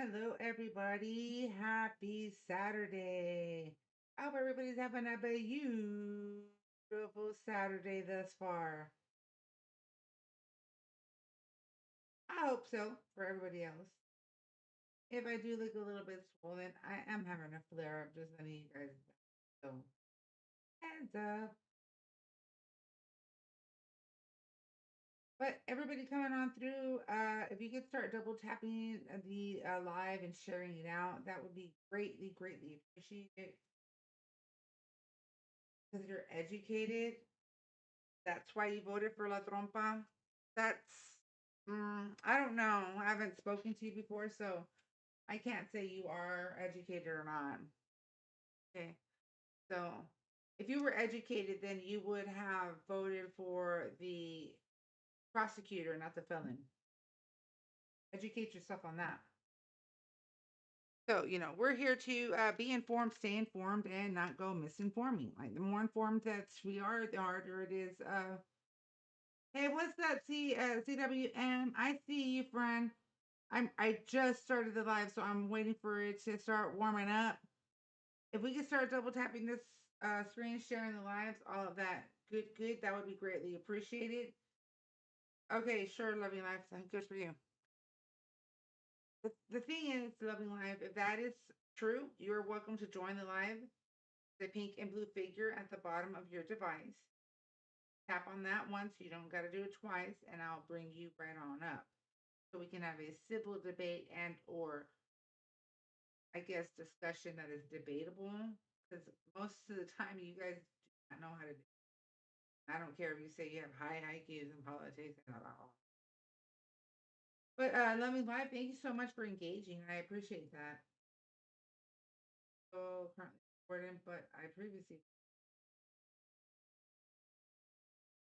Hello, everybody. Happy Saturday. I hope everybody's having a beautiful Saturday thus far. I hope so for everybody else. If I do look a little bit swollen, I am having a flare up, just letting you guys know. So, heads up. But everybody coming on through, if you could start double tapping the live and sharing it out, that would be greatly, greatly appreciated. Because you're educated. That's why you voted for La Trompa. That's, I don't know. I haven't spoken to you before, so I can't say you are educated or not. Okay. So if you were educated, then you would have voted for the prosecutor, not the felon. Educate yourself on that. So, we're here to be informed, stay informed, and not go misinforming. Like, the more informed that we are, the harder it is. Hey, what's that? CWM? I see you, friend. I just started the live, so I'm waiting for it to start warming up. If we could start double tapping this screen, sharing the lives, all of that, good. That would be greatly appreciated. Okay, sure, loving life, good for you. The thing is, loving life, if that is true, you're welcome to join the live. The pink and blue figure at the bottom of your device. Tap on that once. You don't got to do it twice, and I'll bring you right on up so we can have a civil debate and or I guess discussion that is debatable because most of the time you guys do not know how to do. I don't care if you say you have high IQs in politics and all. But Love Me Live, thank you so much for engaging. I appreciate that. So currently important, but I previously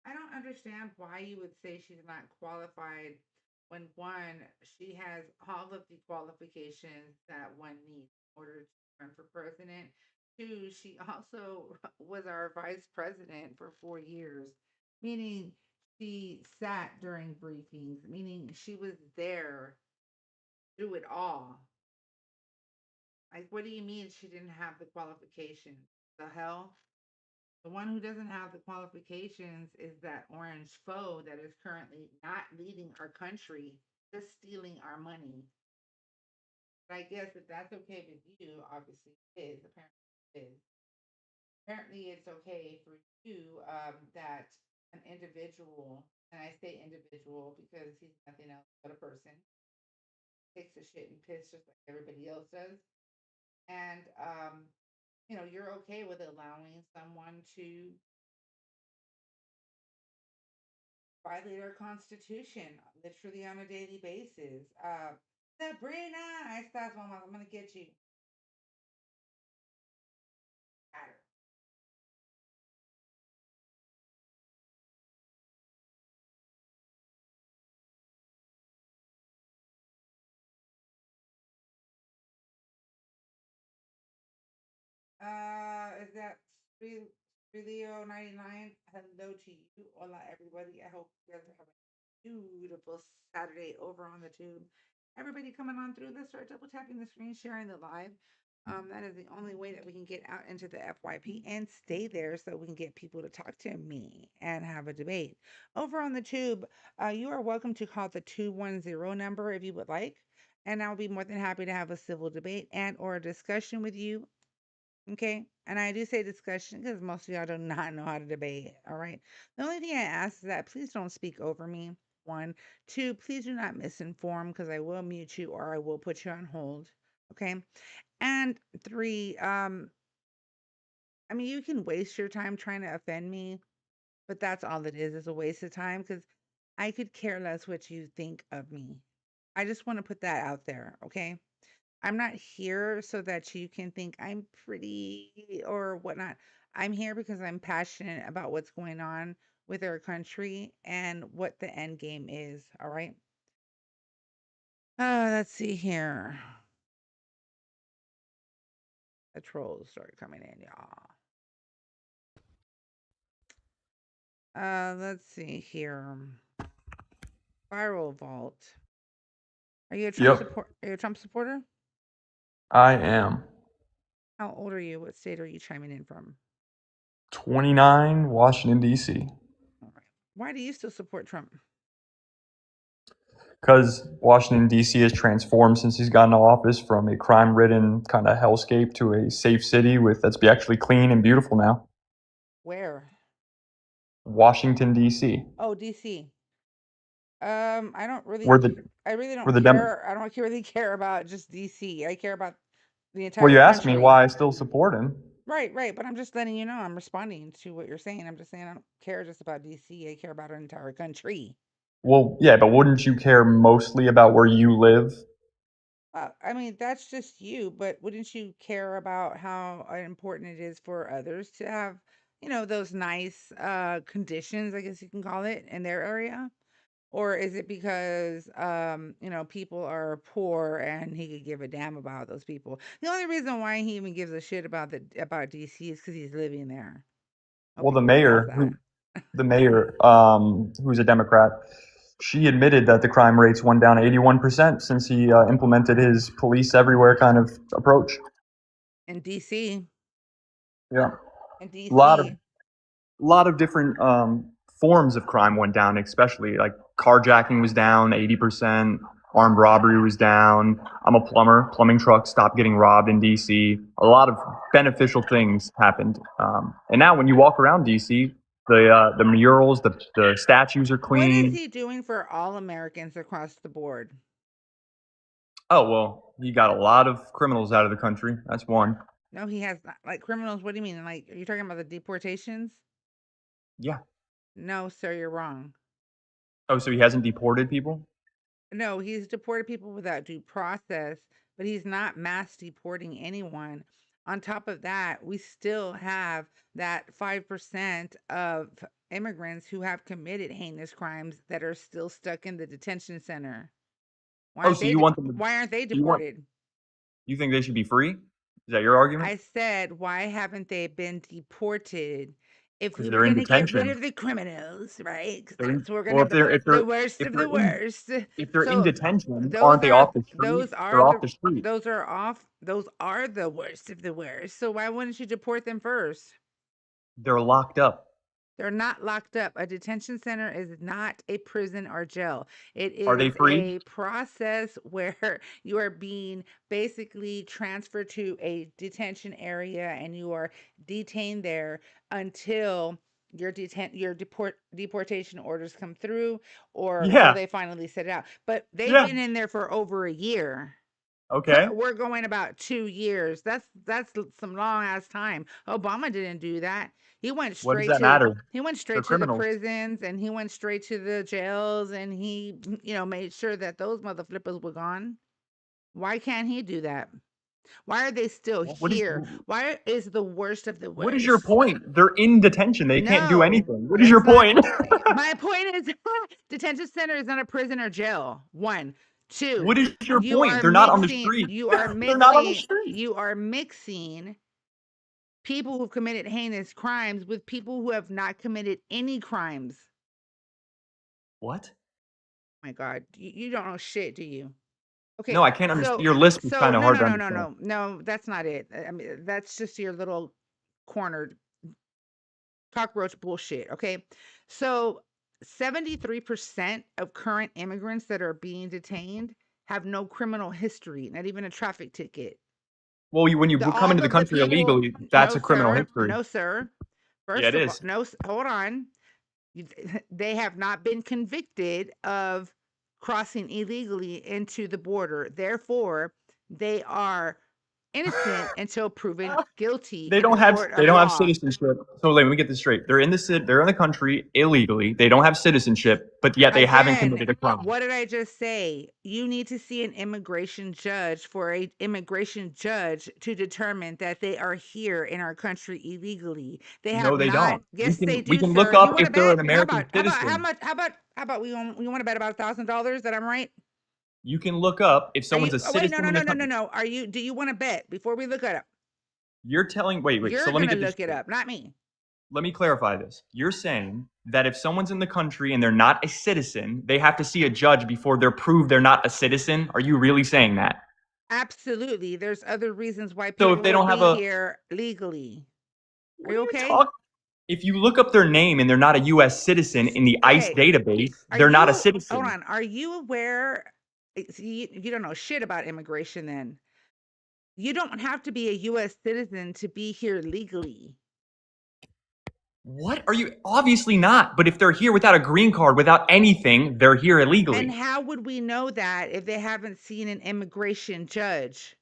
I don't understand why you would say she's not qualified when one, she has all of the qualifications that one needs in order to run for president. Two, she also was our vice president for 4 years, meaning she sat during briefings, meaning she was there through it all. Like, what do you mean she didn't have the qualifications? The hell? The one who doesn't have the qualifications is that orange foe that is currently not leading our country, just stealing our money. But I guess if that's okay with you, obviously it is. Apparently it is. Apparently it's okay for you that an individual, and I say individual because he's nothing else but a person, takes a shit and piss just like everybody else does. And you're okay with allowing someone to violate our constitution literally on a daily basis. Sabrina, I estás, mama. I'm gonna get you. Got her. Is that Leo 99? Hello to you. Hola, everybody. I hope you guys are having a beautiful Saturday over on the tube. Everybody coming on through. Let's start double tapping the screen, sharing the live. That is the only way that we can get out into the FYP and stay there so we can get people to talk to me and have a debate. Over on the tube, you are welcome to call the 210 number if you would like, and I'll be more than happy to have a civil debate and or a discussion with you. Okay. And I do say discussion because most of y'all do not know how to debate. All right. The only thing I ask is that please don't speak over me. One. Two, please do not misinform because I will mute you or I will put you on hold. Okay. And three, I mean, you can waste your time trying to offend me, but that's all it is a waste of time because I could care less what you think of me. I just want to put that out there. Okay. I'm not here so that you can think I'm pretty or whatnot. I'm here because I'm passionate about what's going on with our country and what the end game is. All right. Let's see here. The trolls start coming in, y'all. Let's see here. Viral Vault. Are you a Yep, Are you a Trump supporter? I am. How old are you? What state are you chiming in from? 29, Washington, D.C. All right. Why do you still support Trump? Because Washington, D.C. has transformed since he's gotten to office from a crime ridden kind of hellscape to a safe city that's actually clean and beautiful now. Where? Washington, D.C., Oh, DC. I don't really, where the, I really don't where the Dem- care. I don't really care about just DC. I care about the well, entire you asked me country. why I still support him. Right, right. But I'm just letting you know. I'm responding to what you're saying. I'm just saying I don't care just about DC. I care about our entire country. Well, yeah, but wouldn't you care mostly about where you live? I mean, that's just you, but wouldn't you care about how important it is for others to have, those nice conditions, I guess you can call it, in their area? Or is it because people are poor and he could give a damn about those people? The only reason why he even gives a shit about DC is because he's living there. Hope Well, you realize that. the mayor, who's a Democrat, she admitted that the crime rates went down 81% since he implemented his police everywhere kind of approach. In DC, Yeah, in a lot of DC, lot of different forms of crime went down, especially like carjacking was down 80%, armed robbery was down. I'm a plumber. Plumbing trucks stopped getting robbed in DC. A lot of beneficial things happened. And now when you walk around DC, the murals, the statues are what is clean. he doing for all Americans across the board? Oh, well, he got a lot of criminals out of the country. That's one. No, he has not. Like criminals. What do you mean? Like, are you talking about the deportations? Yeah. No, sir, you're wrong. Oh, so he hasn't deported people? No, he's deported people without due process, but he's not mass deporting anyone. On top of that, we still have that 5% of immigrants who have committed heinous crimes that are still stuck in the detention center. Why Oh, aren't so they you want them to, why aren't they you want, deported? you think they should be free? Is that your argument? I said, why haven't they been deported? If Because we were they're in going to get rid detention. of the criminals, right? Because They're in, that's what we're going well, to, the worst if of the worst. they're in So detention, those aren't they are off the street? those are They're off the the street. those are the worst of the worst. So why wouldn't you deport them first? They're locked up. They're not locked up. A detention center is not a prison or jail. It Are they is free? a process where you are being basically transferred to a detention area and you are detained there until deportation orders come through or until Yeah. they finally set it out. But they've Yeah. been in there for over a year. Okay. We're going about 2 years. That's some long ass time. Obama didn't do that. He went What does straight that to matter? he went They're straight to the criminals. prisons and he went straight to the jails and he made sure that those mother flippers were gone. Why can't he do that? Why are they still What is here? Why is the worst of the what is your worst? point? They're in detention. They can't do No, anything. What is your it's not. point? My point is, detention center is not a prison or jail. One, two, What is your point? They're not on the street. They're not on the street. you are mixing people who've committed heinous crimes with people who have not committed any crimes. What? My God, you don't know shit, do you? Okay, No, I can't understand. so Your list was kind of no, hard no, to no, no, understand. no, no, that's not it. I mean, that's just your little cornered cockroach bullshit. Okay, so 73% of current immigrants that are being detained have no criminal history, not even a traffic ticket. Well, when you come All into the of the country people, illegally, that's no, a criminal sir, history. no, sir. Yeah, First it of all, is. no, hold on. They have not been convicted of crossing illegally into the border. Therefore, they are innocent until proven guilty in a court They of don't have law. citizenship. So let me get this straight. They're in the country illegally. They don't have citizenship, but yet they haven't Again, committed a crime. what did I just say? You need to see an immigration judge for a immigration judge to determine that they are here in our country illegally. They No, have they not. don't. Yes, they We do, can look sir. You up want to if they're bet? an American How citizen. much? How about we want to bet about $1,000 that I'm right? You can look up if Are you? someone's a Oh, wait, no, citizen no, in the no, no, no, country. no. Are you? Do you want to bet before we look it up? You're telling wait, so You're let me gonna get this look it straight. up, not me. let me clarify this. You're saying that if someone's in the country and they're not a citizen, they have to see a judge before they're proved they're not a citizen? Are you really saying that? Absolutely. There's other reasons why So if people they will don't have be a, here legally. Are what are you you okay? talking? If you look up their name and they're not a U.S. citizen in the ICE Okay. database, Are they're not a you, hold citizen. on, are you aware? See, you don't know shit about immigration then. You don't have to be a U.S. citizen to be here legally. What are you? Obviously not. But if they're here without a green card, without anything, they're here illegally. And how would we know that if they haven't seen an immigration judge?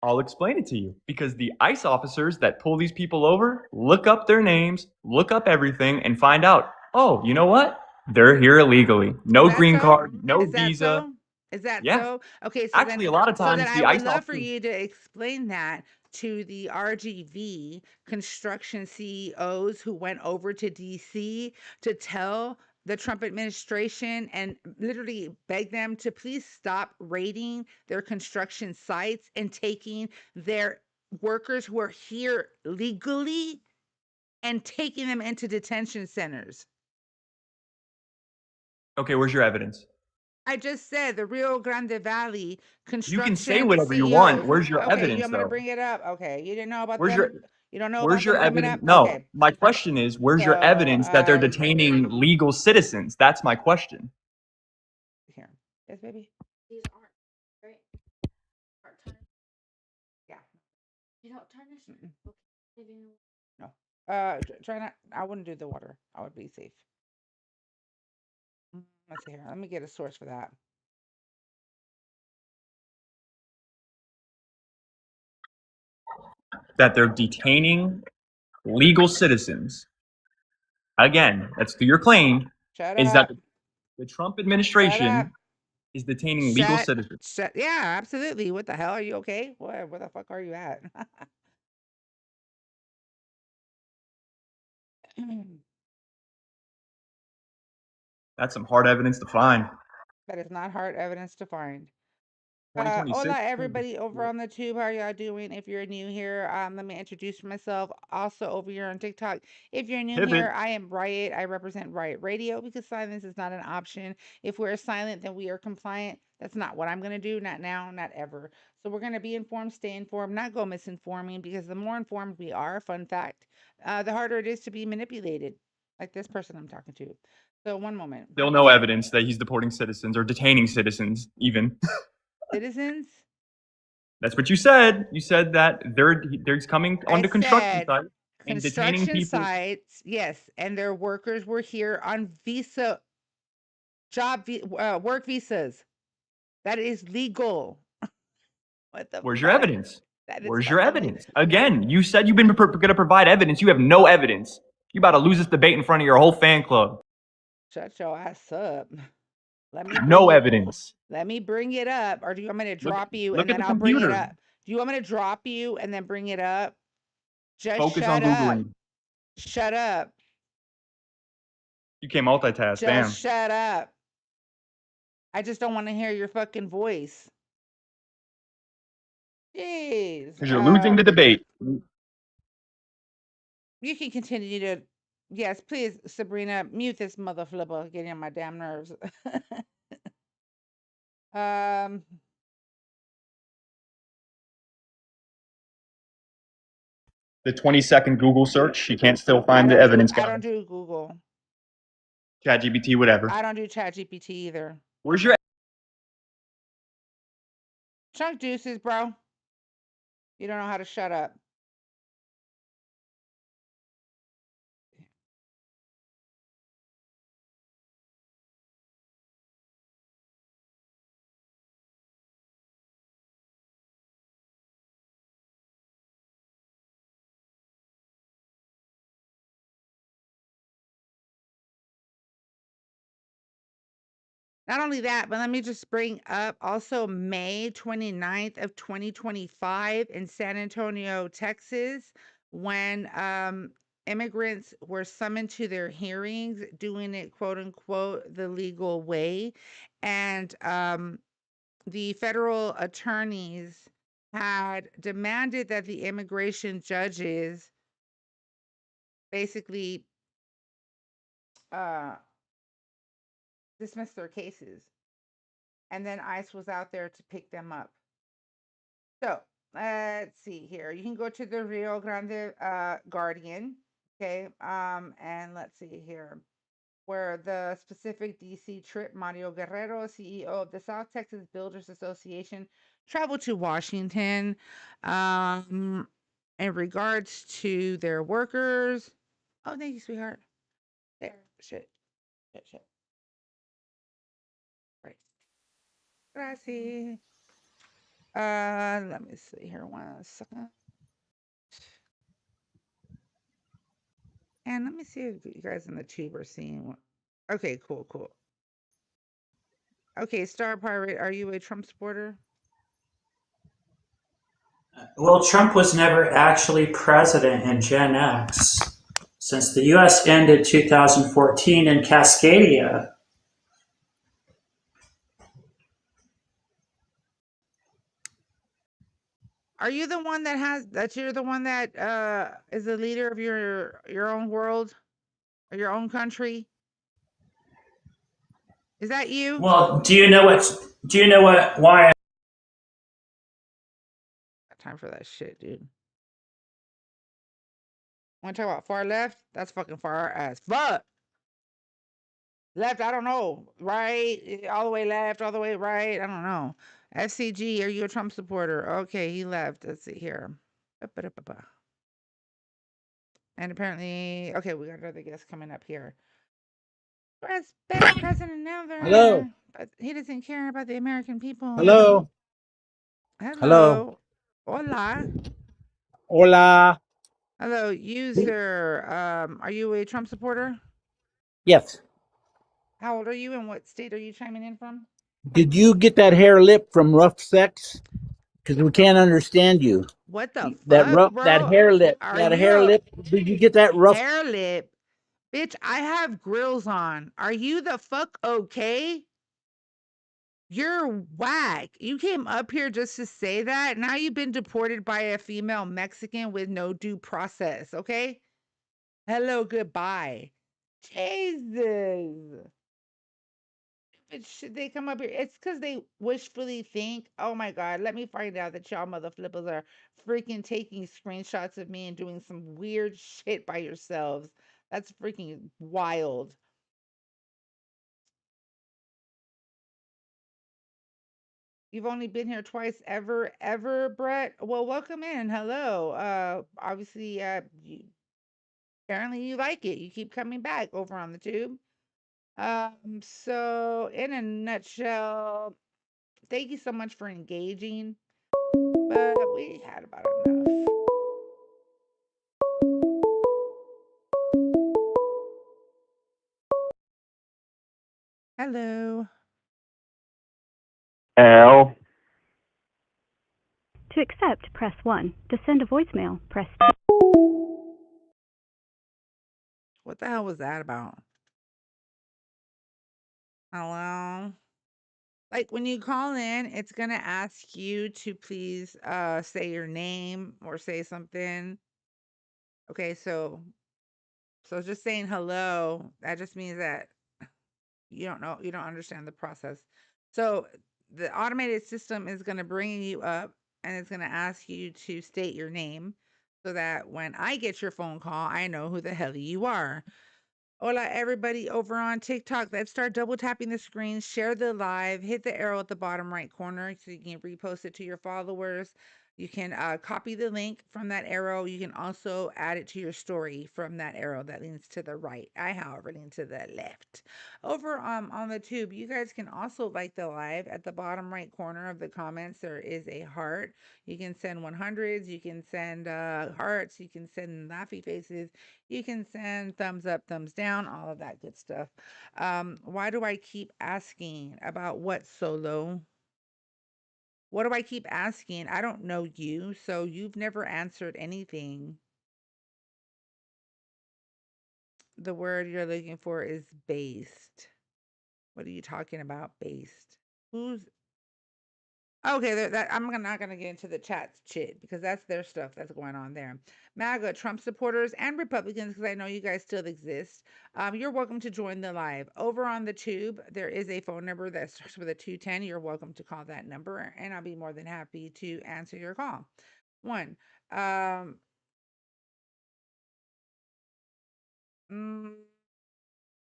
I'll explain it to you. Because the ICE officers that pull these people over look up their names, look up everything, and find out, oh, you know what? They're here illegally. Is No that green so? card, no Is that visa. so? Is that Yeah. so? Okay, Actually, a lot of so then times I the would ICE love for officers, you to explain that to the RGV construction CEOs who went over to DC to tell the Trump administration and literally beg them to please stop raiding their construction sites and taking their workers who are here legally and taking them into detention centers. okay, where's your evidence? I just said the Rio Grande Valley You can say construction whatever you want. CEOs. Where's your Okay, you evidence, want me to though? bring it up? Okay, you didn't know about Where's your them. You don't know Where's about your them bringing evidence? up. No, Okay, my question is, where's your so evidence that they're detaining legal citizens? That's my question. here, yes, baby. These aren't right. Aren't tarnished. Yeah, You don't tarnish. mm-mm, Okay. Maybe no. Try not. I wouldn't do the water. I would be safe. Let's see here. Let me get a source for that. That they're detaining legal citizens. Again, that's your claim, Shut is that up. the Trump Shut up. administration is detaining legal Shut. citizens. Shut. Yeah, absolutely. What the hell? Are you okay? Where the fuck are you at? That's some hard evidence to find. That is not hard evidence to find. 2026. Hola everybody over on the tube. How are y'all doing? If you're new here, let me introduce myself. Also over here on TikTok. If you're new Pivot. here, I am Riot. I represent Riot Radio because silence is not an option. If we're silent, then we are compliant. That's not what I'm gonna do. Not now, not ever. So we're gonna be informed, stay informed, not go misinforming because the more informed we are, fun fact, the harder it is to be manipulated. Like this person I'm talking to. So one moment. Still no evidence that he's deporting citizens or detaining citizens, even. Citizens? That's what you said. You said that they're coming I onto construction said sites and detaining construction people. sites, yes, and their workers were here on work visas. That is legal. What the Where's your fuck? evidence? That is Where's your fucking evidence? Again, you said you've been going to provide evidence. You have no evidence. You about to lose this debate in front of your whole fan club. Shut your ass up. Let me No bring it. evidence. Let me bring it up, or do you want me to Look, drop you look and at then the I'll bring it computer. up? Do you want me to drop you and then bring it up? Just Focus on shut up. Googling. Shut up. You can't multitask. Just Damn. shut up. I just don't want to hear your fucking voice. Jeez. Because you're losing the debate. You can continue to, yes, please, Sabrina, mute this mother flipper, getting on my damn nerves. um, The 20-second Google search, you can't still I find the don't do, evidence. I don't do Google. ChatGPT, whatever. I don't do ChatGPT either. Where's your Chunk deuces, bro. You don't know how to shut up. Not only that, but let me just bring up also May 29th of 2025 in San Antonio, Texas, when immigrants were summoned to their hearings, doing it quote unquote the legal way. And the federal attorneys had demanded that the immigration judges basically uh, dismissed their cases, and then ICE was out there to pick them up. So let's see here. You can go to the Rio Grande Guardian, okay, and let's see here where the specific DC trip, Mario Guerrero, CEO of the South Texas Builders Association, traveled to Washington um, in regards to their workers. Oh, thank you, sweetheart. There, shit, shit, shit. Right. Gracias. Let me see here 1 second. And let me see if you guys in the tube are seeing. Okay, cool, cool. Okay, Star Pirate, are you a Trump supporter? Well, Trump was never actually president in Gen X. Since the US ended 2014 in Cascadia. Are you the one you're the one that is the leader of your own world or your own country? Is that you? Well, why? Got time for that shit, dude. Want to talk about far left? That's fucking far as fuck. Left, I don't know. Right, all the way left, all the way right. I don't know. FCG, are you a Trump supporter? Okay, he left. Let's see here. Ba-ba-da-ba-ba. And apparently, okay, we got another guest coming up here. Best president Hello. ever. But he doesn't care about the American people. Hello. Hello. Hello. Hola. Hola. Hello, user. Are you a Trump supporter? Yes. How old are you and what state are you chiming in from? Did you get that hair lip from Rough Sex? Because we can't understand you. What the That fuck, rough, that bro? hair lip. Are That you hair a lip. Did you get that rough? hair lip? Bitch, I have grills on. Are you the fuck okay? You're whack. You came up here just to say that. Now you've been deported by a female Mexican with no due process, okay? Hello, goodbye. Jesus. But should they come up here? It's because they wishfully think, oh my God, let me find out that y'all mother flippers are freaking taking screenshots of me and doing some weird shit by yourselves. That's freaking wild. You've only been here twice ever, Brett? Well, welcome in. Hello. Obviously, apparently you like it. You keep coming back over on the tube. So in a nutshell, thank you so much for engaging, but we had about enough. Hello. L. To accept, press 1. To send a voicemail, press 2. What the hell was that about? Hello? Like when you call in, it's gonna ask you to please say your name or say something. Okay, so just saying hello, that just means that you don't understand the process. So the automated system is going to bring you up and it's going to ask you to state your name so that when I get your phone call, I know who the hell you are. Hola, everybody over on TikTok. Let's start double tapping the screen, share the live, hit the arrow at the bottom right corner so you can repost it to your followers. You can copy the link from that arrow. You can also add it to your story from that arrow that leans to the right. I, however, lean to the left. Over on the tube, you guys can also like the live. At the bottom right corner of the comments, there is a heart. You can send 100s. You can send hearts. You can send laughy faces. You can send thumbs up, thumbs down, all of that good stuff. Why do I keep asking about what, Solo? What do I keep asking? I don't know you, so you've never answered anything. The word you're looking for is based. What are you talking about, based? Who's Okay, not gonna get into the chat shit because that's their stuff that's going on there. MAGA, Trump supporters, and Republicans, because I know you guys still exist. You're welcome to join the live. Over on the tube, there is a phone number that starts with a 210. You're welcome to call that number, and I'll be more than happy to answer your call. One. Um, mm,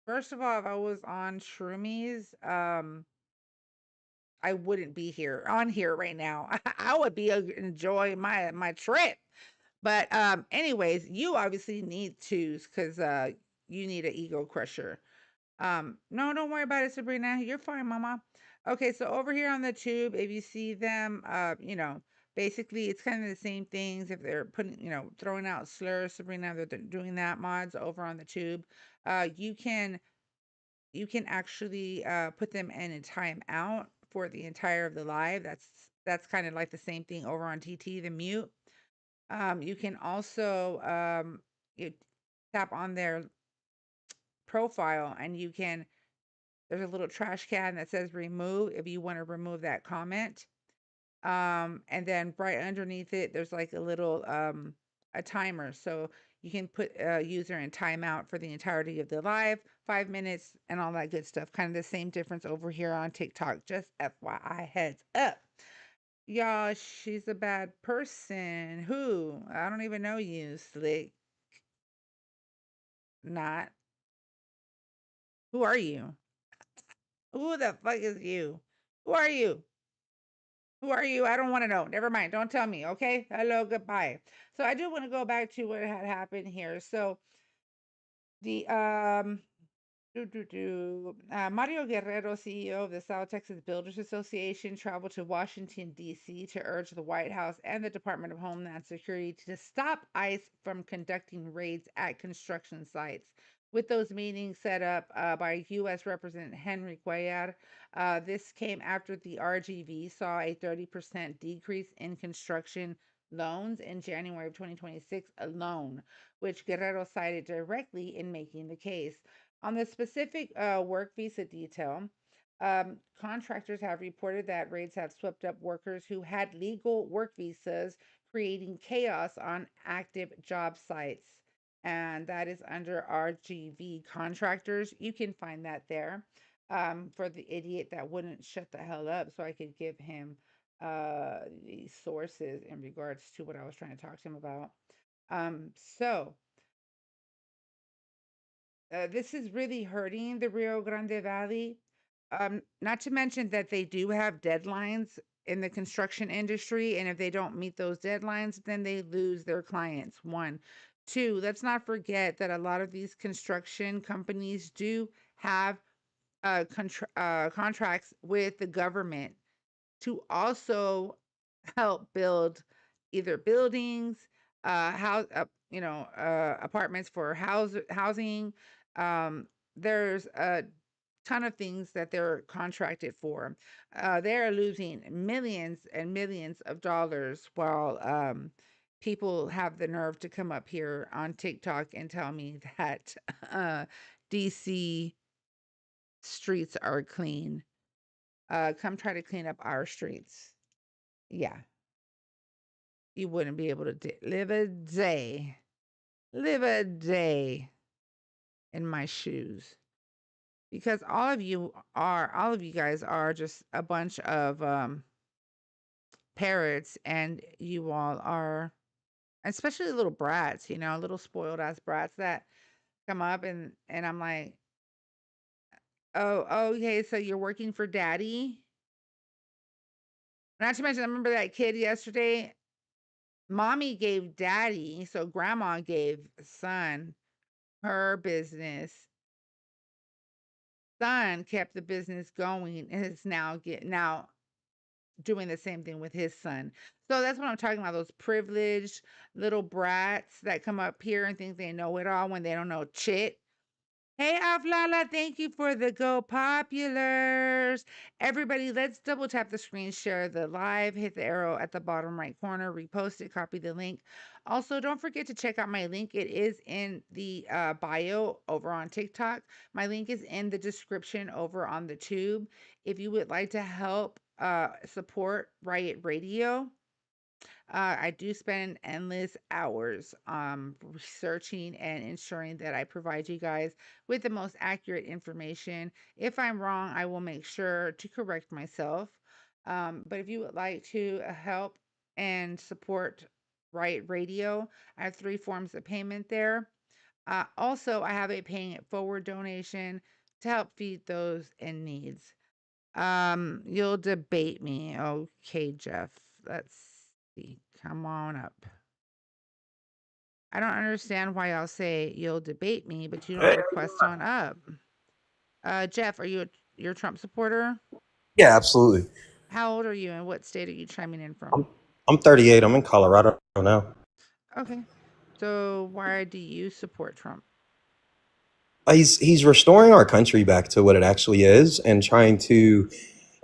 First of all, if I was on Shroomies, I wouldn't be here on here right now. I would be enjoying my trip. But anyways, you obviously need twos because you need an ego crusher. No, don't worry about it, Sabrina. You're fine, mama. Okay, so over here on the tube, if you see them, basically it's kind of the same things. If they're putting, throwing out slurs, Sabrina, they're doing that mods over on the tube. You can actually put them in a timeout for the entire of the live. That's kind of like the same thing over on TT, the mute. You can also you tap on their profile and there's a little trash can that says remove if you want to remove that comment. And then right underneath it, there's like a little a timer. So you can put a user in timeout for the entirety of the live, 5 minutes, and all that good stuff. Kind of the same difference over here on TikTok. Just FYI, heads up. Y'all, she's a bad person. Who? I don't even know you, Slick. Not. Who are you? Who the fuck is you? Who are you? Who are you? I don't want to know. Never mind. Don't tell me. Okay. Hello. Goodbye. So I do want to go back to what had happened here. So the Mario Guerrero, CEO of the South Texas Builders Association, traveled to Washington, D.C. to urge the White House and the Department of Homeland Security to stop ICE from conducting raids at construction sites. With those meetings set up by U.S. Representative Henry Cuellar, this came after the RGV saw a 30% decrease in construction loans in January of 2026 alone, which Guerrero cited directly in making the case. On the specific work visa detail, contractors have reported that raids have swept up workers who had legal work visas, creating chaos on active job sites. And that is under RGV contractors. You can find that there for the idiot that wouldn't shut the hell up so I could give him the sources in regards to what I was trying to talk to him about. So this is really hurting the Rio Grande Valley. Not to mention that they do have deadlines in the construction industry, and if they don't meet those deadlines, then they lose their clients. One. Two, let's not forget that a lot of these construction companies do have contracts with the government to also help build either buildings, apartments for housing. There's a ton of things that they're contracted for. They're losing millions and millions of dollars while people have the nerve to come up here on TikTok and tell me that DC streets are clean. Come try to clean up our streets. Yeah, you wouldn't be able to live a day in my shoes because all of you guys are just a bunch of parrots, and you all are, especially little brats, little spoiled ass brats that come up and I'm like, oh, okay, so you're working for daddy. Not to mention, I remember that kid yesterday. Mommy gave daddy, so grandma gave son her business. Son kept the business going and is now doing the same thing with his son. So that's what I'm talking about. Those privileged little brats that come up here and think they know it all when they don't know shit. Hey, Aflala, thank you for the Go Populars. Everybody, let's double tap the screen, share the live, hit the arrow at the bottom right corner, repost it, copy the link. Also, don't forget to check out my link. It is in the bio over on TikTok. My link is in the description over on the tube. If you would like to help support Riot Radio. I do spend endless hours researching and ensuring that I provide you guys with the most accurate information. If I'm wrong, I will make sure to correct myself. But if you would like to help and support Riot Radio, I have three forms of payment there. Also, I have a paying it forward donation to help feed those in needs. You'll debate me. Okay, Jeff. Let's see. Come on up. I don't understand why I'll say you'll debate me, but you don't request on up. Jeff, you're a Trump supporter? Yeah, absolutely. How old are you and what state are you chiming in from? I'm 38. I'm in Colorado now. Okay. So why do you support Trump? He's restoring our country back to what it actually is and trying to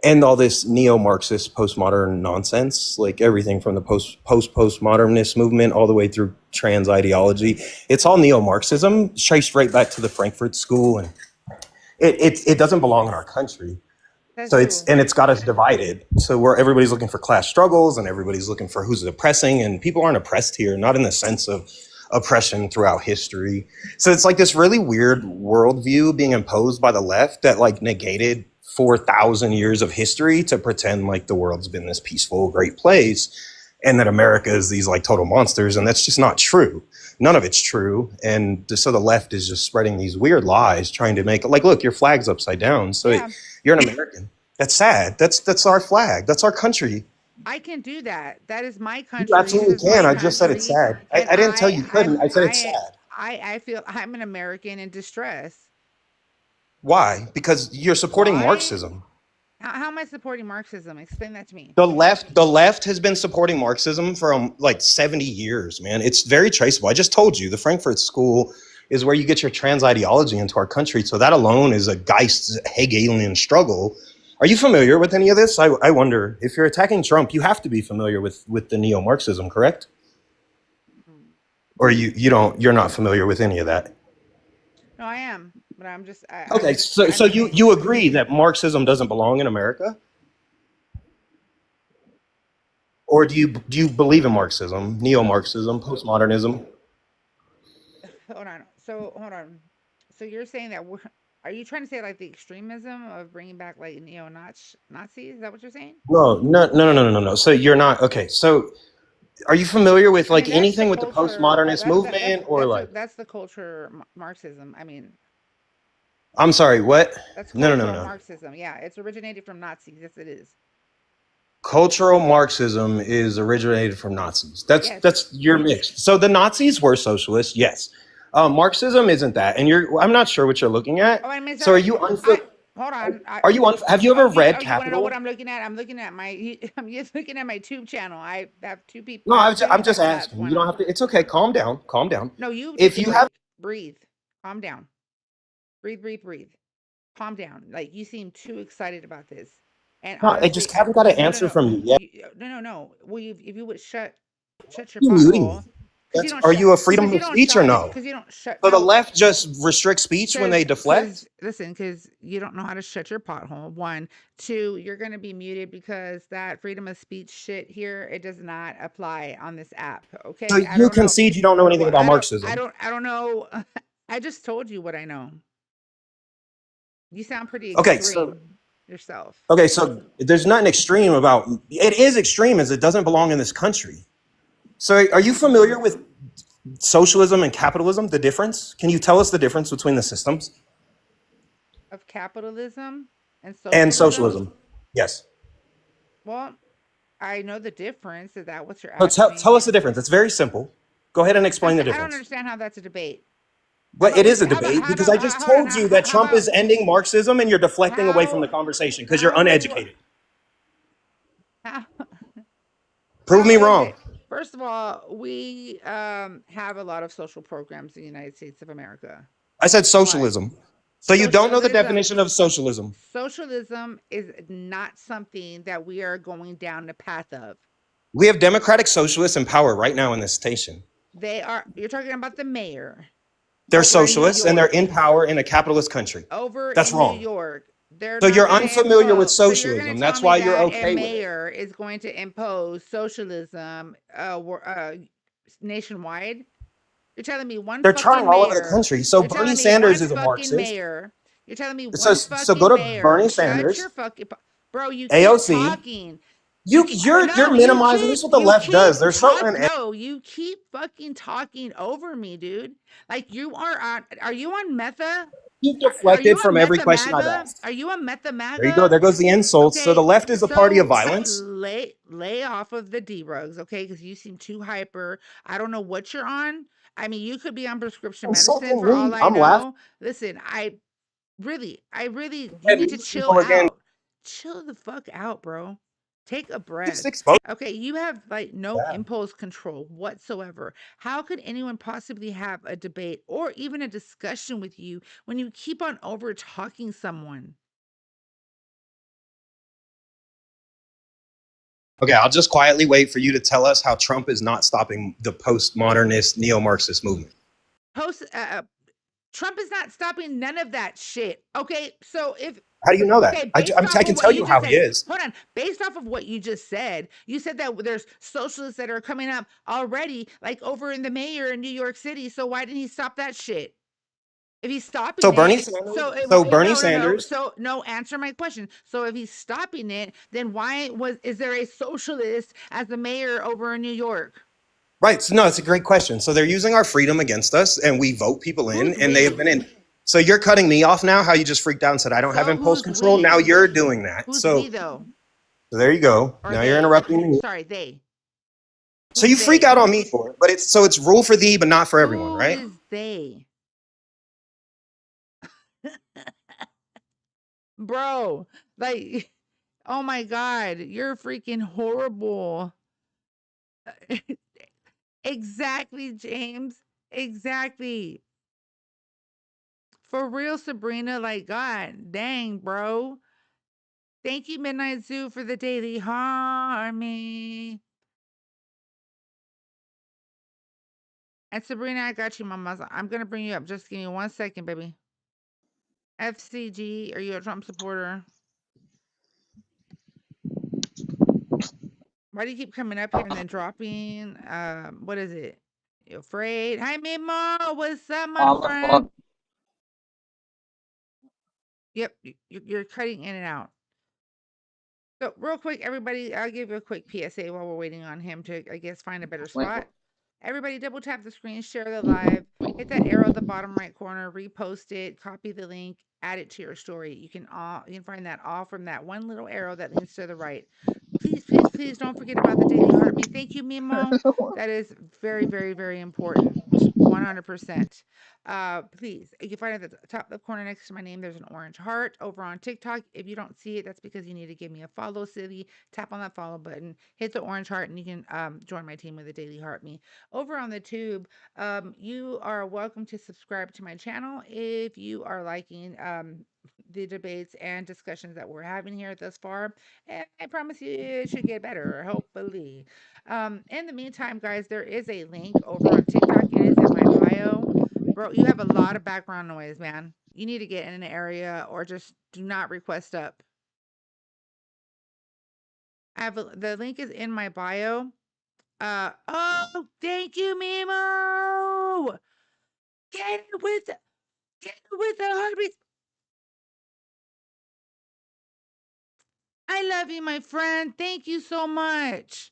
end all this neo-Marxist postmodern nonsense, like everything from the postmodernist movement all the way through trans ideology. It's all neo-Marxism, traced right back to the Frankfurt School, and it doesn't belong in our country. That's So true. it's got us divided. So where everybody's looking for class struggles and everybody's looking for who's oppressing, and people aren't oppressed here, not in the sense of oppression throughout history. So it's like this really weird worldview being imposed by the left that like negated 4,000 years of history to pretend like the world's been this peaceful, great place and that America is these like total monsters. And that's just not true. None of it's true. And so the left is just spreading these weird lies, trying to make like, look, your flag's upside down. So Yeah, you're an American. That's sad. That's our flag. That's our country. I can do that. That is my You country. absolutely This is can. my I just said it's country. sad. And I didn't tell you couldn't. I said it's sad. I feel I'm an American in distress. Why? Because you're supporting Why? Marxism. How am I supporting Marxism? Explain that to me. The left has been supporting Marxism for like 70 years, man. It's very traceable. I just told you the Frankfurt School is where you get your trans ideology into our country. So that alone is a Geist Hegelian struggle. Are you familiar with any of this? I wonder if you're attacking Trump, you have to be familiar with the neo-Marxism, correct? Or you're not familiar with any of that. No, I am, but I'm just Okay, so you agree that Marxism doesn't belong in America? Or do you believe in Marxism, neo-Marxism, postmodernism? hold on. Hold on. So you're saying that are you trying to say like the extremism of bringing back like neo-Nazis? Is that what you're saying? No. So you're not okay. So are you familiar with I like mean, that's the anything with the culture. postmodernist movement or like? That's the culture Marxism. I mean, I'm sorry, what? that's No. cultural Marxism. Yeah, it's originated from Nazis. Yes, it is. Cultural Marxism is originated from Nazis. Yes. That's you're mixed. So the Nazis were socialists, yes. Marxism isn't that, and I'm not sure what you're looking at. Oh, I mean, So are sorry. you Hold on. Are you have you ever read You want to know Capital? what I'm looking at? I'm looking at my. I'm just looking at my tube channel. I have two people. No, I have I'm just two tabs asking. going You don't on. have to. It's okay. Calm down. Calm down. No, you. If take a you have, break. Breathe. Calm down. Breathe. Calm down. Like you seem too excited about this. And no, I honestly, just haven't got an answer from you yet. No. Well, if you would shut your You muting pothole. me. Are you a freedom of speech or no? Because you don't shut. So the No, left just restricts speech when they deflect? Listen, because you don't know how to shut your pothole. 1, 2, you're going to be muted because that freedom of speech shit here, it does not apply on this app. Okay. So I you don't know. concede you don't know anything Well, about Marxism. I don't know. I just told you what I know. You sound pretty Okay, extreme yourself. Okay, so there's nothing extreme about it. Is extreme as it doesn't belong in this country. So are you familiar with socialism and capitalism, the difference? Can you tell us the difference between the systems? Of capitalism and And socialism? Yes. Well, I know the difference. Is that what you're So asking me? tell us the difference. It's very simple. Go ahead and explain the I don't difference. understand how that's a debate. But it is a How about- debate how because about- I just hold on, told you that how Trump about- is ending Marxism and you're deflecting away from the How- conversation because you're how- uneducated. How- Prove me how is wrong. it- First of all, we have a lot of social programs in the United States of America. I said socialism. So you don't know the Socialism. definition of socialism. Socialism is not something that we are going down the path of. We have democratic socialists in power right now in this station. You're talking about the mayor. They're Over in New socialists and they're York. in power in a capitalist country. Over That's in wrong. New York, they're So not you're going to unfamiliar with impose. So you're going socialism. to tell That's me why you're that a okay with it. mayor is going to impose socialism nationwide? You're telling me one They're trying fucking all over the mayor. country. So You're Bernie telling me one Sanders is a fucking Marxist. mayor. You're telling me So one so go fucking to mayor. Bernie Shut your Sanders, fucking bro. You keep AOC. talking. You keep, You're no. You minimizing. This keep is what the left does. They're so no. You keep fucking talking over me, dude. Like you are on. Are you on Metha? you've Are deflected you on from every Metha question I've MAGA? asked. Are you on Metha There you go. MAGA? There goes the insults. So the Okay, left is a party of so violence. lay off of the D-rugs, okay? Because you seem too hyper. I don't know what you're on. I mean, you could be on prescription medicine Insulting for all me. I I'm laughing. know. Listen, I really, you And need to these chill people again out. Chill the fuck out, bro. Take a breath. just expose. Okay, you have like no impulse control whatsoever. How could anyone possibly have a debate or even a discussion with you when you keep on over talking someone? Okay, I'll just quietly wait for you to tell us how Trump is not stopping the postmodernist neo-Marxist movement. Trump is not stopping none of that shit. Okay, so if How do you know that? okay, I based off can of tell what you you how just he said, is. hold on. Based off of what you just said, you said that there's socialists that are coming up already, like over in the mayor in New York City. So why didn't he stop that shit? If he's stopping So it, Bernie Sanders. So Bernie Sanders. So no, answer my question. So if he's stopping it, then why is there a socialist as the mayor over in New York? Right. So no, it's a great question. So they're using our freedom against us, and we vote people in, Who's and they have we? been in. So you're cutting me off now. How you just freaked out and said I don't have So impulse who's control. we? Now you're doing that. Who's So we though? there you go. Or Now they? you're interrupting me. Sorry, they. So you Who's freak they? out on me for it, but it's rule for thee, but not for everyone, Who right? is they? Bro, like, oh my God, you're freaking horrible. Exactly, James. Exactly. For real, Sabrina, like, God dang, bro. Thank you, Midnight Zoo, for the daily harmony. And Sabrina, I got you, mama. I'm going to bring you up. Just give me 1 second, baby. FCG, are you a Trump supporter? Why do you keep coming up here and then dropping? What is it? You afraid? Hi, Mimo. What's up, my friend? Yep, you're cutting in and out. So real quick, everybody, I'll give you a quick PSA while we're waiting on him to, I guess, find a better spot. Everybody double tap the screen, share the live, hit that arrow at the bottom right corner, repost it, copy the link, add it to your story. You can find that all from that one little arrow that leans to the right. Please, please, please don't forget about the daily heart me. Thank you, Mimo. That is very, very, very important. 100%. Please, you can find it at the top of the corner next to my name. There's an orange heart over on TikTok. If you don't see it, that's because you need to give me a follow, silly. Tap on that follow button, hit the orange heart, and you can join my team with the daily heart me. Over on the tube, you are welcome to subscribe to my channel if you are liking the debates and discussions that we're having here thus far. And I promise you it should get better, hopefully. In the meantime, guys, there is a link over on TikTok. It is in my bio. Bro, you have a lot of background noise, man. You need to get in an area or just do not request up. The link is in my bio. Oh, thank you, Mimo. Get with the heartbeat. I love you, my friend. Thank you so much.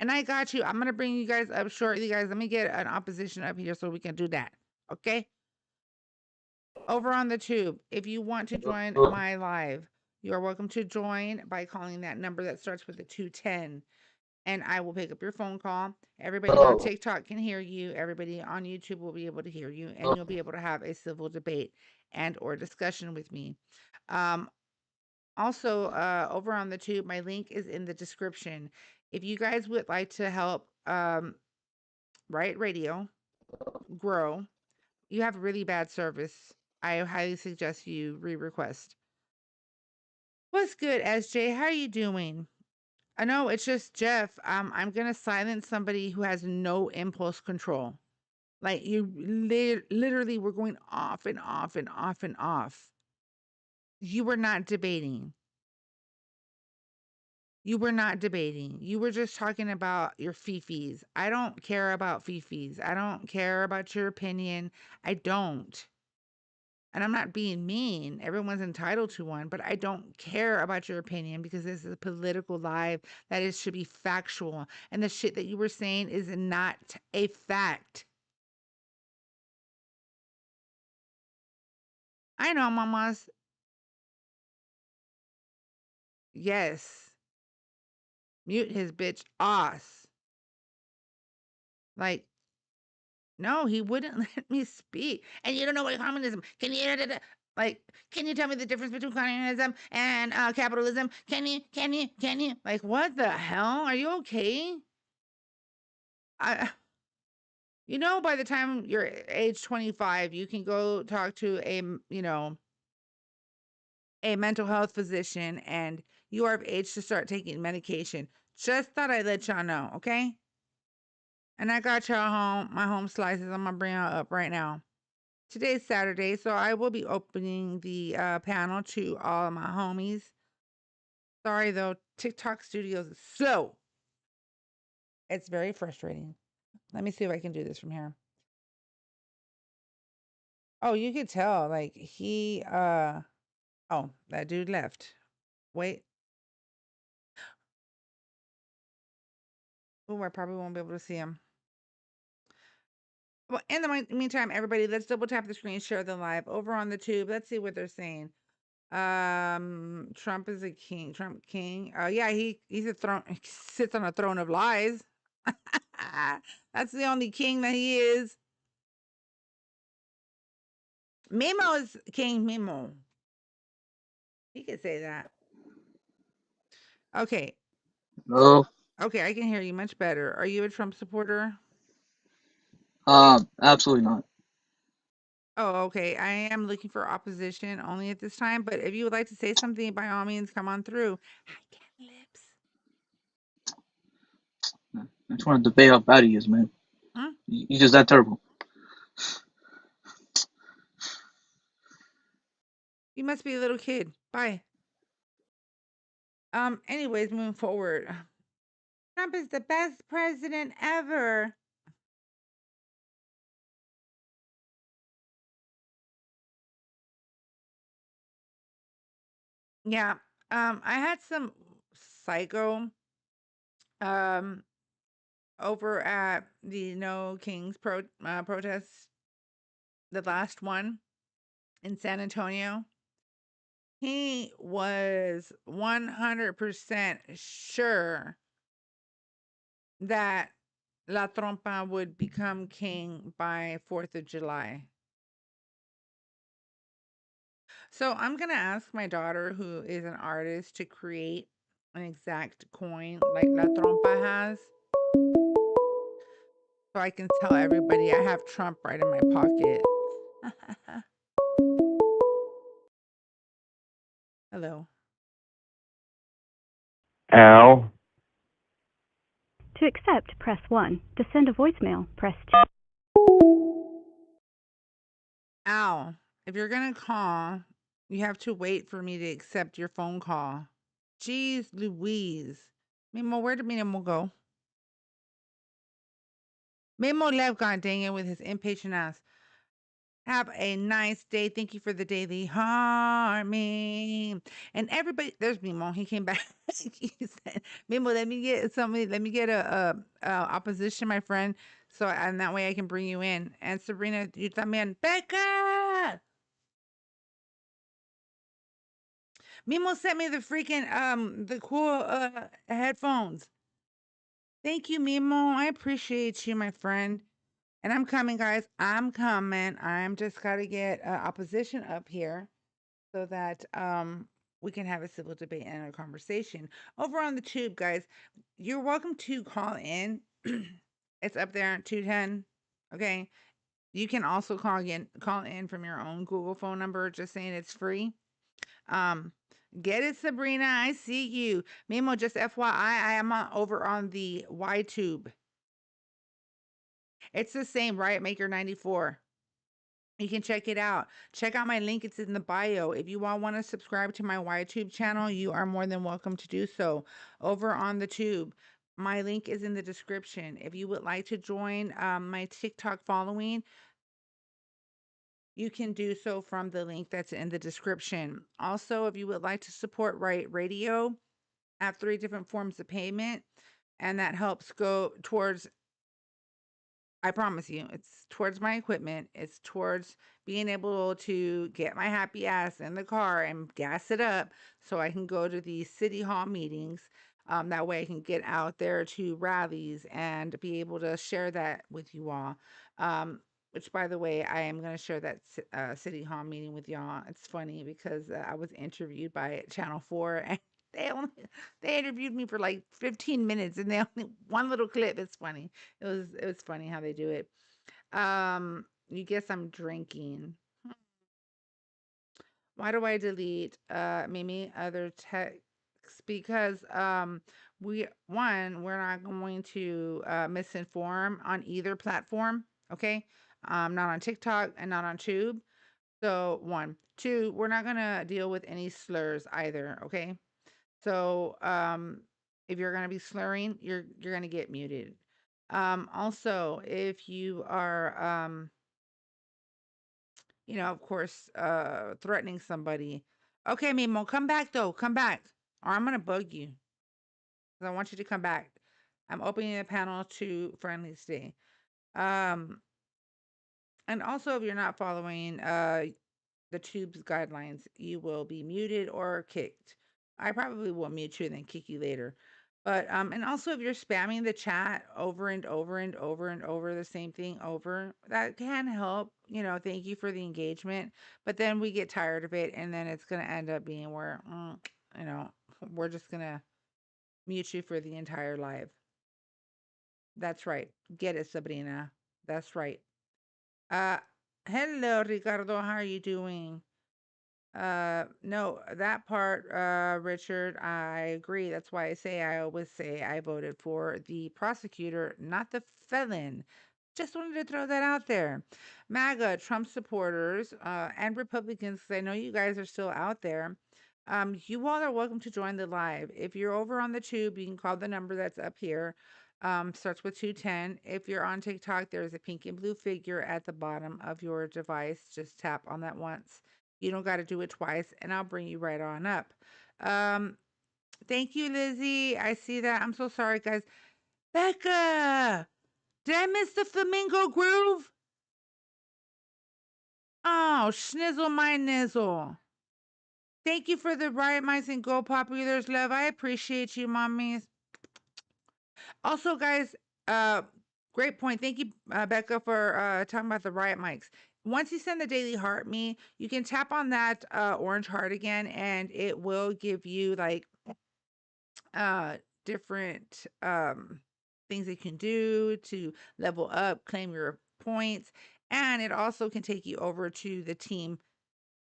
And I got you. I'm gonna bring you guys up shortly, guys. Let me get an opposition up here so we can do that. Okay. Over on the tube, if you want to join my live, you are welcome to join by calling that number that starts with the 210. And I will pick up your phone call. Everybody on TikTok can hear you. Everybody on YouTube will be able to hear you, and you'll be able to have a civil debate and or discussion with me. Also, over on the tube, my link is in the description. If you guys would like to help Riot Radio grow, you have really bad service. I highly suggest you re-request. What's good, SJ? How are you doing? I know it's just Jeff. I'm gonna silence somebody who has no impulse control. Like you literally were going off and off and off and off. You were not debating. You were not debating. You were just talking about your fifis. I don't care about fifis. I don't care about your opinion. I don't. And I'm not being mean. Everyone's entitled to one, but I don't care about your opinion because this is a political live that is should be factual. And the shit that you were saying is not a fact. I know, mamas. Yes. Mute his bitch ass. Like, no, he wouldn't let me speak. And you don't know what communism. Can you like? Can you tell me the difference between communism and capitalism? Can you? Like, what the hell? Are you okay? You know, by the time you're age 25, you can go talk to a mental health physician, and you are of age to start taking medication. Just thought I'd let y'all know, okay? And I got y'all my home slices. I'm gonna bring y'all up right now. Today's Saturday, so I will be opening the panel to all of my homies. Sorry though, TikTok Studios is slow. It's very frustrating. Let me see if I can do this from here. Oh, you could tell, like oh, that dude left. Wait. Oh, I probably won't be able to see him. Well, in the meantime, everybody, let's double tap the screen, share the live over on the tube. Let's see what they're saying. Trump is a king. Trump king. Yeah, he's a throne. He sits on a throne of lies. That's the only king that he is. Mimo is King Mimo. He could say that. Okay. No. Okay, I can hear you much better. Are you a Trump supporter? Absolutely not. Oh, okay. I am looking for opposition only at this time, but if you would like to say something, by all means, come on through. I get lips. I just want to debate how bad he is, man. Huh? He's just that terrible. You must be a little kid. Bye. Anyways, moving forward. Trump is the best president ever. Yeah. I had some psycho over at the No Kings protest, the last one in San Antonio. He was 100% sure that La Trompa would become king by 4th of July. So I'm going to ask my daughter, who is an artist, to create an exact coin like La Trompa has. So I can tell everybody I have Trump right in my pocket. Hello. Al. To accept, press 1. To send a voicemail, press 2. Al, if you're going to call, you have to wait for me to accept your phone call. Jeez Louise. Memo, where did Memo go? Memo left, god dang it, with his impatient ass. Have a nice day. Thank you for the daily harmony. And everybody, there's Memo. He came back. He said, Memo, let me get somebody. Let me get a opposition, my friend. So, and that way I can bring you in. And Sabrina, you también. Becca! Mimo sent me the freaking the cool headphones. Thank you, Mimo. I appreciate you, my friend. And I'm coming, guys. I'm coming. I'm just gotta get opposition up here so that we can have a civil debate and a conversation. Over on the tube, guys, you're welcome to call in. It's up there, 210. Okay. You can also call in from your own Google phone number, just saying it's free. Get it, Sabrina. I see you. Memo, just FYI, I am over on the YTube. It's the same, Riot Maker 94. You can check it out. Check out my link. It's in the bio. If you all want to subscribe to my YTube channel, you are more than welcome to do so over on the tube. My link is in the description. If you would like to join my TikTok following, you can do so from the link that's in the description. Also, if you would like to support Riot Radio, I have 3 different forms of payment, and that helps go towards, I promise you, it's towards my equipment. It's towards being able to get my happy ass in the car and gas it up so I can go to these city hall meetings. That way I can get out there to rallies and be able to share that with you all. Which, by the way, I am going to share that city hall meeting with y'all. It's funny because I was interviewed by Channel 4 and they interviewed me for like 15 minutes and they only one little clip. It's funny. It was funny how they do it. You guess I'm drinking. Why do I delete Mimi other texts? Because we're not going to misinform on either platform, okay? Not on TikTok and not on Tube. So 1. 2, we're not gonna deal with any slurs either, okay? So if you're gonna be slurring, you're gonna get muted. Also, if you are you know, of course, threatening somebody. Okay, Mimo, come back though, come back, or I'm gonna bug you. 'Cause I want you to come back. I'm opening the panel to friendly stay. And also, if you're not following the tube's guidelines, you will be muted or kicked. I probably will mute you and then kick you later. But and also if you're spamming the chat over and over and over and over the same thing over, that can help. You know, thank you for the engagement. But then we get tired of it, and then it's gonna end up being where you know, we're just gonna mute you for the entire live. That's right. Get it, Sabrina. That's right. Uh Hello, Ricardo. How are you doing? No, that part, Richard, I agree. That's why I always say I voted for the prosecutor, not the felon. Just wanted to throw that out there. MAGA, Trump supporters, and Republicans, 'cause I know you guys are still out there. You all are welcome to join the live. If you're over on the tube, you can call the number that's up here. Starts with 210. If you're on TikTok, there's a pink and blue figure at the bottom of your device. Just tap on that once. You don't got to do it twice, and I'll bring you right on up. Thank you, Lizzie. I see that. I'm so sorry, guys. Becca, did I miss the flamingo groove? Oh, schnizzle my nizzle. Thank you for the Riot Mice and Go Populars love. I appreciate you, mommies. Also, guys, great point. Thank you, Becca, for talking about the Riot mics. Once you send the daily heart me, you can tap on that orange heart again, and it will give you like different things you can do to level up, claim your points, and it also can take you over to the team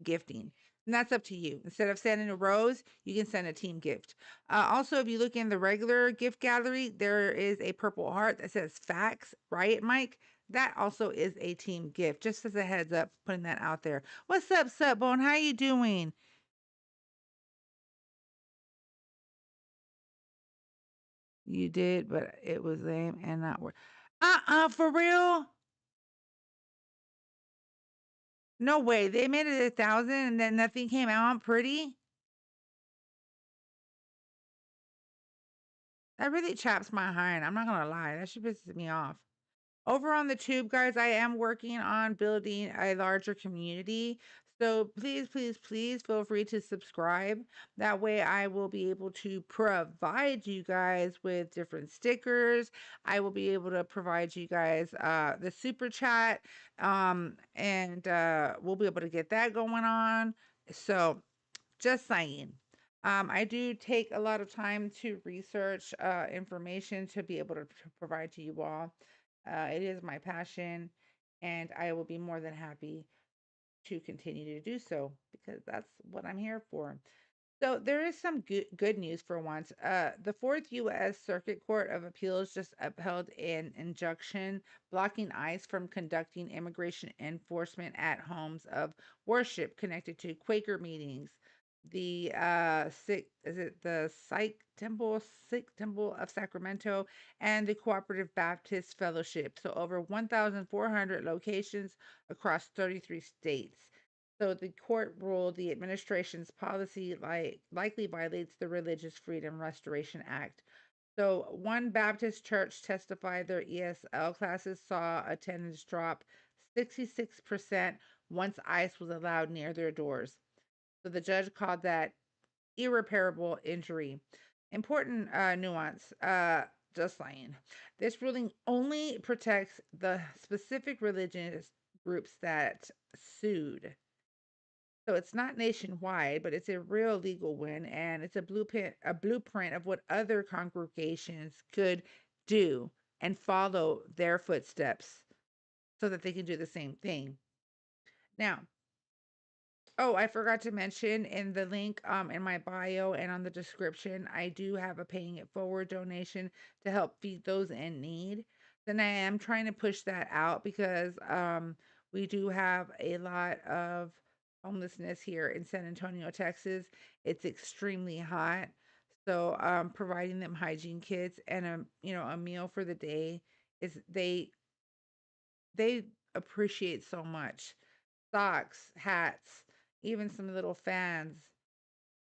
gifting. And that's up to you. Instead of sending a rose, you can send a team gift. Also, if you look in the regular gift gallery, there is a purple heart that says facts, right, Mike? That also is a team gift. Just as a heads up, putting that out there. What's up, Sutbone? How you doing? You did, but it was lame and not worth. For real? No way. They made it 1,000 and then nothing came out pretty. That really chaps my hind. I'm not gonna lie. That shit pisses me off. Over on the tube, guys, I am working on building a larger community. So please, please, please feel free to subscribe. That way I will be able to provide you guys with different stickers. I will be able to provide you guys the super chat. And we'll be able to get that going on. So just saying. I do take a lot of time to research information to be able to provide to you all. It is my passion, and I will be more than happy to continue to do so because that's what I'm here for. So there is some good news for once. The Fourth U.S. Circuit Court of Appeals just upheld an injunction blocking ICE from conducting immigration enforcement at homes of worship connected to Quaker meetings. The Sikh Temple of Sacramento, and the Cooperative Baptist Fellowship. So over 1,400 locations across 33 states. So the court ruled the administration's policy likely violates the Religious Freedom Restoration Act. So one Baptist church testified their ESL classes saw attendance drop 66% once ICE was allowed near their doors. So the judge called that irreparable injury. Important nuance. Just saying. This ruling only protects the specific religious groups that sued. So it's not nationwide, but it's a real legal win, and it's a blueprint of what other congregations could do and follow their footsteps so that they can do the same thing. Now, oh, I forgot to mention in the link in my bio and on the description, I do have a paying it forward donation to help feed those in need. Then I am trying to push that out because we do have a lot of homelessness here in San Antonio, Texas. It's extremely hot. So providing them hygiene kits and a meal for the day is they appreciate so much. Socks, hats, even some little fans,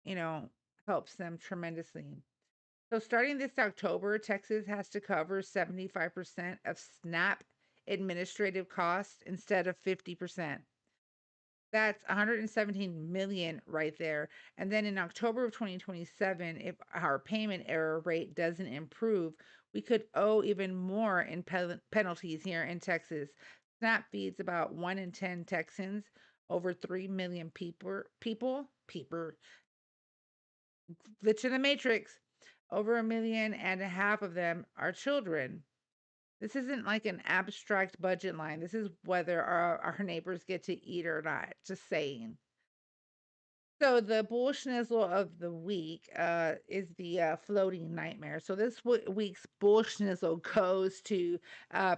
you know, helps them tremendously. So starting this October, Texas has to cover 75% of SNAP administrative costs instead of 50%. That's 117 million right there. And then in October of 2027, if our payment error rate doesn't improve, we could owe even more in penalties here in Texas. SNAP feeds about 1 in 10 Texans, over 3 million people, glitch in the matrix. Over 1.5 million of them are children. This isn't like an abstract budget line. This is whether our neighbors get to eat or not. Just saying. So the bull schnizzle of the week is the floating nightmare. So this week's bull schnizzle goes to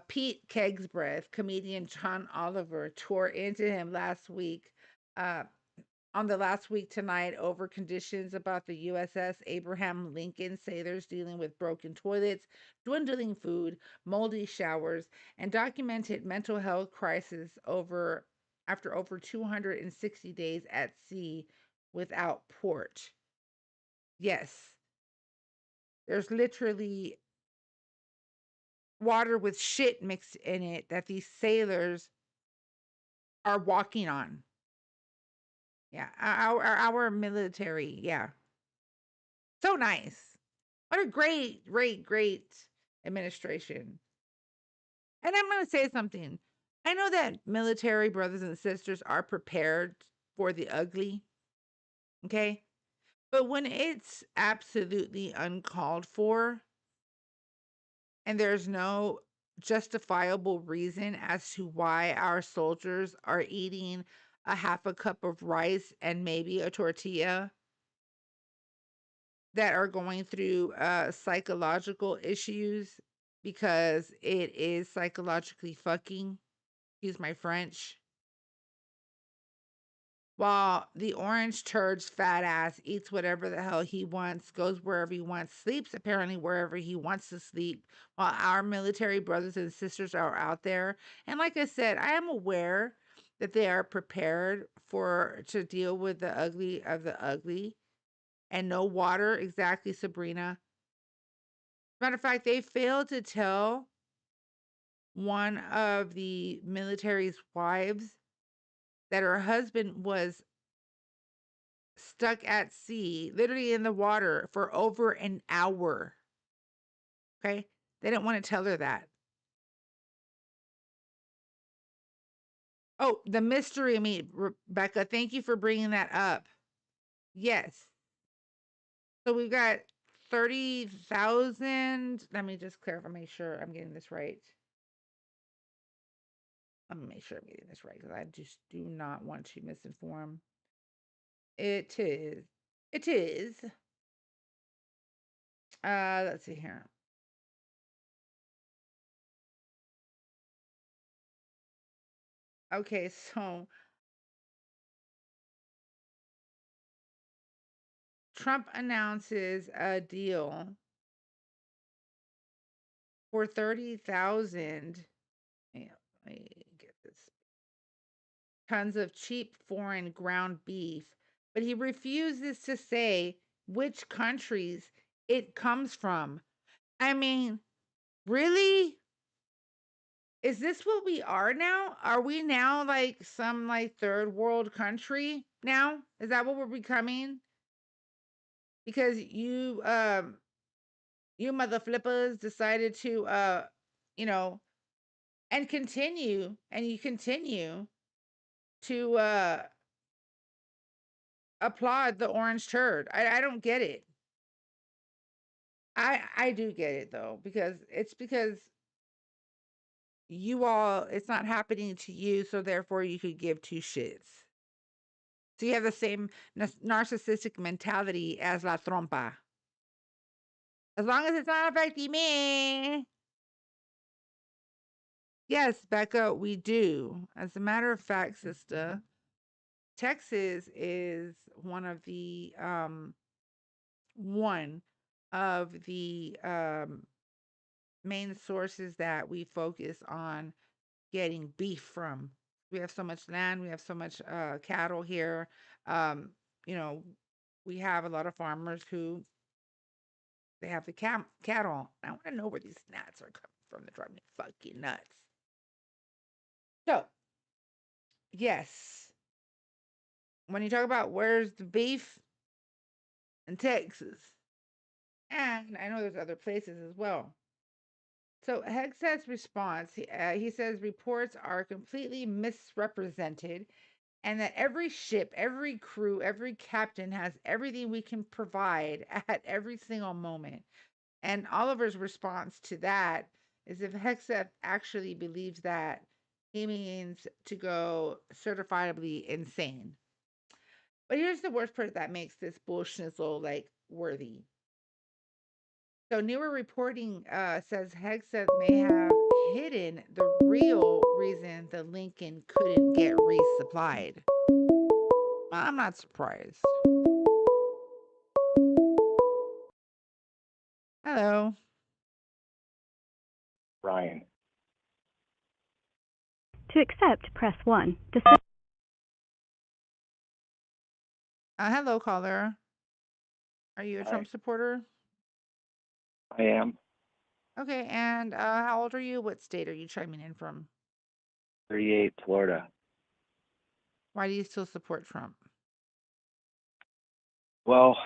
Pete Kegsbreath. Comedian John Oliver tore into him last week on the Last Week Tonight over conditions about the USS Abraham Lincoln sailors dealing with broken toilets, dwindling food, moldy showers, and documented mental health crisis after over 260 days at sea without port. Yes, there's literally water with shit mixed in it that these sailors are walking on. Yeah, our military, yeah. So nice. What a great administration. And I'm going to say something. I know that military brothers and sisters are prepared for the ugly. Okay? But when it's absolutely uncalled for and there's no justifiable reason as to why our soldiers are eating a half a cup of rice and maybe a tortilla, that are going through psychological issues because it is psychologically fucking, excuse my French, while the orange turd's fat ass eats whatever the hell he wants, goes wherever he wants, sleeps apparently wherever he wants to sleep, while our military brothers and sisters are out there. And like I said, I am aware that they are prepared to deal with the ugly of the ugly. And no water, exactly, Sabrina. Matter of fact, they failed to tell one of the military's wives that her husband was stuck at sea, literally in the water, for over an hour. Okay? They didn't want to tell her that. Oh, the mystery meat, Rebecca. Thank you for bringing that up. Yes. So we've got 30,000. Let me just clarify, make sure I'm getting this right. I'm gonna make sure I'm getting this right because I just do not want to misinform. It is It is. Let's see here. Okay, so Trump announces a deal for 30,000. Yeah, let me get this. Tons of cheap foreign ground beef, but he refuses to say which countries it comes from. I mean, really? Is this what we are now? Are we now like some like third world country now? Is that what we're becoming? Because you mother flippers decided to you know, and you continue to applaud the orange turd. I don't get it. I do get it though, because you all, it's not happening to you, so therefore you could give two shits. So you have the same narcissistic mentality as La Trompa. As long as it's not affecting me. Yes, Becca, we do. As a matter of fact, sister, Texas is one of the main sources that we focus on getting beef from. We have so much land, we have so much cattle here. Um, you know, we have a lot of farmers who they have the cattle. I want to know where these gnats are coming from. They're driving me fucking nuts. So, yes, when you talk about where's the beef in Texas, and I know there's other places as well. So Hegseth's response, he says reports are completely misrepresented and that every ship, every crew, every captain has everything we can provide at every single moment. And Oliver's response to that is if Hegseth actually believes that, he means to go certifiably insane. But here's the worst part that makes this bullshnizzle like worthy. So newer reporting says Hegseth may have hidden the real reason the Lincoln couldn't get resupplied. I'm not surprised. Hello. Ryan. To accept, press 1. Hello, caller. Are you a Hi. Trump supporter? I am Okay, and how old are you? What state are you chiming in from? 38, Florida. Why do you still support Trump? Well,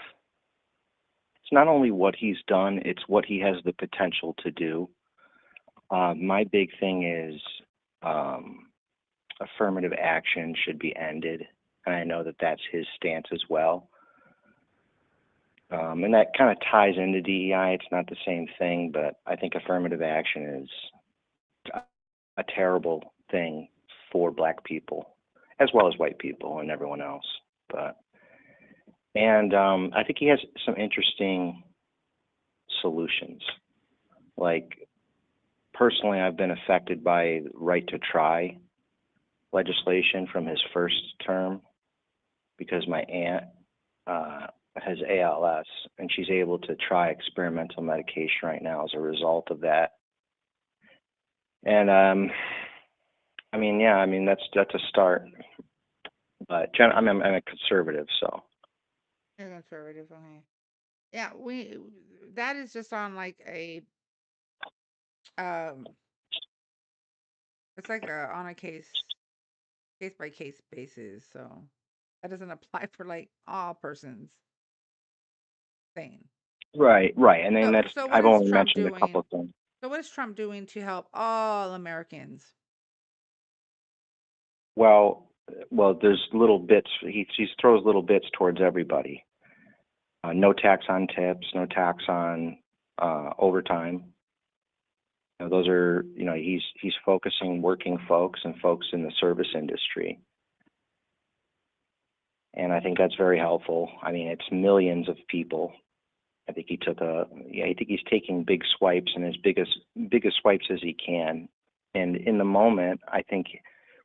it's not only what he's done, it's what he has the potential to do. My big thing is affirmative action should be ended. And I know that that's his stance as well. And that kind of ties into DEI. It's not the same thing, but I think affirmative action is a terrible thing for Black people, as well as white people and everyone else. And I think he has some interesting solutions. Like, personally, I've been affected by right to try legislation from his first term because my aunt has ALS and she's able to try experimental medication right now as a result of that. And that's a start. But I'm a conservative, so. You're conservative, okay. Yeah, that is just on like a it's like on a case by case basis, so that doesn't apply for like all persons thing. Right. And then So what I've is only Trump mentioned a couple doing? of things. So what is Trump doing to help all Americans? Well, there's little bits. He throws little bits towards everybody. No tax on tips, no tax on overtime. Those are, he's focusing working folks and folks in the service industry. And I think that's very helpful. I mean, it's millions of people. I think he took I think he's taking big swipes and as biggest swipes as he can. And in the moment, I think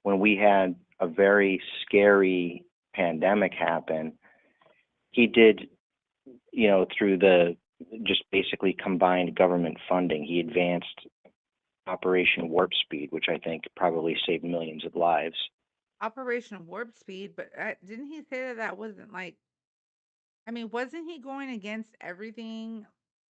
when we had a very scary pandemic happen, he did, through the just basically combined government funding, he advanced Operation Warp Speed, which I think probably saved millions of lives. Operation Warp Speed, but didn't he say that wasn't like, I mean, wasn't he going against everything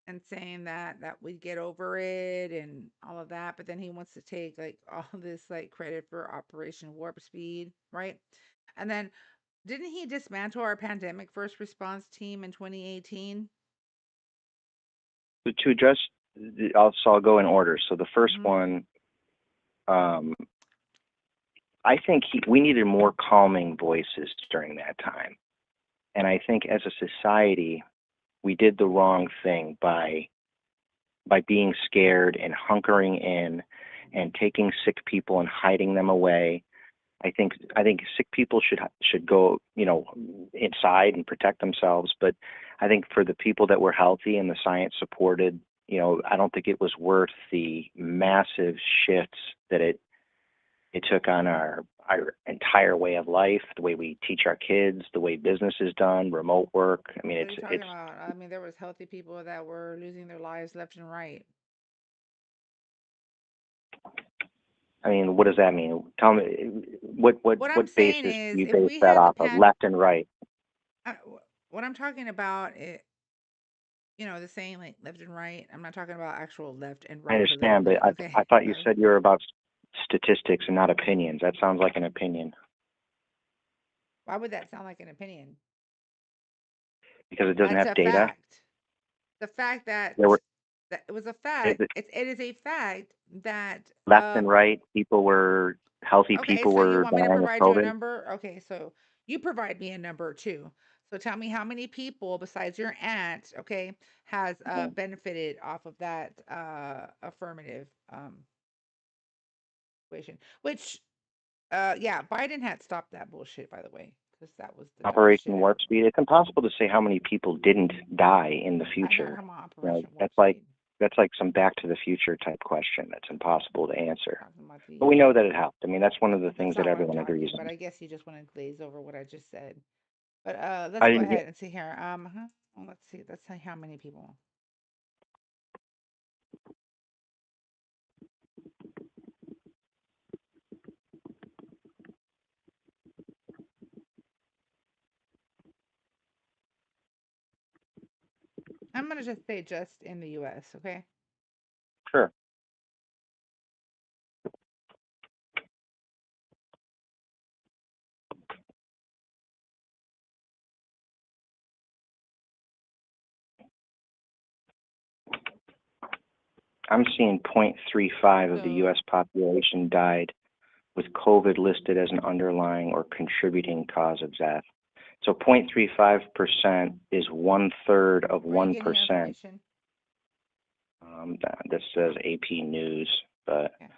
and saying that we'd get over it and all of that, but then he wants to take like all this like credit for Operation Warp Speed, right? And then didn't he dismantle our pandemic first response team in 2018? To address, I'll go in order. So the first Mhm. one, I think we needed more calming voices during that time. And I think as a society, we did the wrong thing by being scared and hunkering in and taking sick people and hiding them away. I think sick people should go, inside and protect themselves. But I think for the people that were healthy and the science supported, I don't think it was worth the massive shifts that it took on our entire way of life, the way we teach our kids, the way business is done, remote work. I mean, What are you talking about? I mean, there was healthy people that were losing their lives left and right. I mean, what does that mean? Tell me, what I'm saying basis is, do you if base we that had the off of, left and right? what I'm talking about, the saying like left and right. I'm not talking about actual left and I right understand, but politically. Okay. I thought you said you were about statistics and not opinions. That sounds like an opinion. Why would that sound like an opinion? Because it doesn't That's have a data. fact. The fact that There were that it was a fact. It is a fact that left and right people were healthy. okay, People so you were want me to dying of provide you a COVID. number? Okay, so you provide me a number too. So tell me how many people besides your aunt, okay, has benefited off of that affirmative equation. Which yeah, Biden had stopped that bullshit, by the way, because that was the dumbest shit Operation ever. Warp Speed. It's impossible to say how many people didn't die in the I know, future. come on, Operation Warp That's Speed. like some Back to the Future type question. That's impossible to answer. Talking about the, But we know that it helped. I mean, that's one of the that's things not that what I'm everyone talking, agrees but on. I guess you just want to glaze over what I just said. But let's I go didn't get. ahead and see here. Well, let's see. Let's see how many people. I'm gonna just say just in the U.S. Okay. Sure. I'm seeing 0.35 of the U.S. population died with COVID listed as an underlying or contributing cause of death. So 0.35% is 1/3 of Where are you getting your 1%. information? This says AP News, but Okay.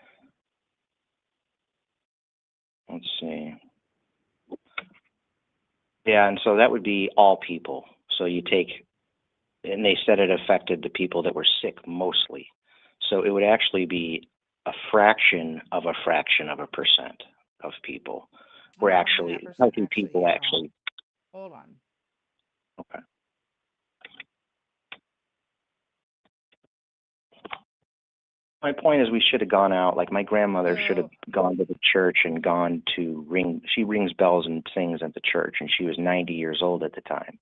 let's see. Yeah, and so that would be all people. So you take, and they said it affected the people that were sick mostly. So it would actually be a fraction of a percent of people were Hold on, actually, 1.5% healthy actually. people actually. Hold on. Okay. My point is we should have gone out, like my grandmother should have gone to the church and gone to she rings bells and sings at the church, and she was 90 years old at the time.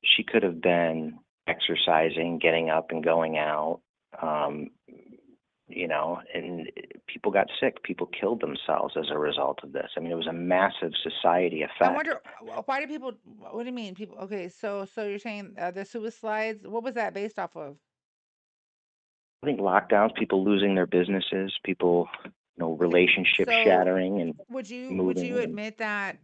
She could have been exercising, getting up and going out, and people got sick. People killed themselves as a result of this. I mean, it was a massive society effect. I wonder why do people? What do you mean, people? Okay, so you're saying the suicides? What was that based off of? I think lockdowns, people losing their businesses, people, relationship shattering and would you moving. admit that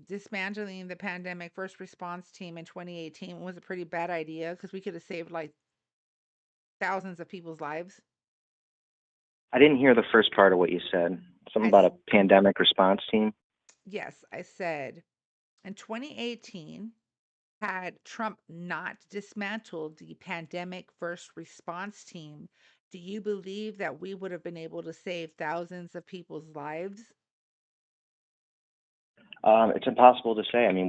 dismantling the pandemic first response team in 2018 was a pretty bad idea because we could have saved like thousands of people's lives? I didn't hear the first part of what you said. Something about a pandemic response team. yes, I said in 2018, had Trump not dismantled the pandemic first response team, do you believe that we would have been able to save thousands of people's lives? It's impossible to say. I mean,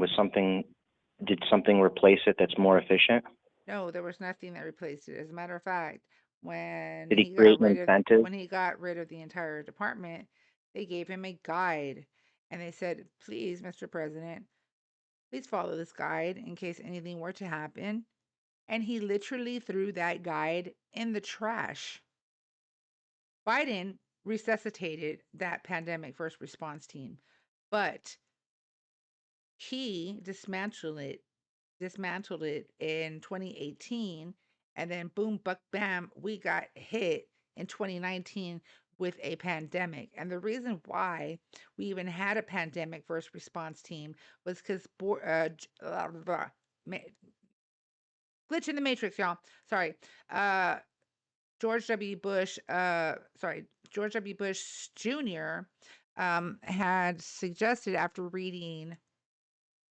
did something replace it that's more efficient? No, there was nothing that replaced it. As a matter of fact, Did he create an incentive? when he got rid of the entire department, they gave him a guide and they said, "Please, Mr. President, please follow this guide in case anything were to happen." And he literally threw that guide in the trash. Biden resuscitated that pandemic first response team, but he dismantled it in 2018, and then boom buck bam, we got hit in 2019 with a pandemic. And the reason why we even had a pandemic first response team was because glitch in the matrix, y'all. Sorry. George W. Bush, George W. Bush Jr. Had suggested, after reading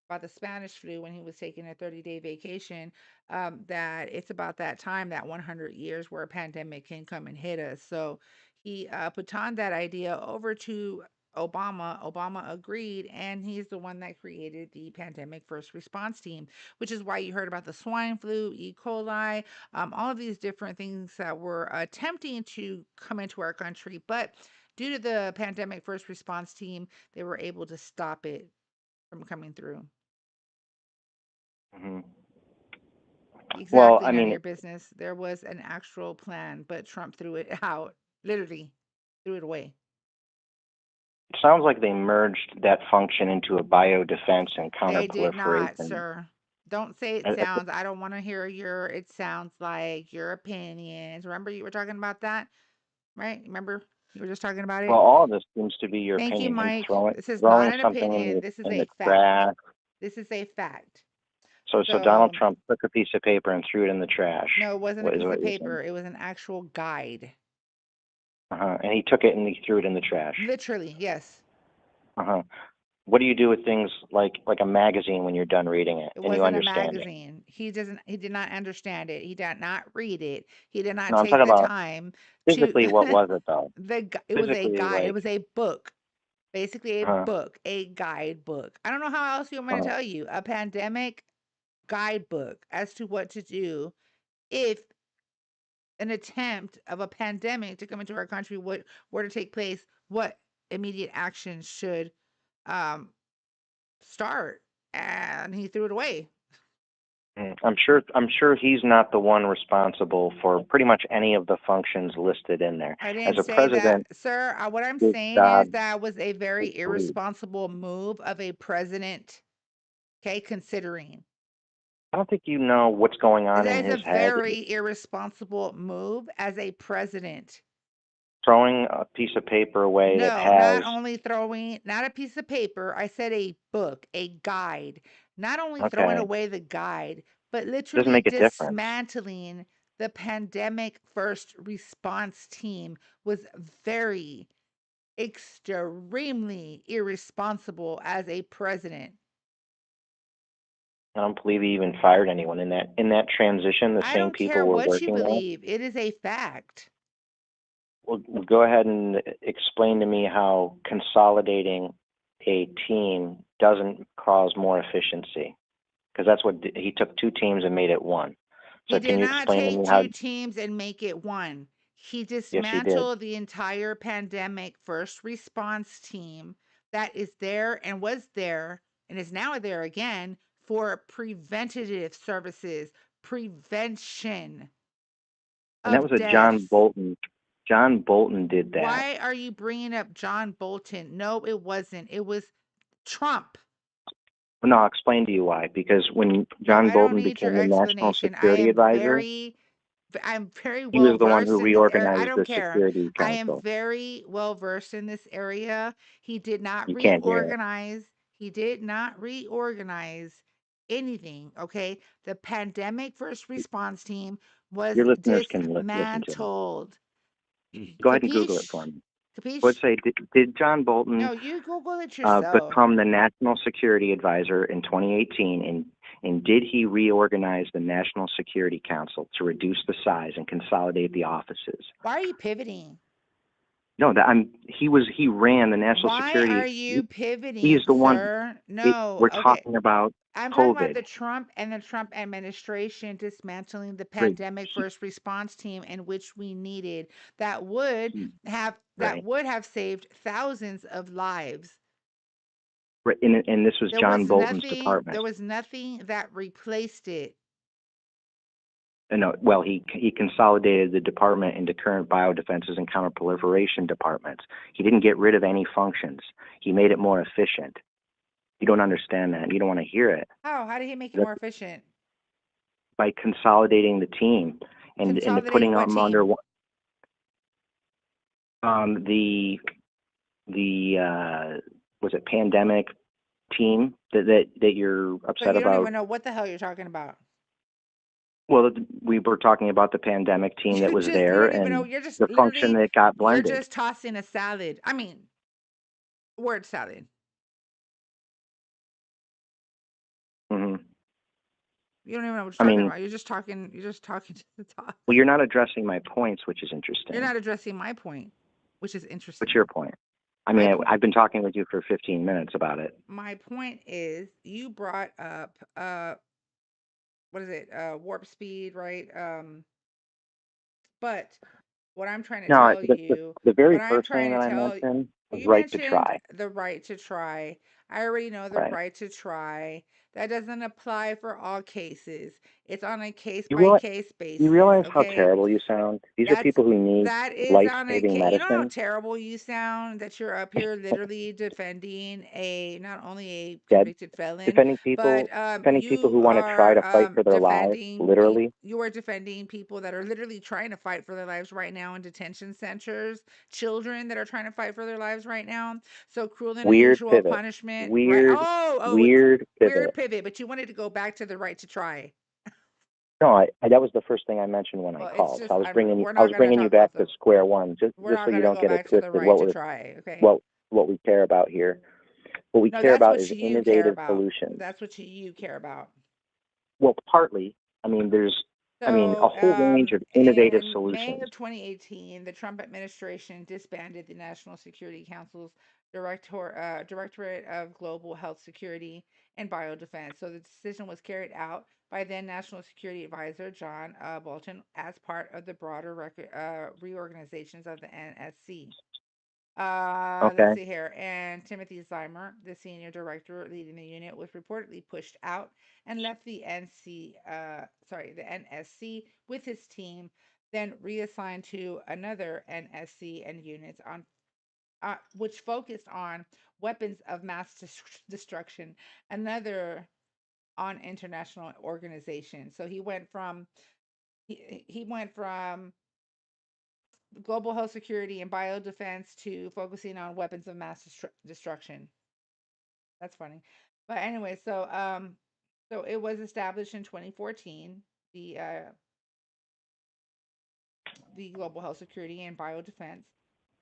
about the Spanish flu when he was taking a 30-day vacation, that it's about that time, that 100 years, where a pandemic can come and hit us. So he put on that idea over to Obama. Obama agreed, and he's the one that created the pandemic first response team, which is why you heard about the swine flu, E. coli, all of these different things that were attempting to come into our country. But due to the pandemic first response team, they were able to stop it from coming through. Hmm. Exactly, Well, I none of mean, your business. There was an actual plan, but Trump threw it out, literally threw it away. it sounds like they merged that function into a biodefense and They did not, counterproliferation. sir. Don't say it sounds. I don't want to hear it sounds like your opinions. Remember you were talking about that, right? Remember you were just talking about it? Well, all of this seems to be your Thank you, opinion. Him Mike. This is not throwing an something opinion. This is in a the fact. trash. This is a fact. So Donald Trump took a piece of paper and threw it in the trash. No, it wasn't a What is piece what of you're saying? paper. It was an actual guide. And he took it and he threw it in the trash. Literally, yes. What do you do with things like a magazine when you're done reading it It and you wasn't a understand it? magazine. He did not understand it. He did not read it. He did not No, I'm take talking the about time physically. to What was it though? it was a Physically, guide. It like, was a book. Basically a uh, book, a guidebook. I don't know how else you want me to tell you. A pandemic guidebook as to what to do if an attempt of a pandemic to come into our country were to take place, what immediate action should start. And he threw it away. I'm sure he's not the one responsible for pretty much any of the functions listed in there. I As didn't a say president, that, sir. What I'm his saying job is that was a very is to lead. irresponsible move of a president. Okay, considering I don't think you know what's going on that in is a his head. very irresponsible move as a president. Throwing a piece of paper away that No, has. not only throwing, not a piece of paper. I said a book, a guide. Not only throwing Okay, away the guide, but doesn't literally make a difference. dismantling the pandemic first response team was very extremely irresponsible as a president. I don't believe he even fired anyone in that transition. The I same don't people care were what you working there. believe. It is a fact. Well, go ahead and explain to me how consolidating a team doesn't cause more efficiency. Because that's what he took, two teams and made it one. So He can did you not explain to take me how? two teams and make it one. He Yes, he did. dismantled the entire pandemic first response team that is there and was there and is now there again for preventative services, prevention And that of was a John deaths. Bolton. John Bolton did that. Why are you bringing up John Bolton? No, it wasn't. It was Trump. No, I'll explain to you why. Because when John I don't Bolton need your became the National explanation. Security Advisor, I'm very he well was the one versed who in this area. I reorganized don't the care. Security I am Council. very well versed in this area. He did not You can't hear it. reorganize. He did not reorganize anything. Okay. The pandemic first response team was Your listeners can listen to it. dismantled. Go ahead and Google it for me. Let's Capiche? say, did John Bolton No, you Google it yourself. become the National Security Advisor in 2018, and did he reorganize the National Security Council to reduce the size and consolidate the offices? Why are you pivoting? No, he ran the National Why Security. are you He pivoting, is the one. sir? No. We're Okay. talking about I'm talking about COVID. the Trump and the Trump administration dismantling the Right. pandemic first response team in which we needed that would Right. saved thousands of lives. Right. And this was John Bolton's There department. was nothing that replaced it. No, well, he consolidated the department into current biodefenses and counterproliferation departments. He didn't get rid of any functions. He made it more efficient. You don't understand that. You don't want to hear it. How did he make it more efficient? By consolidating the team and putting them under one. Was it pandemic team that you're upset So you about? don't even know what the hell you're talking about. Well, we were talking about the pandemic team that was there and the function that got blended. You're just tossing a salad. I mean, word salad. Mm-hmm. You don't even know what you're talking about. You're just talking to the top. Well, you're not addressing my points, which is interesting. You're not addressing my point, which is interesting. What's your point? I mean, I've been talking with you for 15 minutes about it. My point is you brought up what is it? Warp speed, right? But what I'm trying to tell you, the very first thing that I mentioned was right to try. The right to try. I already know the right to try. That doesn't apply for all cases. It's on a case-by-case basis. You realize how terrible you sound? These are people who need life-saving medicine. You know how terrible you sound that you're up here literally defending not only a convicted felon, defending people who want to try to fight for their lives, literally. You are defending people that are literally trying to fight for their lives right now in detention centers, children that are trying to fight for their lives right now. So cruel and unusual punishment. Weird pivot, but you wanted to go back to the right to try. No, that was the first thing I mentioned when I called. So I was bringing you back to square one, just so you don't get it twisted. What we care about here, what we care about is innovative solutions. That's what you care about. Well, partly. I mean, there's a whole range of innovative solutions. In May of 2018, the Trump administration disbanded the National Security Council's Directorate of Global Health Security and Biodefense. So the decision was carried out by then National Security Advisor John Bolton as part of the broader reorganizations of the NSC. Let's see here. And Timothy Zeimer, the senior director leading the unit, was reportedly pushed out and left the NSC with his team, then reassigned to another NSC and units on which focused on weapons of mass destruction, another on international organization. So he went from global health security and biodefense to focusing on weapons of mass destruction. That's funny. But anyway, so it was established in 2014, the global health security and biodefense.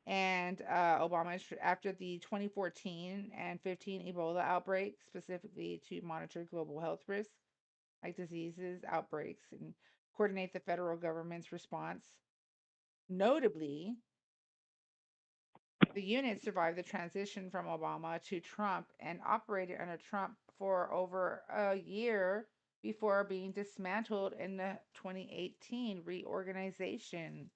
And Obama, after the 2014 and 15 Ebola outbreaks, specifically to monitor global health risks like diseases, outbreaks, and coordinate the federal government's response. Notably, the unit survived the transition from Obama to Trump and operated under Trump for over a year before being dismantled in the 2018 reorganization.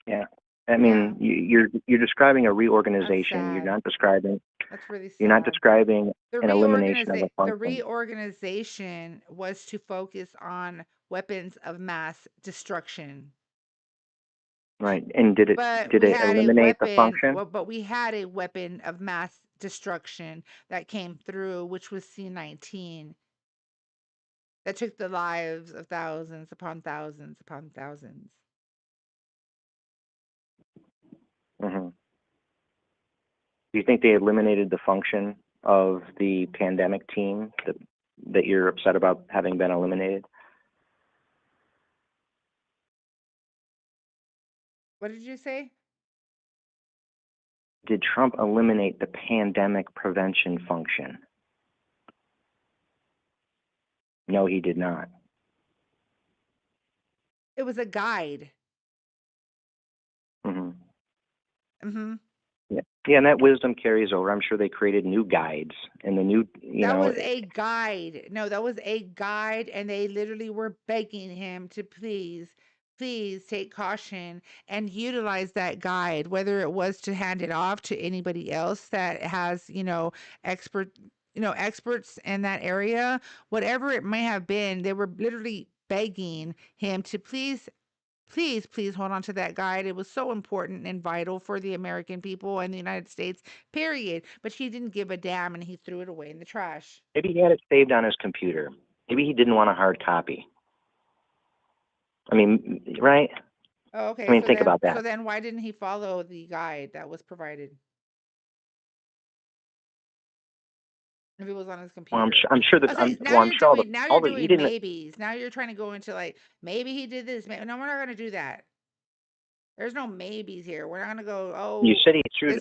Yeah. I mean, you're describing a reorganization. You're not describing. That's really sad. You're not describing an elimination of a function. The reorganization was to focus on weapons of mass destruction. Right. And did it eliminate the function? But we had a weapon of mass destruction that came through, which was C-19, that took the lives of thousands upon thousands upon thousands. Mm-hmm. Do you think they eliminated the function of the pandemic team that you're upset about having been eliminated? What did you say? Did Trump eliminate the pandemic prevention function? No, he did not. It was a guide. Hmm. Mm-hmm. Yeah, and that wisdom carries over. I'm sure they created new guides, and the new, That was a guide. No, that was a guide, and they literally were begging him to please take caution and utilize that guide, whether it was to hand it off to anybody else that has, experts in that area, whatever it may have been, they were literally begging him to please hold on to that guide. It was so important and vital for the American people and the United States, period. But he didn't give a damn and he threw it away in the trash. maybe he had it saved on his computer. Maybe he didn't want a hard copy. I mean, right? Oh, okay. I mean, think about So that. then why didn't he follow the guide that was provided? If it was on his Well, computer. I'm sure that Oh, so well, I'm sure now all you're the he doing didn't. maybes. Now you're trying to go into like maybe he did this. No, we're not gonna do that. There's no maybes here. We're not gonna go, You oh, said he threw.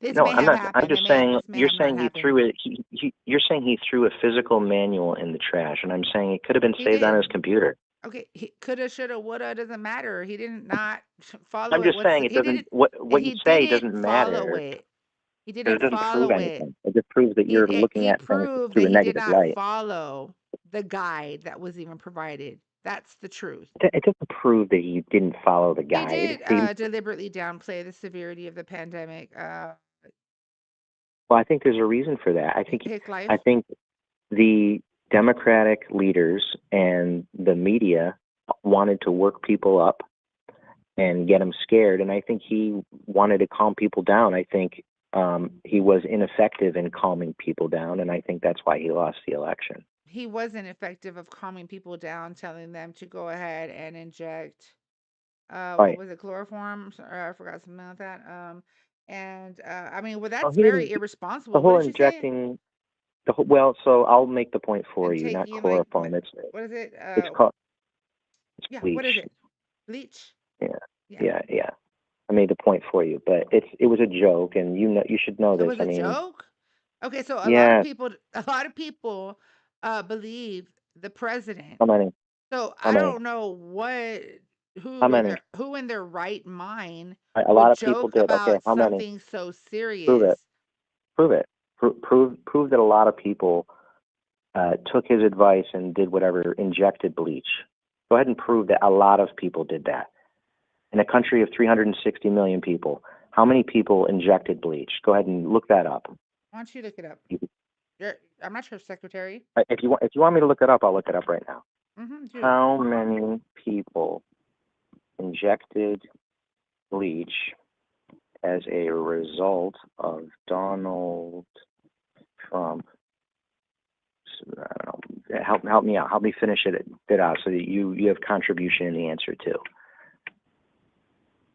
this No, may I'm have not. I'm happened. just saying. This may You're have not saying he happened. threw it. You're saying he threw a physical manual in the trash, and I'm saying it could have been He saved on did. his computer. Okay, he coulda, shoulda, woulda, doesn't matter. He didn't not follow I'm it. just saying it He doesn't. didn't. What you He say didn't doesn't follow matter it. He because didn't it doesn't prove follow it. anything. It just proves that you're looking He at things proved through that a he did negative not light. follow the guide that was even provided. That's the truth. It doesn't prove that he didn't follow the He guide. did deliberately downplay the severity of the pandemic. Well, I think there's a reason for that. His life. I think the Democratic leaders and the media wanted to work people up and get them scared, and I think he wanted to calm people down. I think he was ineffective in calming people down, and I think that's why he lost the election. He wasn't effective of calming people down, telling them to go ahead and inject what Right. was it, chloroform? I forgot something like that. I mean, well, Well, that's he very didn't. The irresponsible. What whole did you say? injecting. Well, so I'll make the point for And you. Not taking like chloroform. what is it? It's called it's Yeah, what is bleach. it? Bleach? Yeah, Yeah. yeah. I made the point for you, but it was a joke, and you should know It this. was I a mean, joke? Okay, so yes. a lot of people believe the president. How many? So How I many? don't know How many? who in their right mind A would lot of people joke did. Okay, about how many? something so Prove it. serious. Prove it. Prove that a lot of people took his advice and did whatever, injected bleach. Go ahead and prove that a lot of people did that. In a country of 360 million people, how many people injected bleach? Go ahead and look that up. Why don't you look it up? I'm not your secretary. If you want me to look it up, I'll look it up right now. Mm-hmm. How many people injected bleach as a result of Donald Trump? I don't know. Help me out. Help me finish it out so that you have contribution in the answer too.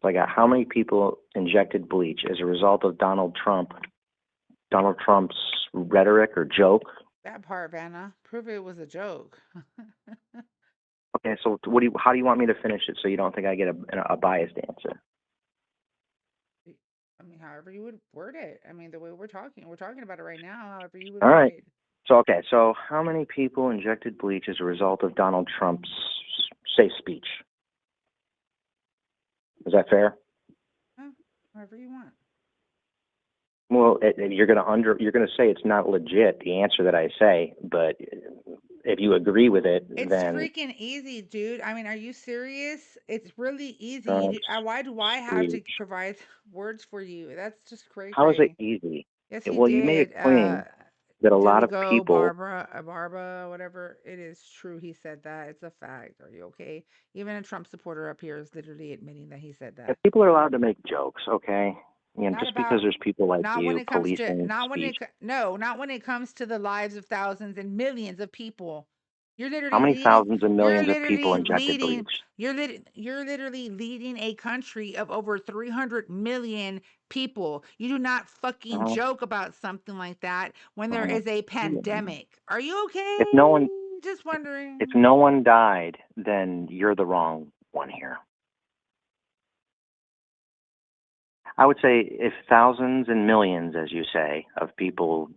So I got how many people injected bleach as a result of Donald Trump's rhetoric or joke? That part, Vanna. Prove it was a joke. Okay, so how do you want me to finish it so you don't think I get a biased answer? I mean, however you would word it. I mean, the way we're talking about it right now. However you would All word right. it. So how many people injected bleach as a result of Donald Trump's say speech? Is that fair? However you want. Well, you're gonna say it's not legit, the answer that I say, but if you agree with it, It's then freaking easy, dude. I mean, are you serious? It's really easy. Trump's Why do I have to speech. provide words for you? That's just crazy. How is it easy? Yes, he Well, you made did. a claim that a There lot we of go, people, Barbara, whatever. It is true. He said that. It's a fact. Are you okay? Even a Trump supporter up here is literally admitting that he said that. people are allowed to make jokes, okay? Not Just about because there's people like not when you it comes to policing not when speech. not when it comes to the lives of thousands and millions of people. You're How literally many leading. thousands and You're millions of people literally injected leading. bleach? You're literally leading a country of over 300 million people. You do not fucking Uh-huh. joke about something like that when there Uh-huh. is a pandemic. Are you okay? If no one Just wondering. if no one died, then you're the wrong one here. I would say if thousands and millions, as you say, of people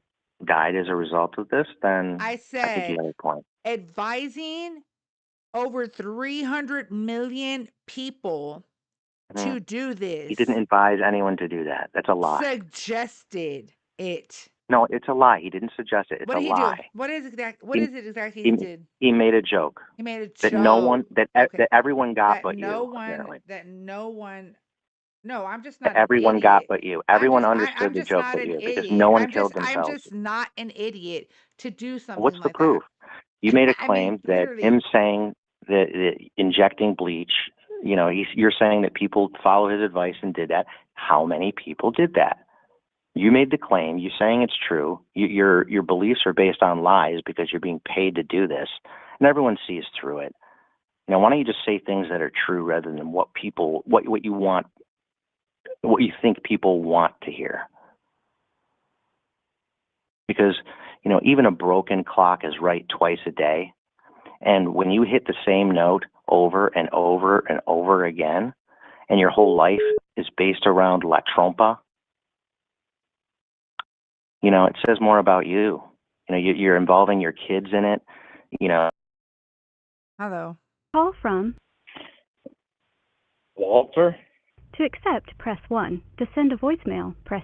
died as a result of this, then I I think you said have a point. advising over 300 million people Mhm. to do He this. didn't advise anyone to do that. That's a lie. Suggested it. No, it's a lie. He didn't suggest it. It's What a did he do? lie. What is He, it exactly he he, did? he made a joke He made a that no one, joke. Okay. that everyone got That but no you, one apparently. that no one No, I'm just That not an everyone got idiot. but you. Everyone understood I'm the just joke not but an you because idiot. no one killed I'm themselves. just not an idiot to do What's something the like that. proof? You made a I mean, claim that literally. him saying that injecting bleach, you're saying that people follow his advice and did that. How many people did that? You made the claim. You're saying it's true. Your beliefs are based on lies because you're being paid to do this, and everyone sees through it. Why don't you just say things that are true rather than what you want, what you think people want to hear? Because even a broken clock is right twice a day, and when you hit the same note over and over and over again, and your whole life is based around La Trompa, it says more about you. You're involving your kids in it. Hello. Call from Walter? to accept, press 1. To send a voicemail, press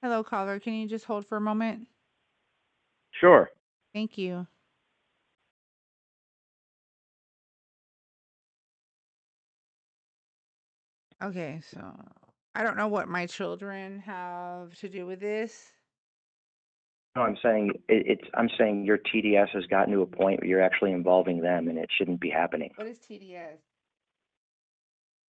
Hello, caller. Can you just hold for a moment? Sure. Thank you. Okay, so I don't know what my children have to do with this. No, I'm saying I'm saying your TDS has gotten to a point where you're actually involving them, and it shouldn't be happening. What is TDS?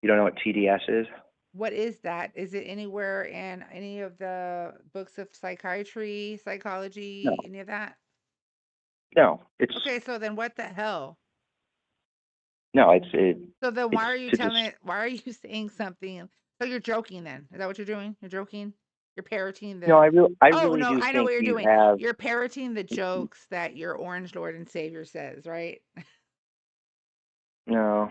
You don't know what TDS is? What is that? Is it anywhere in any of the books of psychiatry, psychology, No, any of that? no. It's Okay, so then what the hell? no. So then It's why are you to just why are you saying something? So you're joking then? Is that what you're doing? You're joking? You're parroting no. the I Oh, really no, do I know what think you're you doing. have. You're parroting the jokes that your Orange Lord and Savior says, right? No,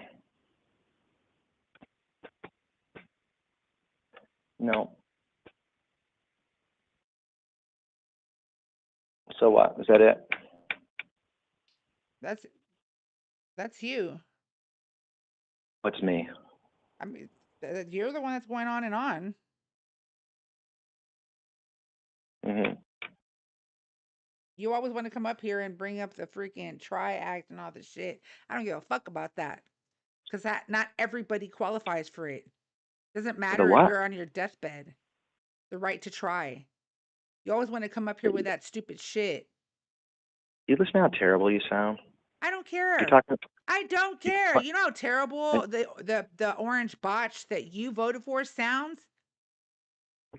no. So what? Is that it? That's you. What's me? I mean, you're the one that's going on and on. Hmm. You always want to come up here and bring up the freaking Try Act and all this shit. I don't give a fuck about that. Because not everybody qualifies for it. Doesn't The matter if what? you're on your deathbed. The right to try. You always want to come up here with that stupid shit. You listen to how terrible you sound. I don't You're care. talking. I don't You, care. You know how terrible like, the orange botch that you voted for sounds?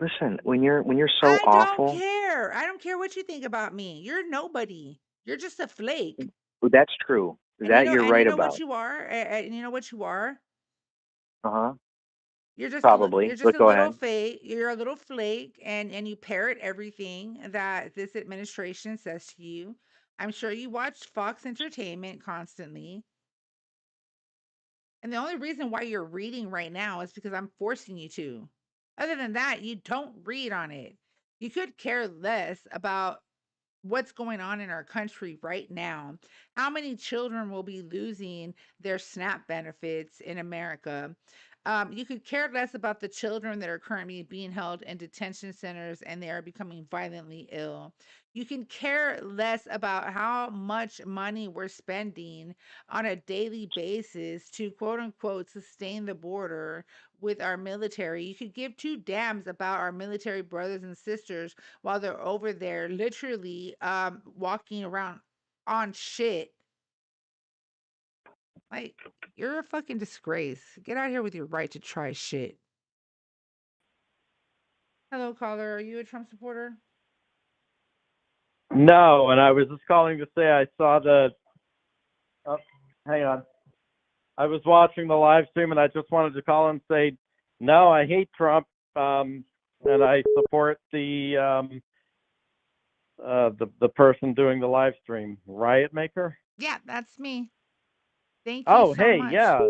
listen, when you're so I don't awful, care. I don't care what you think about me. You're nobody. You're just a flake. that's true. That you're And you right know what about. you are? And you know what you are? Uh-huh. You're Probably. just But a go little ahead. fake. You're a little flake, and you parrot everything that this administration says to you. I'm sure you watch Fox Entertainment constantly. And the only reason why you're reading right now is because I'm forcing you to. Other than that, you don't read on it. You could care less about what's going on in our country right now. How many children will be losing their SNAP benefits in America? You could care less about the children that are currently being held in detention centers and they are becoming violently ill. You can care less about how much money we're spending on a daily basis to quote unquote sustain the border with our military. You could give two damns about our military brothers and sisters while they're over there literally walking around on shit. Like, you're a fucking disgrace. Get out here with your right to try shit. Hello, caller. Are you a Trump supporter? No, and I was just calling to say I saw the. Oh, hang on. I was watching the live stream, and I just wanted to call and say, no, I hate Trump, and I support the person doing the live stream, Riot Maker. Yeah, that's me. Thank you Oh, so hey, much. yeah.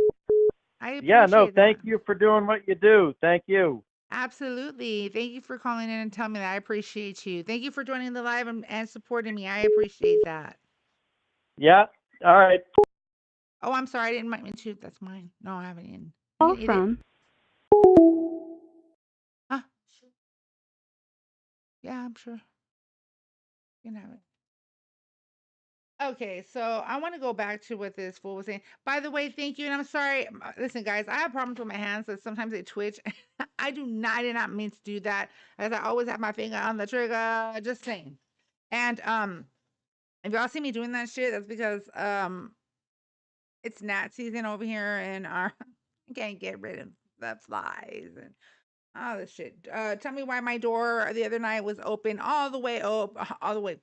I Yeah, no, appreciate that. thank you for doing what you do. Thank you. Absolutely. Thank you for calling in and telling me that. I appreciate you. Thank you for joining the live and supporting me. I appreciate that. Yeah, all right. Oh, I'm sorry. I didn't mean to. That's mine. No, I haven't eaten. You Call can eat it. from Huh? Yeah, I'm sure. You can have it. Okay, so I want to go back to what this fool was saying. By the way, thank you, and I'm sorry. Listen, guys, I have problems with my hands, so sometimes they twitch. I did not mean to do that, as I always have my finger on the trigger. Just saying. And if y'all see me doing that shit, that's because it's gnat season over here, and I can't get rid of the flies and all this shit. Tell me why my door the other night was open all the way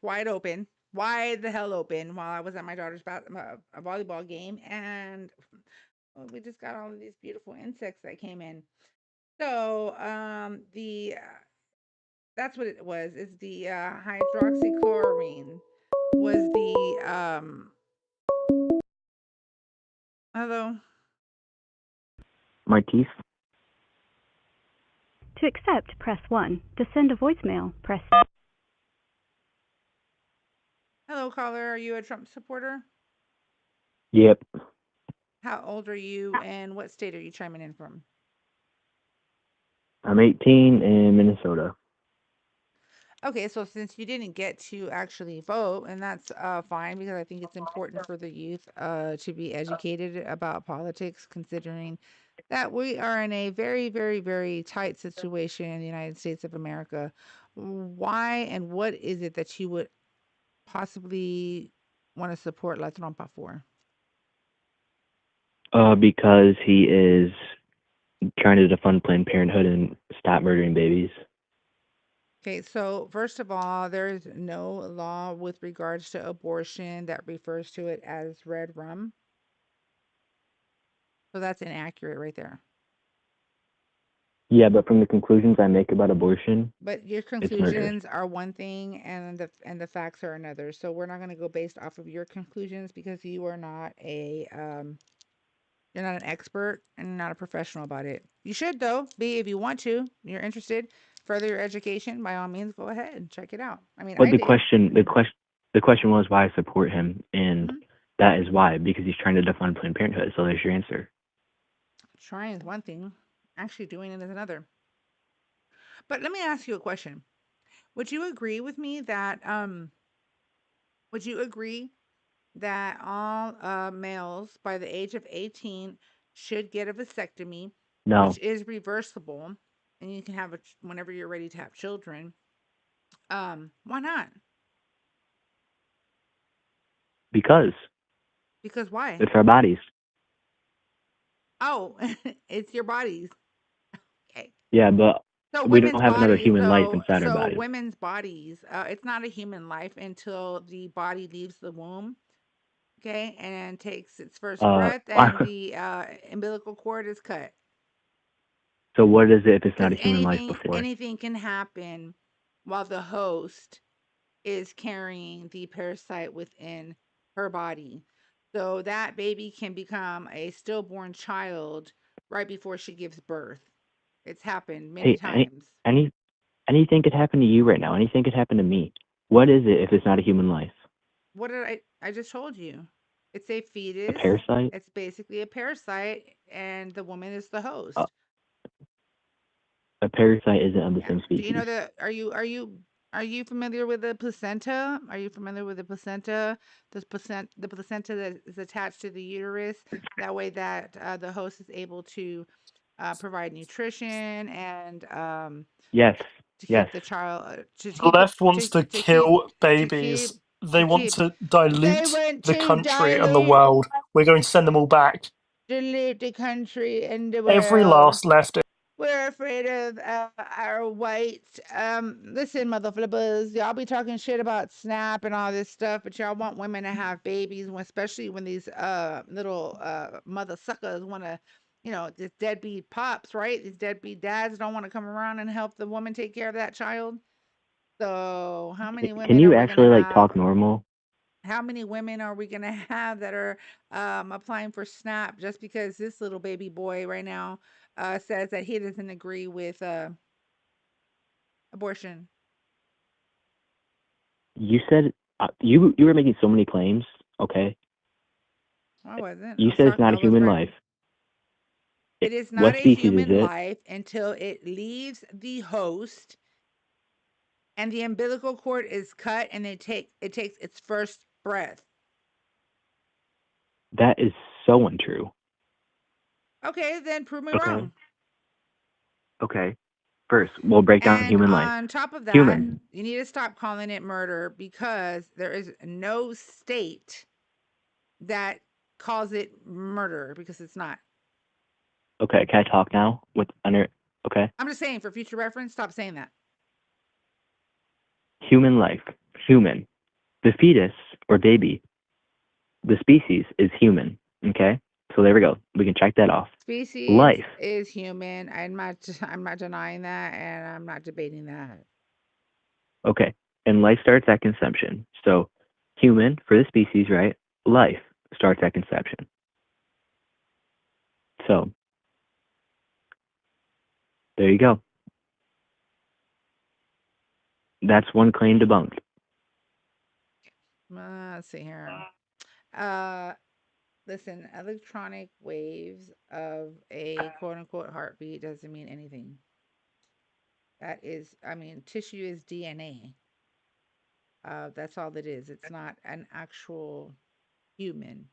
wide open, wide the hell open, while I was at my daughter's a volleyball game, and we just got all of these beautiful insects that came in. So that's what it was. Is the hydroxychloroquine was the hello. My teeth. to accept, press 1. To send a voicemail, press Hello, caller. Are you a Trump supporter? Yep. How old are you, and what state are you chiming in from? I'm 18 in Minnesota. Okay, so since you didn't get to actually vote, and that's fine, because I think it's important for the youth to be educated about politics, considering that we are in a very, very, very tight situation in the United States of America. Why and what is it that you would possibly want to support La Trompa for? Because he is trying to defund Planned Parenthood and stop murdering babies. Okay, so first of all, there is no law with regards to abortion that refers to it as red rum. So that's inaccurate right there. Yeah, but from the conclusions I make about abortion, But your it's murder. conclusions are one thing and the facts are another. So we're not going to go based off of your conclusions, because you are not you're not an expert and not a professional about it. You should, though, be, if you want to. You're interested, further your education, by all means, go ahead and check it out. I mean, But I the did. question was why I support him, and Mhm. that is why, because he's trying to defund Planned Parenthood. So there's your answer. Trying is one thing, actually doing it is another. But let me ask you a question. Would you agree with me that would you agree that all males by the age of 18 should get a vasectomy, No, which is reversible, and you can have it whenever you're ready to have children? Why not? because Because why? it's our bodies. Oh, it's your bodies. Okay. Yeah, but So we don't women's have another bodies, human life so inside our so bodies. women's bodies, it's not a human life until the body leaves the womb, okay, and takes its first breath, and the umbilical cord is cut. So what is it if it's not Because a human life before? anything can happen while the host is carrying the parasite within her body. So that baby can become a stillborn child right before she gives birth. It's happened many Hey, times. anything could happen to you right now. Anything could happen to me. What is it if it's not a human life? What did I just told you? It's a A fetus. parasite? It's basically a parasite, and the woman is the host. A parasite isn't of the Yeah. same Do you know species. are you familiar with the placenta? Are you familiar with the placenta? The placenta that is attached to the uterus. That way that the host is able to provide nutrition and Yes, to yes. keep the child The left wants to kill to keep babies. They to want keep to they dilute want the to country and the world. We're going to send them all back. dilute the country and the Every world. last left. We're afraid of our white. Listen, mother flippers, y'all be talking shit about SNAP and all this stuff, but y'all want women to have babies, especially when these little mother suckers want to, this deadbeat pops, right? These deadbeat dads don't want to come around and help the woman take care of that child. So how many Can women you are we gonna actually like have? talk normal? How many women are we gonna have that are applying for SNAP just because this little baby boy right now says that he doesn't agree with abortion? You said you were making so many claims. Okay, I wasn't. you said it's not I a was human right. life. It is not What a species is human it? life until it leaves the host and the umbilical cord is cut and it takes its first breath. That is so untrue. Okay, then prove me Okay. wrong. Okay. First, we'll break down And human life. on top of that, Human. you need to stop calling it murder because there is no state that calls it murder because it's not. Okay, can I talk now? Okay. I'm just saying for future reference, stop saying that. Human life. Human. The fetus or baby. The species is human. Okay? So there we go. We can check that off. Species Life. is human. I'm not denying that and I'm not debating that. Okay. And life starts at conception. So human for the species, right? Life starts at conception. So there you go. That's one claim debunked. Let's see here. Listen, electronic waves of a quote unquote heartbeat doesn't mean anything. That is, I mean, tissue is DNA. That's all it is. It's not an actual human.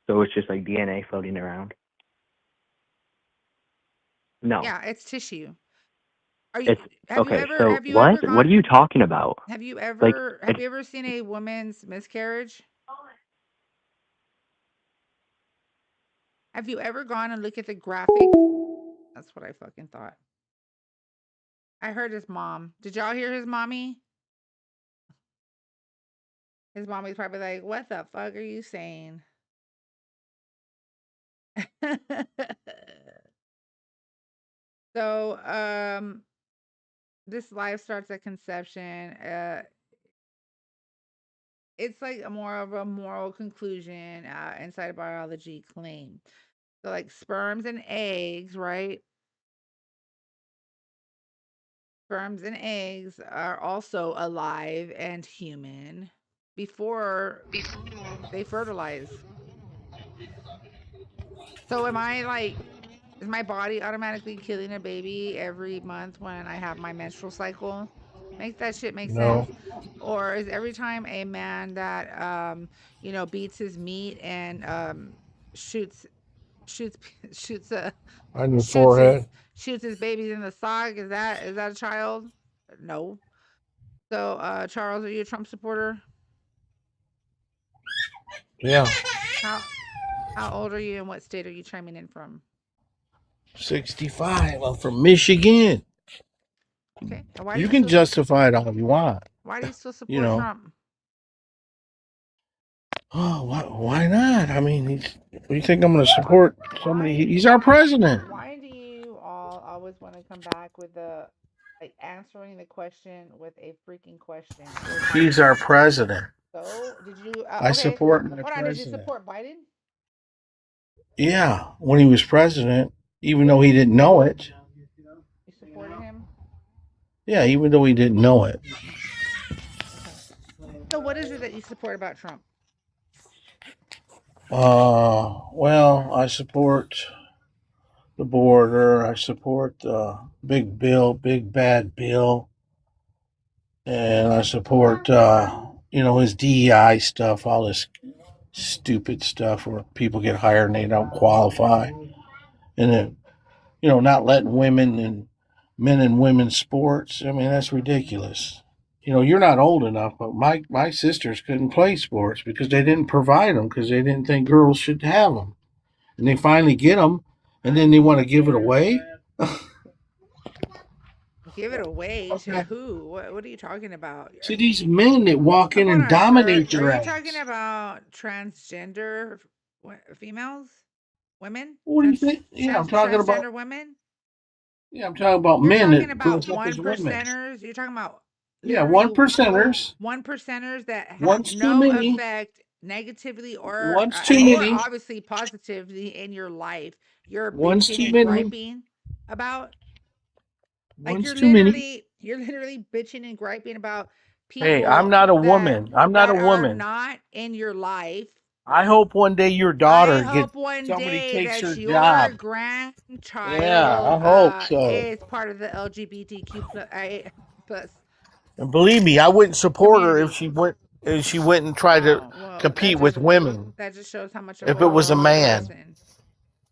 So it's just like DNA floating around? No. Yeah, it's tissue. Have you okay, ever so have you what? ever gone, What are you talking about? have you Like, ever seen a woman's miscarriage? Have you ever gone and looked at the graphic? That's what I fucking thought. I heard his mom. Did y'all hear his mommy? His mommy's probably like, "What the fuck are you saying?" So, this life starts at conception. It's like a more of a moral conclusion inside biology claim. So, like sperms and eggs, right? Sperms and eggs are also alive and human before they fertilize. So, am I like, is my body automatically killing a baby every month when I have my menstrual cycle? Make that shit make No. sense? Or is every time a man that beats his meat and shoots shoots shoots a On your shoots his forehead. shoots his babies in the sock, is that a child? No. So Charles, are you a Trump supporter? Yeah. How old are you and what state are you chiming in from? 65. I'm from Michigan. Okay. And why You can justify it all you want. Why do you still support You know. Trump? Oh, why not? I mean, what do you think I'm going to support somebody? He's our president. Why do you all always want to come back with answering the question with a freaking question? He's our president. So, did you? I support my Hold on. Did you president. support Biden? Yeah, when he was president, even though he didn't know it. You supported him? Yeah, even though he didn't know it. So, what is it that you support about Trump? Well, I support the border. I support big bad bill, and I support his DEI stuff, all this stupid stuff where people get hired and they don't qualify, and then not letting women and men and women's sports. I mean, that's ridiculous. You're not old enough, but my sisters couldn't play sports because they didn't provide them because they didn't think girls should have them, and they finally get them, and then they want to give it away. Give it away to who? What are you talking about? See these men that walk in and dominate your ass. Are you talking about transgender females, women? What do you think? Yeah, I'm talking about transgender women. Yeah, I'm talking about You're men talking that about dress up one as women. percenters. You're talking about Yeah, literally 1%ers. one percenters that have One's too no many. effect negatively One's too or many. obviously positively in your life. You're One's bitching too and many. griping about. Like One's too many. you're literally bitching and griping about Hey, I'm people not a that woman. I'm not a are woman. not in your life. I hope one day your I daughter gets hope one somebody day takes her that your job. Yeah, grandchild I hope so. is part of the LGBTQ plus And believe me, I wouldn't support her community. if she went and tried to Oh, well, compete with women. that just shows how much of If a it was a horrible man. person.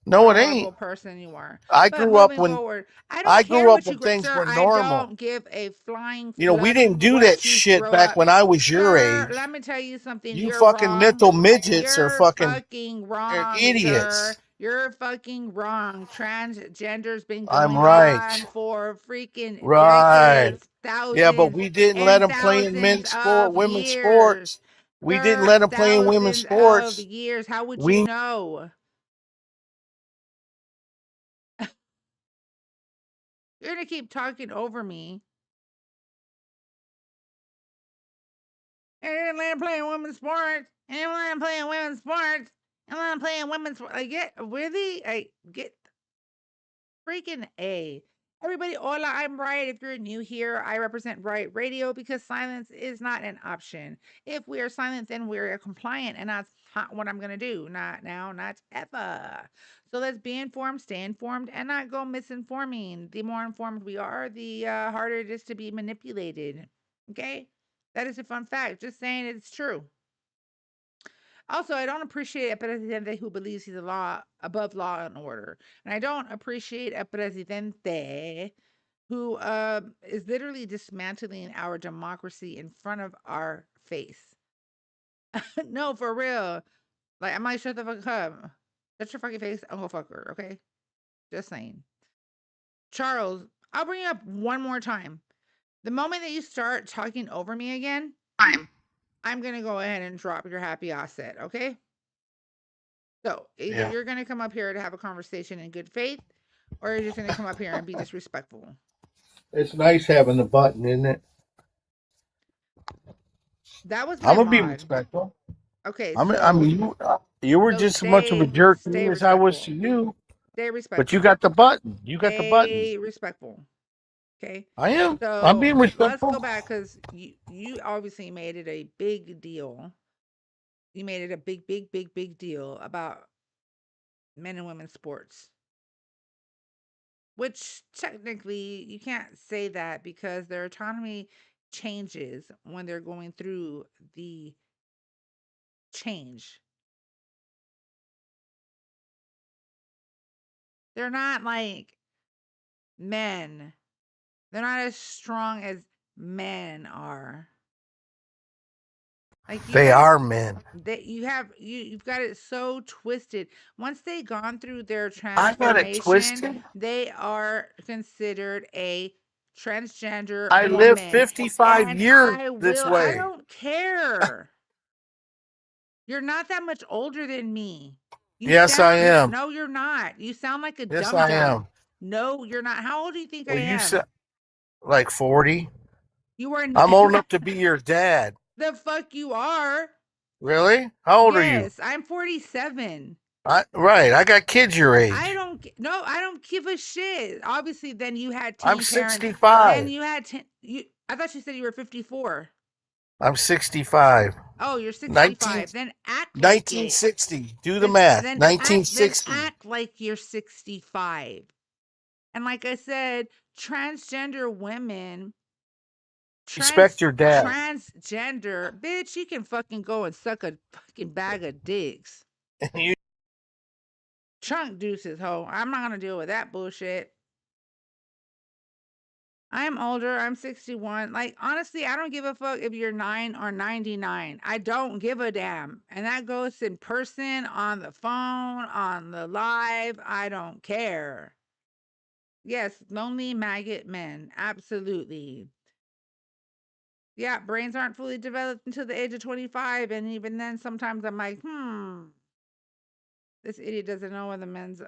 No, it Horrible ain't. person you are. I But grew up moving when forward, I don't I care grew up what you when grow, things sir. were I normal. don't give a flying You know, we flub didn't do that what you shit grow back up. when I was your Sir, age. let me tell you something. You You're fucking wrong. mental midgets are You're fucking fucking wrong, idiots. sir. You're fucking wrong. Transgender's been I'm going right. on for freaking Right. decades, Yeah, but thousands we didn't let and them play in thousands men's sport, of women's years. sports. We didn't Sir, let them play in women's thousands of sports. years. How would you We know? You're gonna keep talking over me. And I'm playing women's sports. And I'm playing women's sports. And I'm playing women's sports. I get really, I get freaking A. Everybody, hola, I'm Riot. If you're new here, I represent Riot Radio because silence is not an option. If we are silent, then we're compliant, and that's not what I'm going to do. Not now, not ever. So let's be informed, stay informed, and not go misinforming. The more informed we are, the harder it is to be manipulated. Okay? That is a fun fact. Just saying it's true. Also, I don't appreciate a presidente who believes he's a law above law and order. And I don't appreciate a presidente who is literally dismantling our democracy in front of our face. No, for real. Like, I might shut the fuck up. Shut your fucking face, Uncle Fucker, okay? Just saying. Charles, I'll bring you up one more time. The moment that you start talking over me again, I'm going to go ahead and drop your happy asset, okay? So either yeah. you're going to come up here to have a conversation in good faith, or you're just going to come up here and be disrespectful. It's nice having the button, isn't it? That was my I'm gonna be mod. respectful. Okay, I so mean, you were so just as much of a jerk to stay me as I was to respectful. you. Stay But respectful. you got the button. You got the button. Stay respectful. Okay. I am. I'm So being let's respectful. go back because you obviously made it a big deal. You made it a big deal about men and women's sports. Which technically you can't say that because their autonomy changes when they're going through the change. They're not like men. They're not as strong as men are. Like They are men. you've got it so twisted. Once they gone through their I got it transformation, twisted. they are considered a transgender I lived woman. 55 And years this I way. don't care. You're not that much older than me. Yes, I am. No, you're not. You sound like a Yes, dum I dum. am. No, you're not. How old do you think I Well, you am? said like 40. You are I'm old enough to be your dad. The fuck you are. Really? How old are you? Yes, I'm 47. Right. I got kids your age. I don't give a shit. Obviously, then you had teen I'm parents. 65. Then you had I thought you said you were 54. I'm 65. Oh, you're 65. Then act like 1960. Do the math. Then 1960. act like you're 65. And like I said, transgender women. Respect your dad. Transgender, bitch, you can fucking go and suck a fucking bag of dicks. Chunk deuces, ho. I'm not gonna deal with that bullshit. I'm older. I'm 61. Like, honestly, I don't give a fuck if you're 9 or 99. I don't give a damn. And that goes in person, on the phone, on the live. I don't care. Yes, lonely maggot men. Absolutely. Yeah, brains aren't fully developed until the age of 25. And even then, sometimes I'm like, this idiot doesn't know when the men's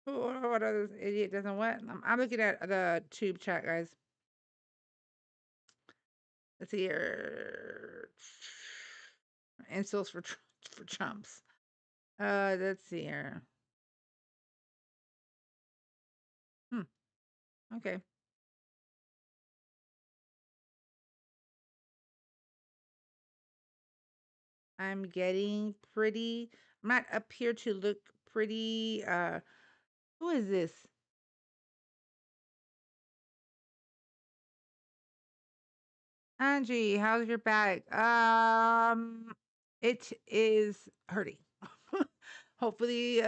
What other idiot doesn't what? I'm looking at the tube chat, guys. Let's see here. Insults for chumps. Let's see here. Okay. I'm getting pretty. I'm not up here to look pretty. Who is this? Angie, how's your back? It is hurting. Hopefully,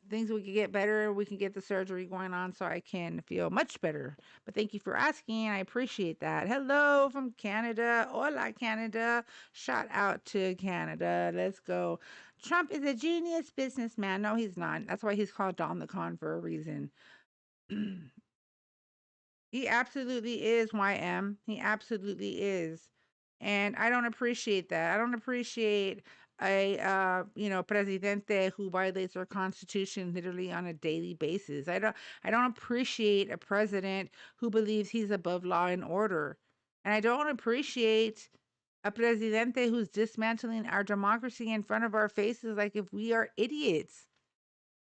things we can get better. We can get the surgery going on so I can feel much better. But thank you for asking. I appreciate that. Hello from Canada. Hola, Canada. Shout out to Canada. Let's go. Trump is a genius businessman. No, he's not. That's why he's called Don the Con for a reason. He absolutely is YM. He absolutely is. And I don't appreciate that. I don't appreciate a presidente who violates our constitution literally on a daily basis. I don't appreciate a president who believes he's above law and order. And I don't appreciate a presidente who's dismantling our democracy in front of our faces like if we are idiots.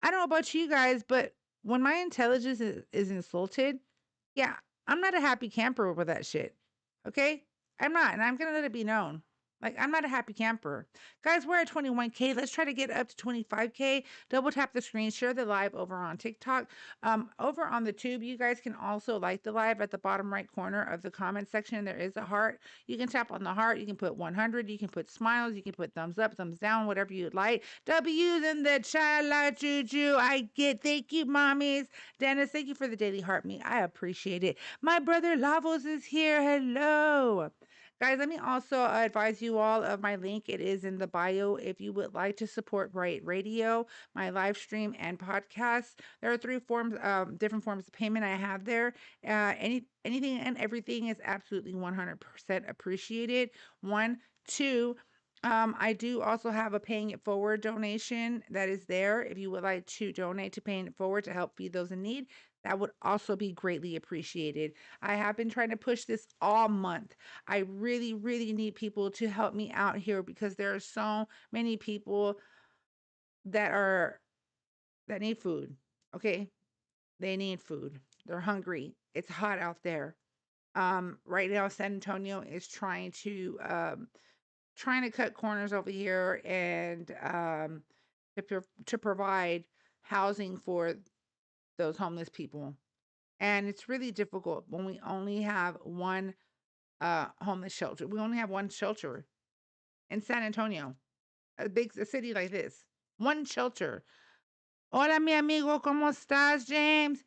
I don't know about you guys, but when my intelligence is insulted, yeah, I'm not a happy camper with that shit. Okay? I'm not, and I'm gonna let it be known. Like, I'm not a happy camper. Guys, we're at 21K. Let's try to get up to 25K. Double tap the screen, share the live over on TikTok. Over on the tube, you guys can also like the live at the bottom right corner of the comment section. There is a heart. You can tap on the heart. You can put 100. You can put smiles. You can put thumbs up, thumbs down, whatever you'd like. W's in the chat, la juju. I get. Thank you, mommies. Dennis, thank you for the daily heart me. I appreciate it. My brother Lavos is here. Hello. Guys, let me also advise you all of my link. It is in the bio if you would like to support Riot Radio, my live stream and podcast. There are three forms, different forms of payment I have there. Anything and everything is absolutely 100% appreciated. One, two. I do also have a paying it forward donation that is there. If you would like to donate to paying it forward to help feed those in need, that would also be greatly appreciated. I have been trying to push this all month. I really, really need people to help me out here because there are so many people that need food. Okay? They need food. They're hungry. It's hot out there. Right now San Antonio is trying to cut corners over here and to provide housing for those homeless people. And it's really difficult when we only have one homeless shelter. We only have one shelter in San Antonio, a city like this. One shelter. Hola, mi amigo, ¿cómo estás, James?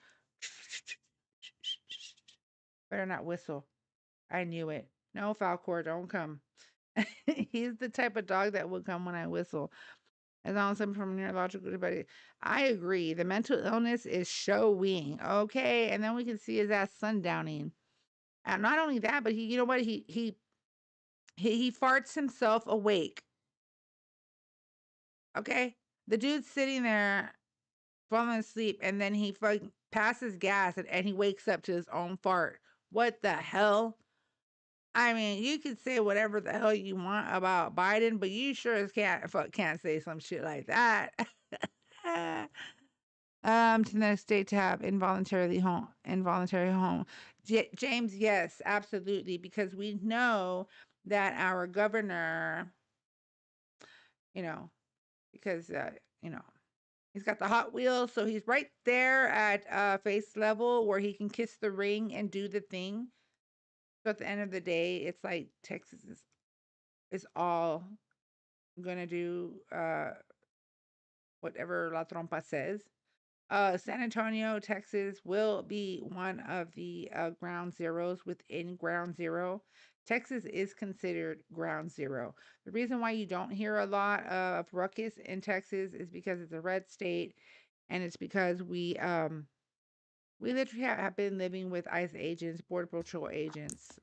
Better not whistle. I knew it. No, Falcor, don't come. He's the type of dog that would come when I whistle. As long as I'm from neurological disability. I agree. The mental illness is showing. Okay. And then we can see his ass sundowning. And not only that, but you know what? He farts himself awake. Okay? The dude's sitting there falling asleep and then he fucking passes gas and he wakes up to his own fart. What the hell? I mean, you can say whatever the hell you want about Biden, but you sure as can't say some shit like that. To the next state tab, involuntary home. James, yes, absolutely, because we know that our governor, because he's got the Hot Wheels, so he's right there at face level where he can kiss the ring and do the thing. So at the end of the day, it's like Texas is all gonna do whatever La Trompa says. San Antonio, Texas will be one of the ground zeros within ground zero. Texas is considered ground zero. The reason why you don't hear a lot of ruckus in Texas is because it's a red state, and it's because we literally have been living with ICE agents, Border Patrol agents.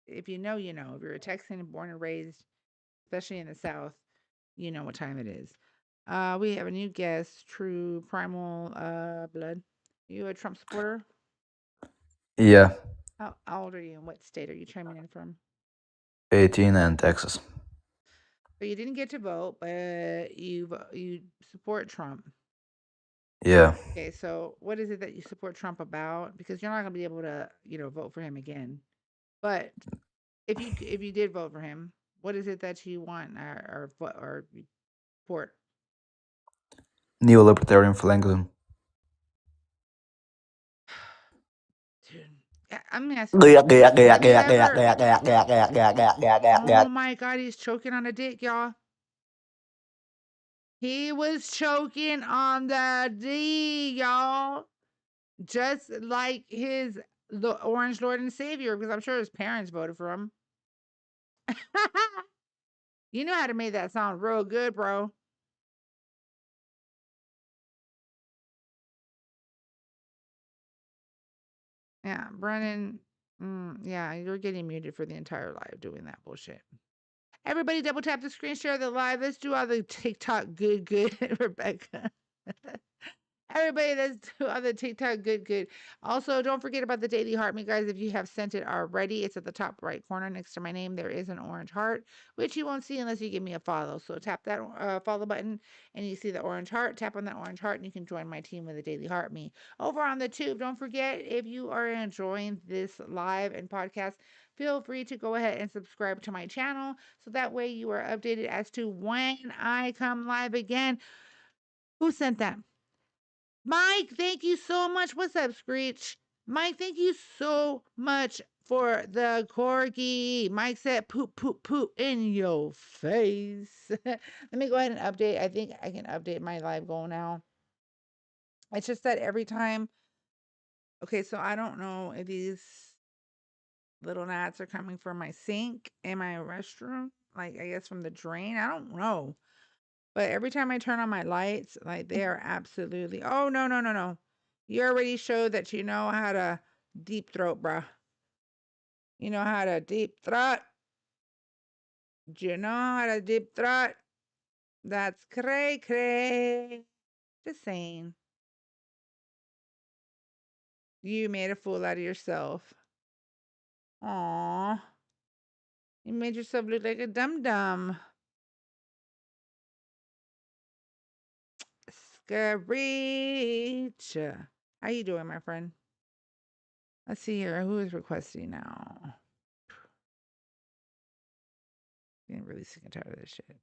If you know, you know. If you're a Texan born and raised, especially in the South, you know what time it is. We have a new guest, True Primal Blood. You a Trump supporter? Yeah, How old are you and what state are you chiming in from? 18 and Texas. So you didn't get to vote, but you support Trump. Yeah. Okay, so what is it that you support Trump about? Because you're not going to be able to, vote for him again. But if you did vote for him, what is it that you want or support? Neolibertarian flangism. Dude, I'm gonna ask you this. Have you ever? Oh my God, he's choking on a dick, y'all. He was choking on the D, y'all. Just like the Orange Lord and Savior, because I'm sure his parents voted for him. You know how to make that sound real good, bro. Yeah, Brennan. Yeah, you're getting muted for the entire live doing that bullshit. Everybody double tap the screen, share the live. Let's do all the TikTok good, Rebecca. Everybody, let's do all the TikTok good. Also, don't forget about the daily heart me, guys. If you have sent it already, it's at the top right corner next to my name. There is an orange heart, which you won't see unless you give me a follow. So tap that follow button, and you see the orange heart. Tap on that orange heart, and you can join my team with the daily heart me. Over on the tube, don't forget, if you are enjoying this live and podcast, feel free to go ahead and subscribe to my channel, so that way you are updated as to when I come live again. Who sent that? Mike, thank you so much. What's up, Screech? Mike, thank you so much for the corgi. Mike said poop, poop, poop in your face. Let me go ahead and update. I think I can update my live goal now. It's just that every time. Okay, so I don't know if these little gnats are coming from my sink in my restroom. Like, I guess from the drain. I don't know. But every time I turn on my lights, like they are absolutely. Oh, no, no, no, no. You already showed that you know how to deep throat, bruh. You know how to deep throat. Do you know how to deep throat? That's cray cray. Just saying. You made a fool out of yourself. Aw. You made yourself look like a dum-dum. Screech. How you doing, my friend? Let's see here. Who is requesting now? Getting really sick and tired of this shit.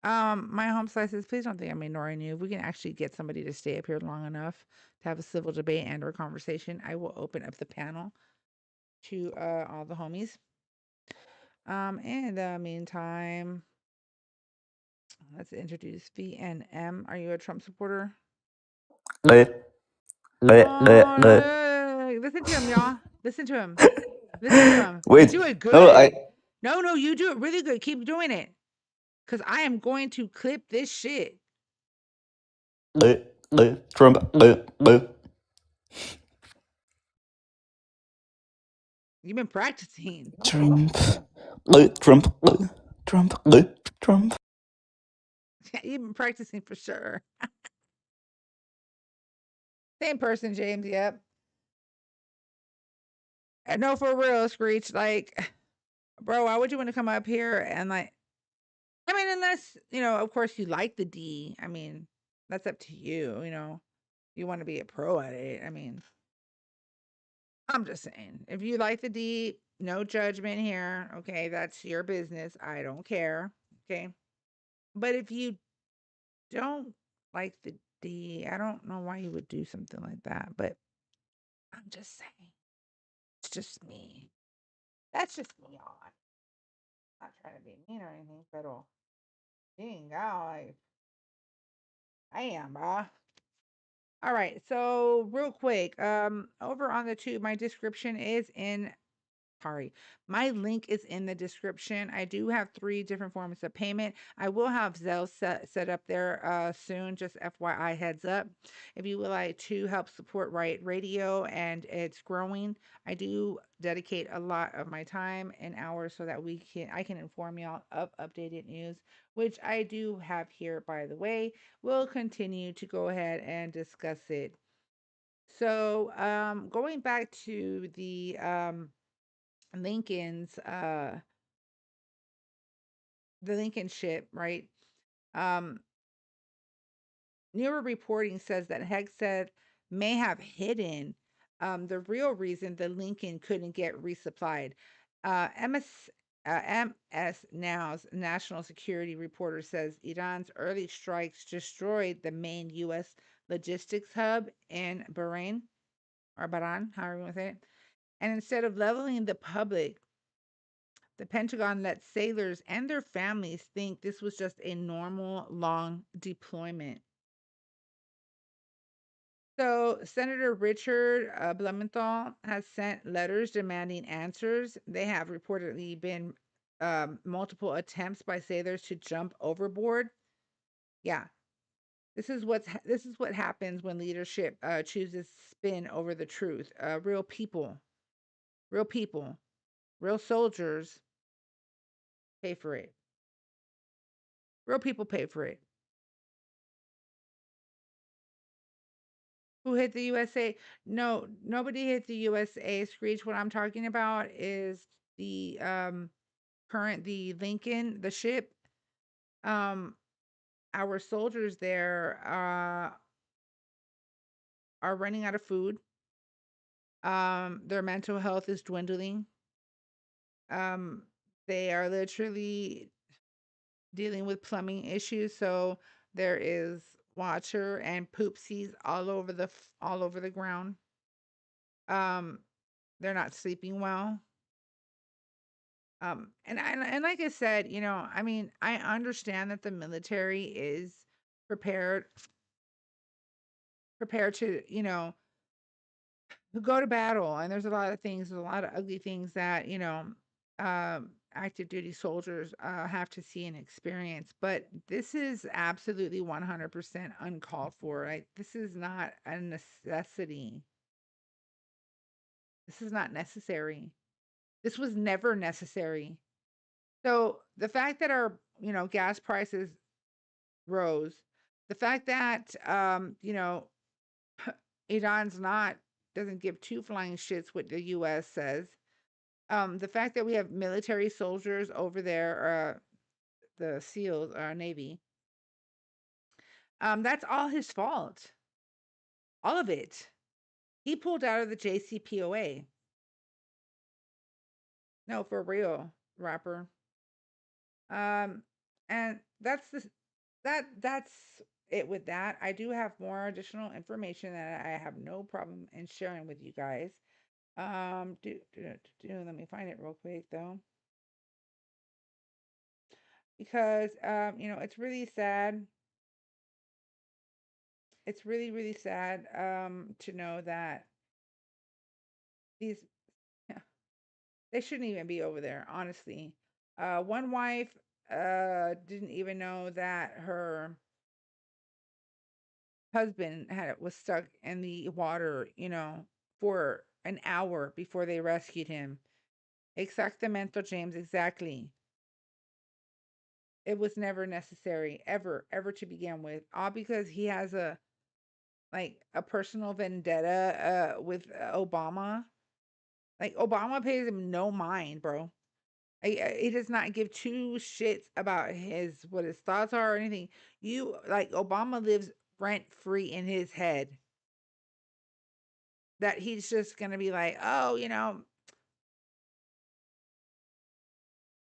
My home slices, please don't think I'm ignoring you. If we can actually get somebody to stay up here long enough to have a civil debate and or conversation, I will open up the panel to all the homies. In the meantime, let's introduce VNM. Are you a Trump supporter? Oh, listen to him, y'all. Listen to him. Listen to him. You Wait, do it no, good. No, you do it really good. Keep doing it. Because I am going to clip this shit. Trump. You've been practicing. Trump. Yeah, you've been practicing for sure. Same person, James. Yep. No, for real, Screech. Like, bro, why would you want to come up here and like? I mean, unless of course, you like the D. I mean, that's up to you. You want to be a pro at it. I mean, I'm just saying, if you like the D, no judgment here. Okay, that's your business. I don't care. Okay, but if you don't like the D, I don't know why you would do something like that. But I'm just saying, it's just me. That's just me, y'all. I'm not trying to be mean or anything, but dang, God, I am, bro. All right, so real quick, over on the tube, my description is in Sorry. My link is in the description. I do have 3 different forms of payment. I will have Zelle set up there soon, just FYI heads up. If you would like to help support Riot Radio and it's growing, I do dedicate a lot of my time and hours so that I can inform y'all of updated news, which I do have here, by the way. We'll continue to go ahead and discuss it. So, going back to the Lincoln's the Lincoln ship, right? Um, newer reporting says that Hegseth may have hidden the real reason the Lincoln couldn't get resupplied. MS Now's national security reporter says Iran's early strikes destroyed the main U.S. logistics hub in Bahrain, or Bahrain, however you want to say it. And instead of leveling the public, the Pentagon let sailors and their families think this was just a normal long deployment. So, Senator Richard Blumenthal has sent letters demanding answers. They have reportedly been multiple attempts by sailors to jump overboard. Yeah, this is what happens when leadership chooses spin over the truth. Real people, real soldiers pay for it. Real people pay for it. Who hit the USA? No, nobody hit the USA. Screech. What I'm talking about is the the Lincoln, the ship. Our soldiers there are running out of food. Their mental health is dwindling. Um, they are literally dealing with plumbing issues, so there is water and poopsies all over the ground. They're not sleeping well. And like I said, I mean, I understand that the military is prepared to, go to battle, and there's a lot of things, there's a lot of ugly things that, active duty soldiers have to see and experience. But this is absolutely 100% uncalled for. Right? This is not a necessity. This is not necessary. This was never necessary. So the fact that our, gas prices rose, the fact that, Iran's not doesn't give 2 flying shits what the U.S. says, the fact that we have military soldiers over there, the SEALs, our Navy, that's all his fault. All of it. He pulled out of the JCPOA. No, for real, rapper. And that's it with that. I do have more additional information that I have no problem in sharing with you guys. Let me find it real quick though, because it's really sad. It's really, really sad to know that these they shouldn't even be over there, honestly. One wife didn't even know that her husband was stuck in the water, for an hour before they rescued him. Exactamente, James, exactly. It was never necessary, ever to begin with. All because he has a personal vendetta with Obama. Like, Obama pays him no mind, bro. He does not give 2 shits about what his thoughts are or anything. Obama lives rent free in his head. That he's just gonna be like, oh,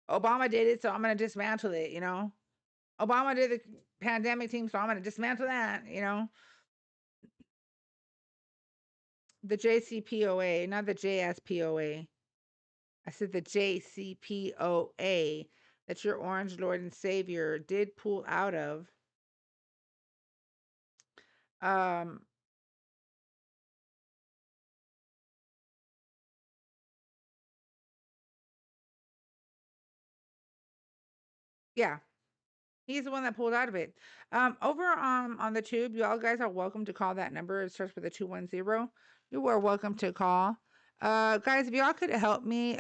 Obama did it, so I'm gonna dismantle it. Obama did the pandemic team, so I'm gonna dismantle that. The JCPOA, not the JSPOA. I said the JCPOA that your Orange Lord and Savior did pull out of. Um, Yeah, he's the one that pulled out of it. Over on the tube, y'all guys are welcome to call that number. It starts with a 210. You are welcome to call. Guys, if y'all could help me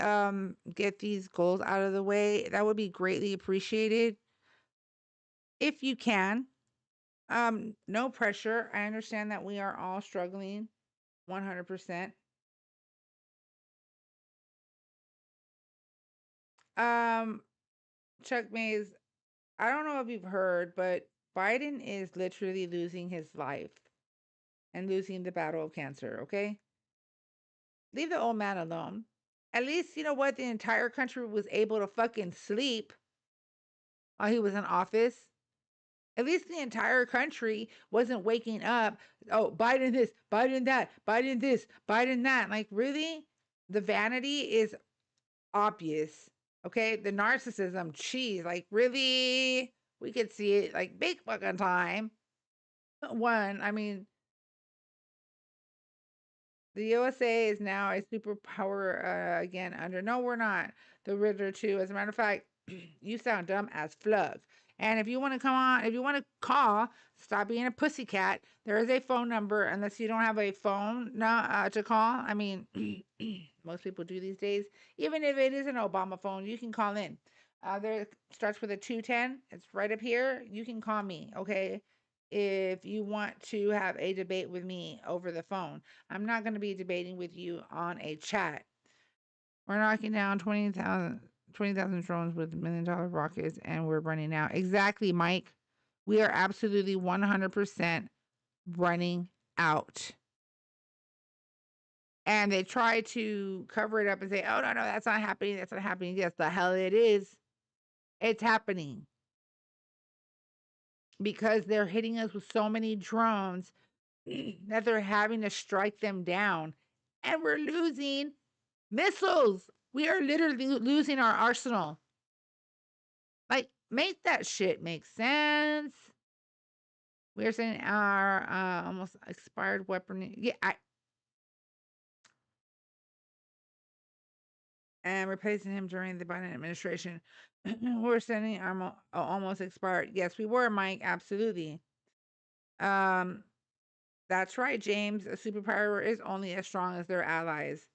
get these goals out of the way, that would be greatly appreciated. If you can. No pressure. I understand that we are all struggling 100%. Um, Chuck Mays, I don't know if you've heard, but Biden is literally losing his life and losing the battle of cancer, okay? Leave the old man alone. At least, you know what? The entire country was able to fucking sleep while he was in office. At least the entire country wasn't waking up. Oh, Biden this, Biden that, Biden this, Biden that. Like, really? The vanity is obvious. Okay? The narcissism, cheese. Like, really? We could see it like big fucking time. One, I mean, the USA is now a superpower again under. No, we're not. The Riddler, too. As a matter of fact, you sound dumb as flug. And if you want to come on, if you want to call, stop being a pussycat. There is a phone number, unless you don't have a phone to call. I mean, most people do these days. Even if it is an Obama phone, you can call in. There starts with a 210. It's right up here. You can call me, okay? If you want to have a debate with me over the phone. I'm not going to be debating with you on a chat. We're knocking down 20,000 drones with $1 million rockets, and we're running out. Exactly, Mike. We are absolutely 100% running out. And they try to cover it up and say, oh, no, that's not happening. That's not happening. Yes, the hell it is. It's happening. Because they're hitting us with so many drones that they're having to strike them down. And we're losing missiles. We are literally losing our arsenal. Like, make that shit make sense. We're saying our almost expired weapon. Yeah, and replacing him during the Biden administration. We're sending our almost expired. Yes, we were, Mike. Absolutely. That's right, James. A superpower is only as strong as their allies.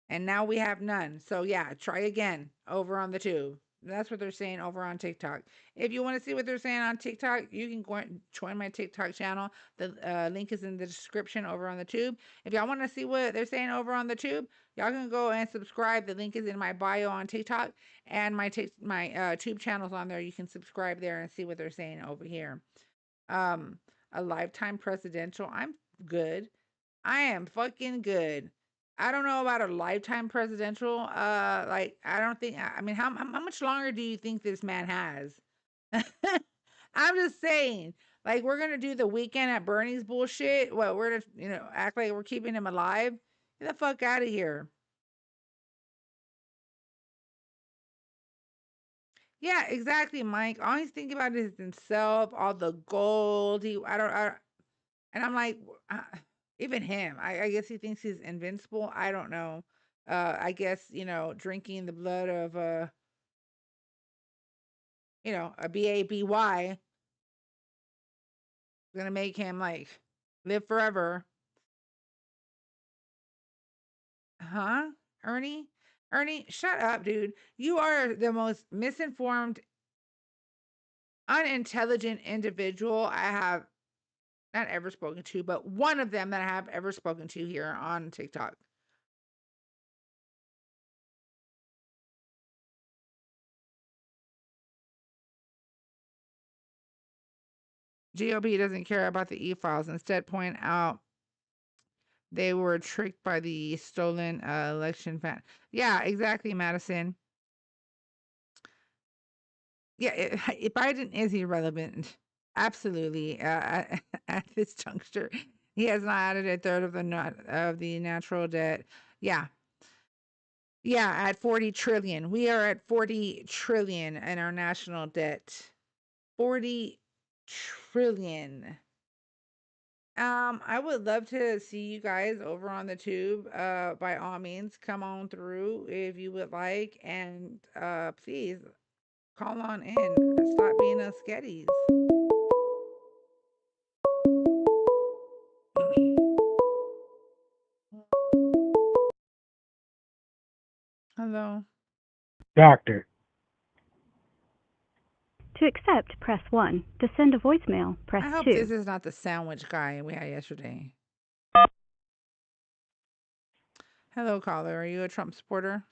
And now we have none. So yeah, try again over on the tube. That's what they're saying over on TikTok. If you want to see what they're saying on TikTok, you can go and join my TikTok channel. The link is in the description over on the tube. If y'all want to see what they're saying over on the tube, y'all can go and subscribe. The link is in my bio on TikTok, and my tube channel's on there. You can subscribe there and see what they're saying over here. A lifetime presidential. I'm good. I am fucking good. I don't know about a lifetime presidential. Like, I don't think. I mean, how much longer do you think this man has? I'm just saying. Like, we're gonna do the weekend at Bernie's bullshit. What, we're gonna, act like we're keeping him alive? Get the fuck out of here. Yeah, exactly, Mike. All he's thinking about is himself, all the gold. And I'm like, even him. I guess he thinks he's invincible. I don't know. I guess, drinking the blood of a baby gonna make him like live forever. Huh? Ernie? Ernie, shut up, dude. You are the most misinformed, unintelligent individual I have not ever spoken to, but one of them that I have ever spoken to here on TikTok. GOP doesn't care about the e-files. Instead, point out they were tricked by the stolen election fan. Yeah, exactly, Madison. Yeah, Biden is irrelevant. Absolutely. At this juncture, he has not added a third of the natural debt. Yeah. Yeah, at 40 trillion. We are at 40 trillion in our national debt. 40 trillion. I would love to see you guys over on the tube. By all means, come on through if you would like, and please Call on in. Stop being a sketties. Hello. Doctor. To accept, press 1. To send a voicemail, press I hope 2. this is not the sandwich guy we had yesterday. Hello, caller. Are you a Trump supporter?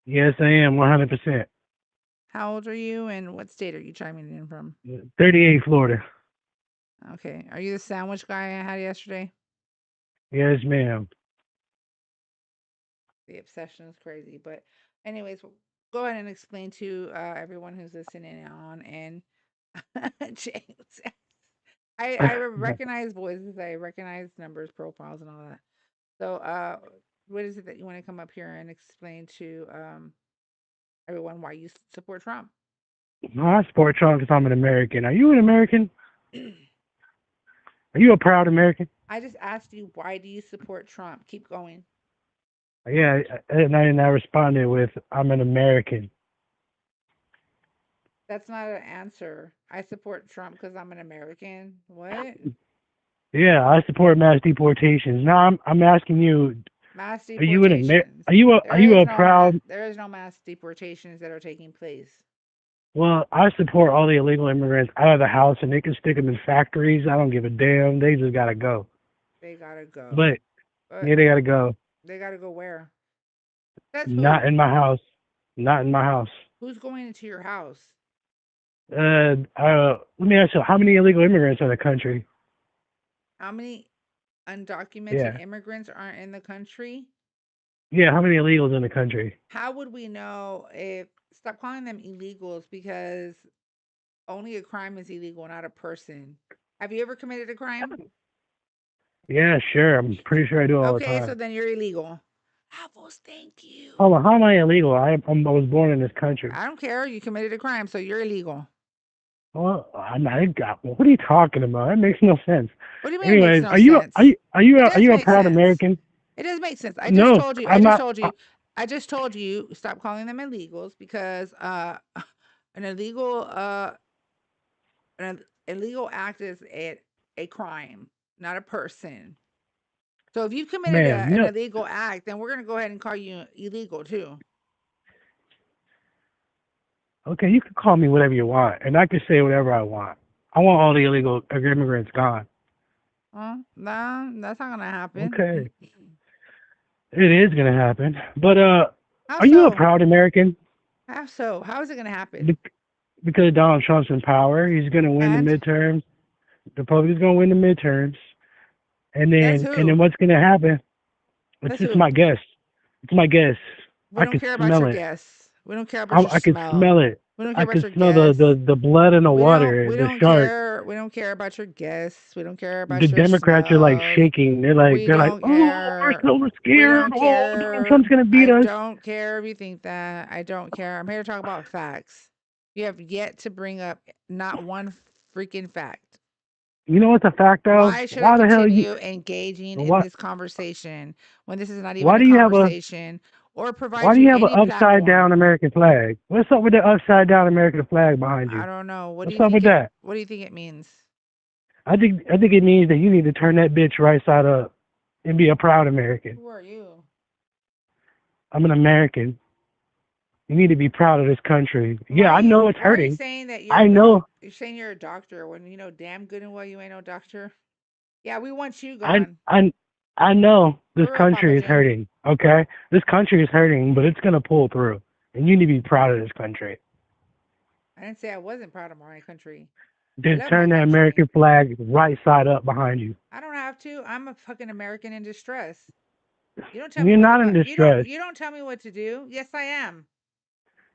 Yes, I am 100%. How old are you, and what state are you chiming in from? 38 Florida. Okay. Are you the sandwich guy I had yesterday? Yes, ma'am. The obsession is crazy. But anyways, go ahead and explain to everyone who's listening on. And James, I recognize voices. I recognize numbers, profiles, and all that. So what is it that you want to come up here and explain to everyone why you support Trump? No, I support Trump because I'm an American. Are you an American? Are you a proud American? I just asked you, why do you support Trump? Keep going. Yeah, and I responded with, I'm an American. That's not an answer. I support Trump because I'm an American. What? Yeah, I support mass deportations. Now I'm asking you, Mass are you an deportations. are you a proud? There is no mass deportations that are taking place. Well, I support all the illegal immigrants out of the house, and they can stick them in factories. I don't give a damn. They just gotta go. They gotta go. But yeah, they gotta go. They gotta go where? That's Not in my house. Not in my house. Who's going into your house? Let me ask you, how many illegal immigrants are in the country? How many undocumented immigrants aren't in the country? Yeah, how many illegals in the country? How would we know if stop calling them illegals, because only a crime is illegal, not a person. Have you ever committed a crime? Yeah, sure. I'm pretty sure I do all the time. Okay, so then you're illegal. Apples, thank you. Hold on, how am I illegal? I was born in this country. I don't care. You committed a crime, so you're illegal. Well, what are you talking about? That makes no sense. What do you mean? Anyways, It makes no sense? are you a proud American? It does make sense. I just told you. Stop calling them illegals, because an illegal act is a crime, not a person. So if you committed an illegal act, then we're gonna go ahead and call you illegal too. Okay, you can call me whatever you want, and I can say whatever I want. I want all the illegal immigrants gone. Well, nah, that's not gonna happen. Okay. It is gonna happen. But are you a proud American? How so? How is it gonna happen? Because Donald Trump's in power. He's gonna win the midterms. The Republicans gonna win the midterms. And then what's gonna happen? It's just my guess. It's my guess. We don't care about your guess. We don't care about your smell. I can smell it. We don't care I about can your smell guess. the blood in the water, the shark. We don't care about your guess. We don't care about The your Democrats are like shaking. They're like, oh, we're so scared. Oh, Donald Trump's gonna beat us. I don't care if you think that. I don't care. I'm here to talk about facts. You have yet to bring up not one freaking fact. You know what's a fact, though? Why should I continue engaging in this conversation when this is not even a conversation, or provide why do you have an upside down American flag? What's up with the upside down American flag behind you? I don't know. What's up with that? What do you think it means? I think it means that you need to turn that bitch right side up and be a proud American. Who are you? I'm an American. You need to be proud of this country. Yeah, I know it's hurting. Are you saying that you're saying you're a doctor when you know damn good and well you ain't no doctor? Yeah, we want you gone. I know this country is hurting. Okay, this country is hurting, but it's gonna pull through, and you need to be proud of this country. I didn't say I wasn't proud of my country. Then turn that American flag right side up behind you. I don't have to. I'm a fucking American in distress. You don't tell me. You're not in distress. You don't tell me what to do. Yes, I am.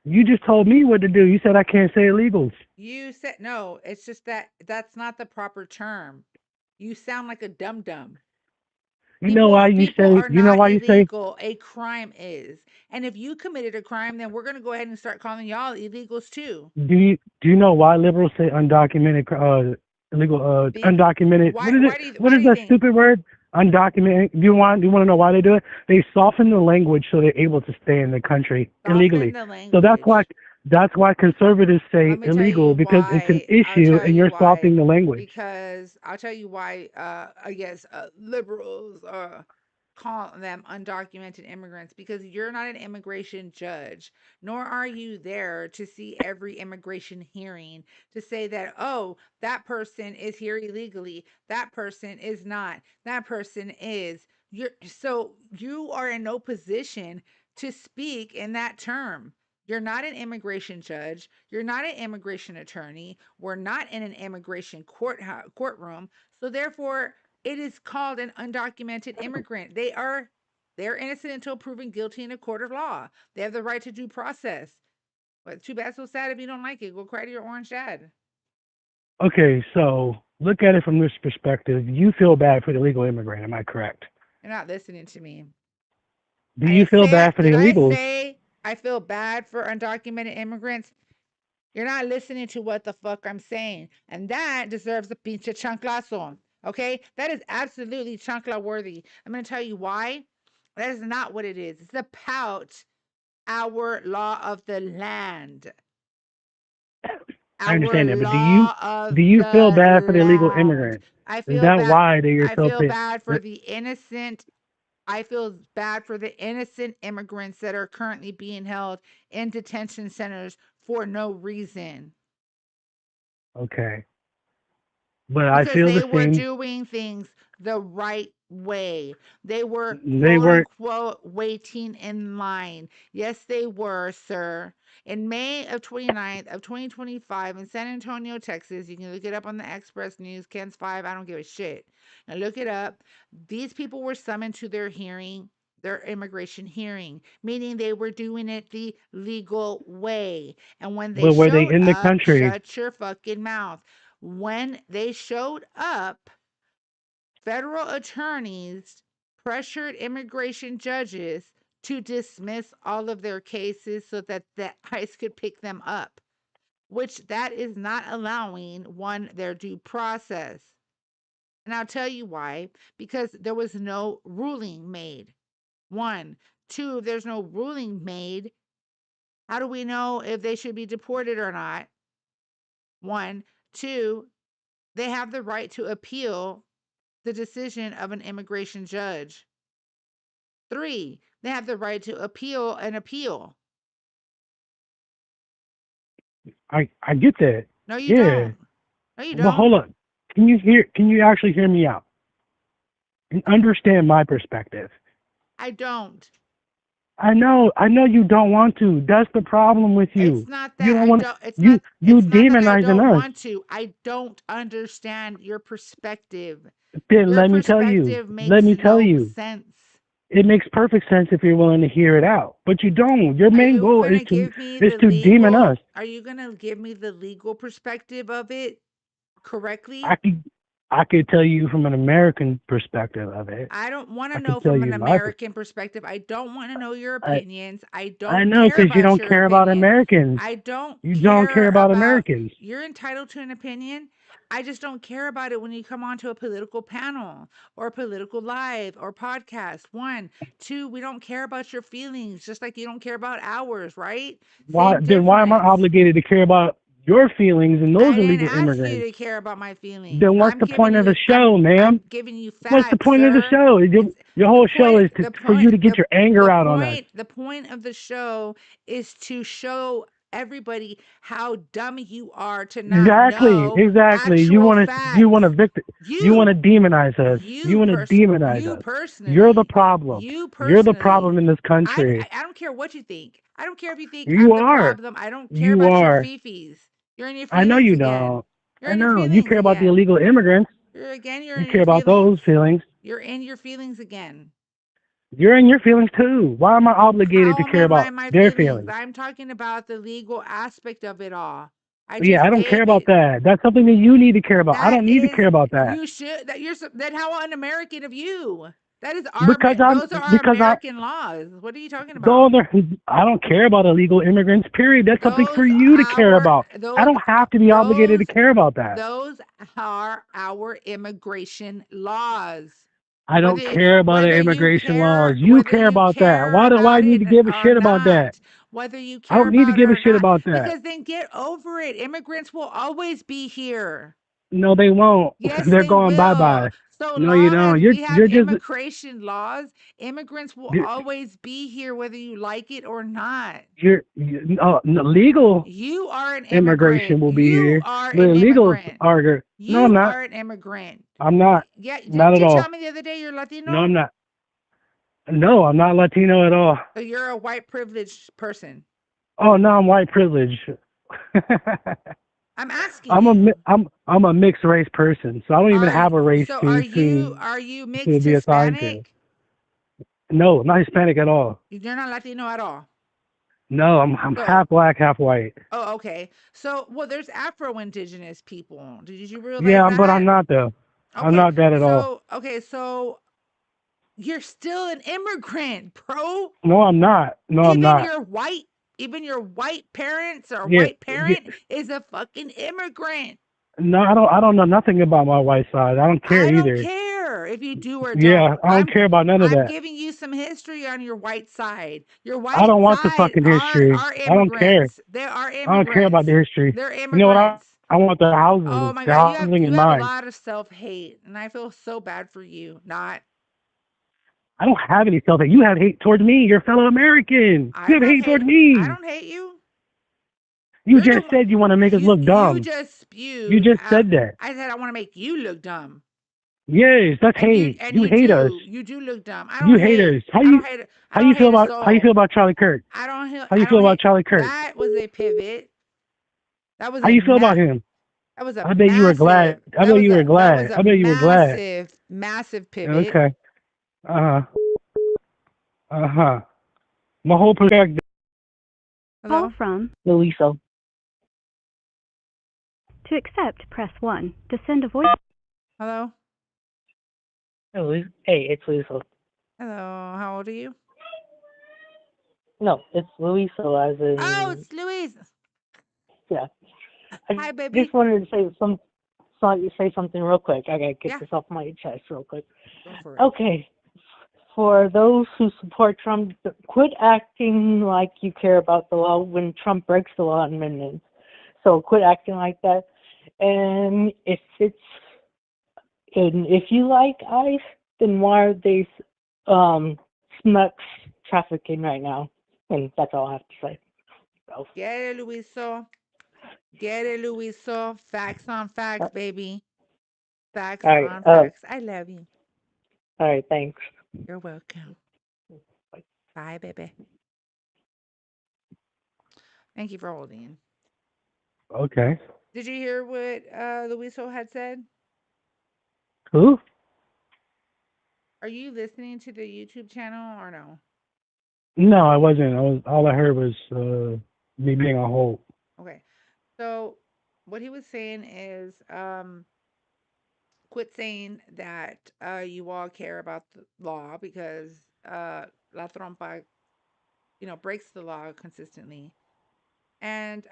You just told me what to do. You said I can't say illegals. You said no. It's just that's not the proper term. You sound like a dum-dum. You know why you say? You know why you say? A crime is, and if you committed a crime, then we're gonna go ahead and start calling y'all illegals too. Do you know why liberals say undocumented illegal undocumented? What is that stupid word? Undocumented. Do you want to know why they do it? They soften the language so they're able to stay in the country illegally. So that's That's why conservatives say Let me tell illegal you because it's an why. I'll issue tell and you you're why. softening the language. Because I'll tell you why. I guess liberals call them undocumented immigrants because you're not an immigration judge, nor are you there to see every immigration hearing to say that, oh, that person is here illegally, that person is not, that person is. So you are in no position to speak in that term. You're not an immigration judge. You're not an immigration attorney. We're not in an immigration courtroom. So therefore, it is called an undocumented immigrant. They're innocent until proven guilty in a court of law. They have the right to due process. But too bad, so sad. If you don't like it, go cry to your orange dad. Okay, so look at it from this perspective. You feel bad for the illegal immigrant, am I correct? You're not listening to me. Do you feel bad for the Did I illegals? say I feel bad for undocumented immigrants? You're not listening to what the fuck I'm saying. And that deserves a pinche chanclazo. Okay? That is absolutely chancla worthy. I'm going to tell you why. That is not what it is. It's about our law of the land. I understand that, but do you feel bad for the illegal immigrant? I Is feel that bad. why that you're I so feel pissed? bad for the innocent. I feel bad for the innocent immigrants that are currently being held in detention centers for no reason. Okay. But Because I feel they the were same. doing things the right way. They were They quote were. unquote waiting in line. Yes, they were, sir. In May of 29th of 2025 in San Antonio, Texas, you can look it up on the Express News, Ken's 5, I don't give a shit. Now look it up. These people were summoned to their hearing, their immigration hearing, meaning they were doing it the legal way. And when they But were they showed in the up, country? shut your fucking mouth. When they showed up, federal attorneys pressured immigration judges to dismiss all of their cases so that the ICE could pick them up, which that is not allowing one their due process. And I'll tell you why. Because there was no ruling made. One. Two, if there's no ruling made, how do we know if they should be deported or not? One. Two, they have the right to appeal the decision of an immigration judge. 3, they have the right to appeal an appeal. I get that. No, you Yeah. don't. No, you But don't. hold on. Can you actually hear me out and understand my perspective? I don't. I know you don't want to. That's the problem with you. It's not that You don't I want. don't. It's You not. you It's not that I demonizing don't us. want to. I don't understand your perspective. Then Your let me tell you. perspective Let makes me tell no you. sense. It makes perfect sense if you're willing to hear it out, but you don't. Your Are main you goal gonna is give me to the demon legal? us. Are you gonna give me the legal perspective of it correctly? I could tell you from an American perspective of it. I don't want to I know could tell from an you my American perspective. I don't want to know your opinions. I I don't know care because you about don't your care about opinion. Americans. I don't You don't care care about about. Americans. You're entitled to an opinion. I just don't care about it when you come onto a political panel or a political live or podcast. 1, 2, we don't care about your feelings, just like you don't care about ours, right? Why Same then? Why am I difference. obligated to care about your feelings and those I didn't illegal ask you immigrants? to care about my feelings. Then what's I'm the giving point of you. the show, I'm ma'am? giving you What's the facts, point of the sir. show? It's Your whole show is the for you to point. get your anger out on us. The point of the show is to show everybody how dumb you are to not know Exactly. You actual want to facts. you want to demonize us. You want to demonize You us. personally. You're the problem. You You're the personally. problem in this country. I don't care what you think. I don't care if you think You I'm the are. problem. I don't care You about your are. fifis. You're in your I know feelings you again. don't. You're I in your know. You feelings care about the again. illegal immigrants. You're You in care your about those feelings. feelings. You're in your feelings again. You're in your feelings too. Why am I obligated to How care am I about in my their feelings? feelings? I'm talking about the legal aspect of it all. I Yeah, just I don't care gave about it. that. That's something that you need to care about. I That don't need to is, care about that you should. That you're. Then how un-American of you? That is because Those are our American laws. What are you talking about? I don't care about illegal immigrants. Period. That's something for Those you to care about. I don't have to be obligated to care about that. Those are our immigration laws. I don't care about the Whether you immigration laws. care, You care about that. Why do I need to give a shit about that? whether you I care don't need to about it give a or shit not. about that. Because then get over it. Immigrants will always be here. No, they won't. Yes, They're they going bye will. bye. So No, you long don't. as we have You're just immigration laws, immigrants will always be here whether you like it or not. no, legal You are an immigration immigrant. will be You here. are The an illegals immigrant. are. No, I'm You not. are an immigrant. I'm not. Yeah, Not didn't at you all. tell me the other day you're Latino? No, I'm not. No, I'm not Latino at all. So you're a white privileged person. Oh no, I'm white privileged. I'm asking you. I'm a mixed race person, so I don't even have a race So to are you to mixed be assigned to. Hispanic? No, not Hispanic at all. You're not Latino at all. No, I'm So- half black, half white. Oh, okay. So, well, there's Afro-Indigenous people. Did you realize Yeah, that? but I'm not though. I'm not that at all. Okay, so you're still an immigrant, bro. No, I'm not. No, I'm not. Even your white parents or Yeah, white parent is a fucking immigrant. No, I don't know nothing about my white side. I don't care I either. don't care if you do or don't. Yeah, I don't care about none of I'm that. giving you some history on your white side. Your white I don't want the side fucking history. are I don't care. immigrants. They are immigrants. I don't care about the history. They're You know what? immigrants. I want the housing. Oh my the God, housing you is have mine. a lot of self-hate, and I feel so bad for you. Not. I don't have any self-hate. You have hate towards me. You're a fellow American. You have hate towards me. I don't hate you. You just said you want to make us look dumb. You just spewed. You just said that. I said I want to make you look dumb. Yes, that's hate. You hate us. You do look dumb. I You don't hate us. How I you don't hate- I how don't you feel hate a about how you soul. feel about Charlie Kirk? I don't. How you feel about Charlie Kirk? That was a pivot. That was. How you feel about him? That was a. I bet you were glad. I bet you were glad. I bet you were glad. Massive pivot. Okay. My whole perspective. Call from Louisa. To accept, press 1. To send a voice. Hello. Hey, it's Louisa. Hello. How old are you? No, it's Louisa as in. Oh, it's Louise. Yeah. Hi, baby. Just wanted to say something real quick. I gotta get this off my chest real quick. Go for it. Okay. For those who support Trump, quit acting like you care about the law when Trump breaks the law amendments. So quit acting like that. And if you like ICE, then why are they smucks trafficking right now? And that's all I have to say. So. Get it, Luiso. Get it, Luiso. Facts on facts, baby. Facts on facts. I love you. All right, thanks. You're welcome. Bye, baby. Thank you for holding. Okay. Did you hear what Luiso had said? Who? Are you listening to the YouTube channel or no? No, I wasn't. All I heard was me being on hold. Okay. So what he was saying is quit saying that you all care about the law because La Trompa, breaks the law consistently. And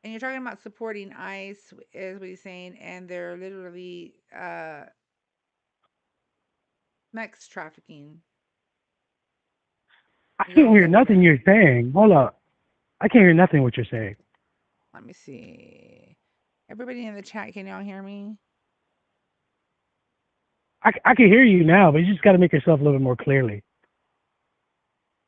you're talking about supporting ICE is what he's saying, and they're literally sex trafficking. I can't hear nothing you're saying. Hold up. I can't hear nothing what you're saying. Let me see. Everybody in the chat, can y'all hear me? I can hear you now, but you just got to make yourself a little bit more clearly.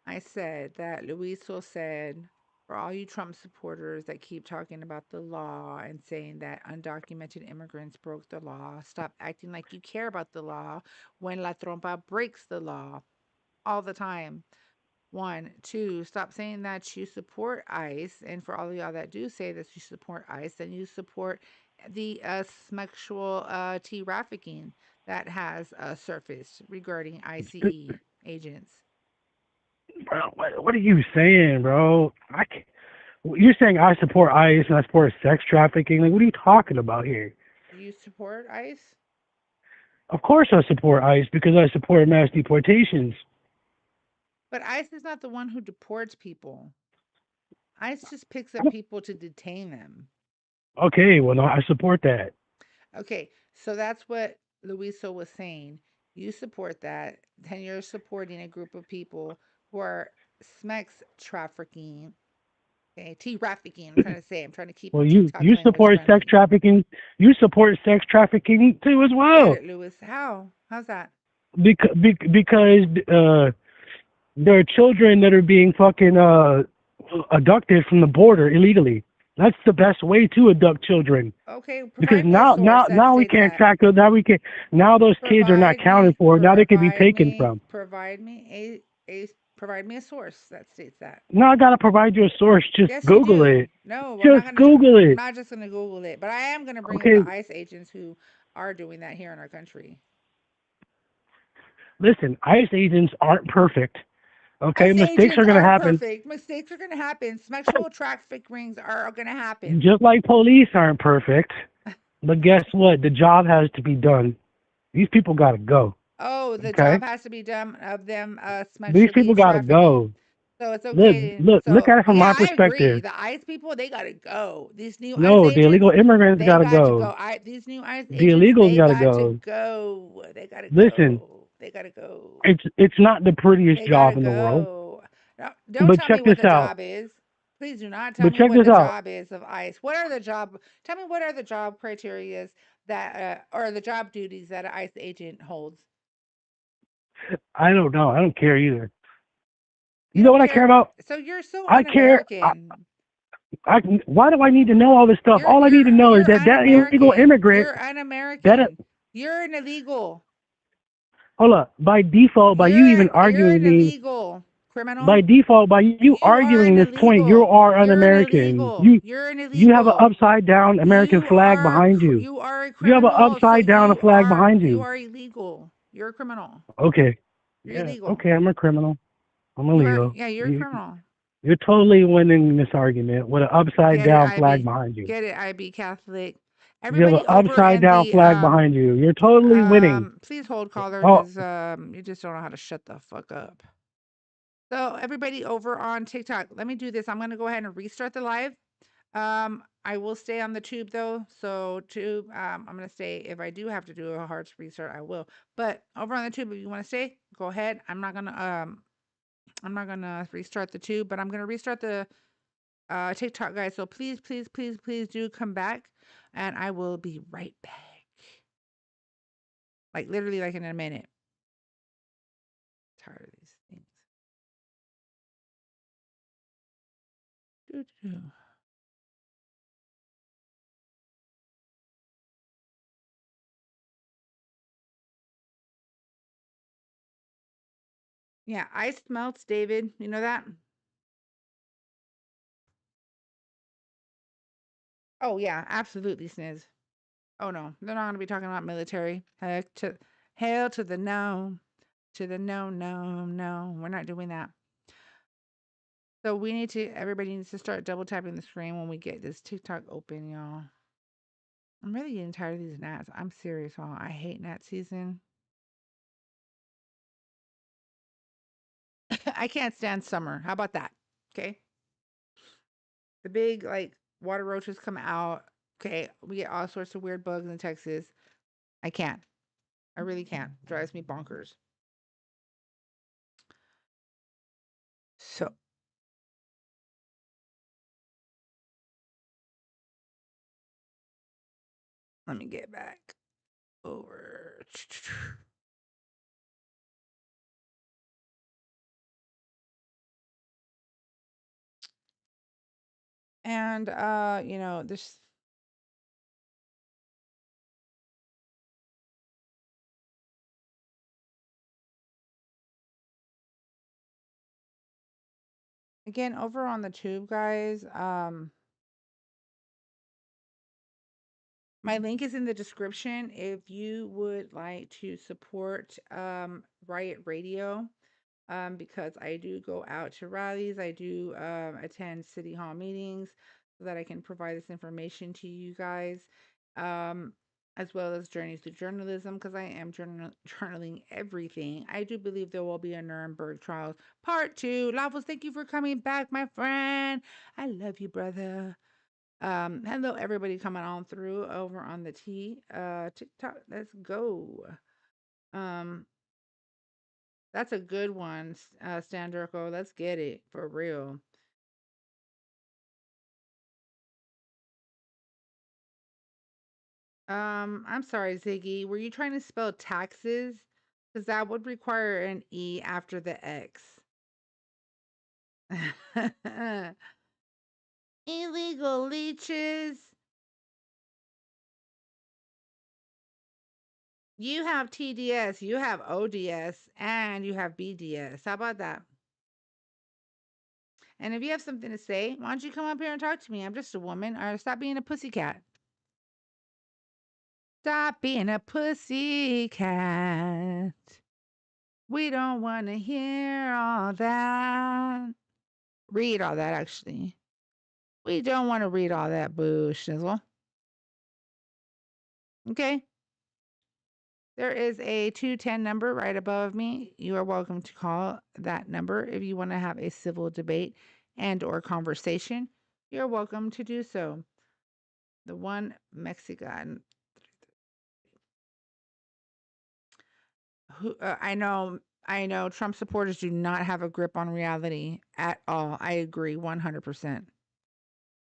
I said that Luiso said, for all you Trump supporters that keep talking about the law and saying that undocumented immigrants broke the law, stop acting like you care about the law when La Trompa breaks the law all the time. 1, 2, stop saying that you support ICE. And for all of y'all that do say that you support ICE, then you support the sexual trafficking that has surfaced regarding ICE agents. Bro, what are you saying, bro? You're saying I support ICE and I support sex trafficking. Like, what are you talking about here? Do you support ICE? Of course I support ICE because I support mass deportations. But ICE is not the one who deports people. ICE just picks up people to detain them. Okay, well, no, I support that. Okay, so that's what Luiso was saying. You support that, then you're supporting a group of people who are Smex trafficking. Okay, trafficking. I'm trying to say. I'm trying to keep Well, TikTok you language support sex friendly. trafficking. You support sex trafficking too as Get well. it, Lewis? How? How's that? Because there are children that are being fucking abducted from the border illegally. That's the best way to abduct children. Okay, Because provide me a source that now we states can't that. track those. Now we can. Now those kids are not counted for. Now they can be taken from. provide me provide me a source that states that. Now I gotta provide you a source. Just Yes, you Google do. it. No, Just Google I'm it. not just gonna Google it, but I am gonna bring up Okay. the ICE agents who are doing that here in our country. Listen, ICE agents aren't perfect. Okay, ICE mistakes are agents gonna aren't happen. perfect. Mistakes are gonna happen. Sexual traffic rings are gonna happen. Just like police aren't perfect. But guess what? The job has to be done. These people gotta go. Oh, the Okay. job has to be done of them These people sexually gotta trafficking. go. So it's Look, okay. look So at it from yeah, my I agree. perspective. The ICE people, they gotta go. These new ICE No, the agents, illegal immigrants they gotta got to go. go. These new ICE The agents, illegals they gotta got to go. go. They gotta Listen, go. They gotta go. it's not the prettiest They gotta job in the world. go. No, don't But tell me check what this the out. job is. Please do not tell But me check what this the out. job is of ICE. What are the job? Tell me what are the job criterias that or the job duties that an ICE agent holds. I don't know. I don't care either. You You know don't what I care care. about? So you're so I care. un-American. Why do I need to know all this stuff? All I need to know is You're that illegal un-American. immigrant, You're that un-American. You're an illegal. hold up, by default, by you even arguing You're with an me, illegal criminal. by default, by you You are arguing an this point, you illegal. are You're an un-American. illegal. You're an You have an illegal. upside down American You flag are behind you. you are a You have an criminal. So upside down flag behind you you. are illegal. You're a criminal. Okay. You're Yeah. illegal. Okay, I'm a criminal. I'm illegal. You're a criminal. You're totally winning this argument with an upside Get it, down flag IB. behind you. Get it, IB Catholic. You have an Everybody over upside in down the flag behind you. You're totally winning. please hold caller Oh, because you just don't know how to shut the fuck up. So everybody over on TikTok, let me do this. I'm gonna go ahead and restart the live. I will stay on the tube though. So tube, I'm gonna stay. If I do have to do a hard restart, I will. But over on the tube, if you want to stay, go ahead. I'm not gonna restart the tube, but I'm gonna restart the TikTok guys. So please, please, please, please do come back, and I will be right back. Like literally, like in a minute. Tired of these things. Doo-doo. Yeah, ice melts, David. You know that? Oh yeah, absolutely, Sniz. Oh no, they're not gonna be talking about military. Hell to the no, to the no, no, no. We're not doing that. So we need to. Everybody needs to start double tapping the screen when we get this TikTok open, y'all. I'm really getting tired of these gnats. I'm serious, y'all. I hate gnat season. I can't stand summer. How about that? Okay. The big like water roaches come out. Okay, we get all sorts of weird bugs in Texas. I can't. I really can't. Drives me bonkers. So let me get back over. And this again over on the tube, guys. My link is in the description if you would like to support Riot Radio. Because I do go out to rallies, I do attend city hall meetings so that I can provide this information to you guys, as well as journeys through journalism because I am journaling everything. I do believe there will be a Nuremberg trials part 2. Lavos, thank you for coming back, my friend. I love you, brother. Hello everybody coming on through over on the TikTok. Let's go. Um That's a good one, Standerco. Let's get it for real. I'm sorry, Ziggy. Were you trying to spell taxes? Because that would require an E after the X. Illegal leeches. You have TDS, you have ODS, and you have BDS. How about that? And if you have something to say, why don't you come up here and talk to me? I'm just a woman. Or stop being a pussycat. Stop being a pussycat. We don't want to hear all that. Read all that, actually. We don't want to read all that boo shizzle. Okay? There is a 210 number right above me. You are welcome to call that number if you want to have a civil debate and or conversation. You're welcome to do so. The one Mexican. I know Trump supporters do not have a grip on reality at all. I agree 100%.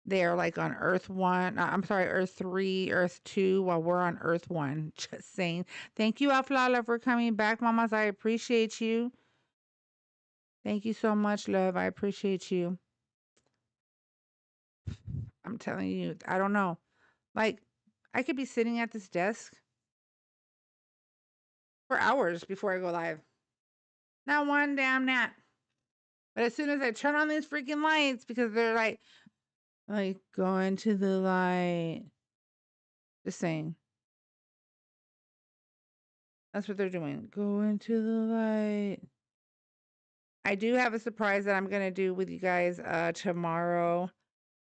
They are like on Earth 1. I'm sorry, Earth 3, Earth 2, while we're on Earth 1. Just saying. Thank you, Aflala, for coming back, mamas. I appreciate you. Thank you so much, love. I appreciate you. I'm telling you, I don't know. Like, I could be sitting at this desk for hours before I go live. Not one damn nap. But as soon as I turn on these freaking lights, because they're like go into the light. Just saying. That's what they're doing. Go into the light. I do have a surprise that I'm going to do with you guys tomorrow.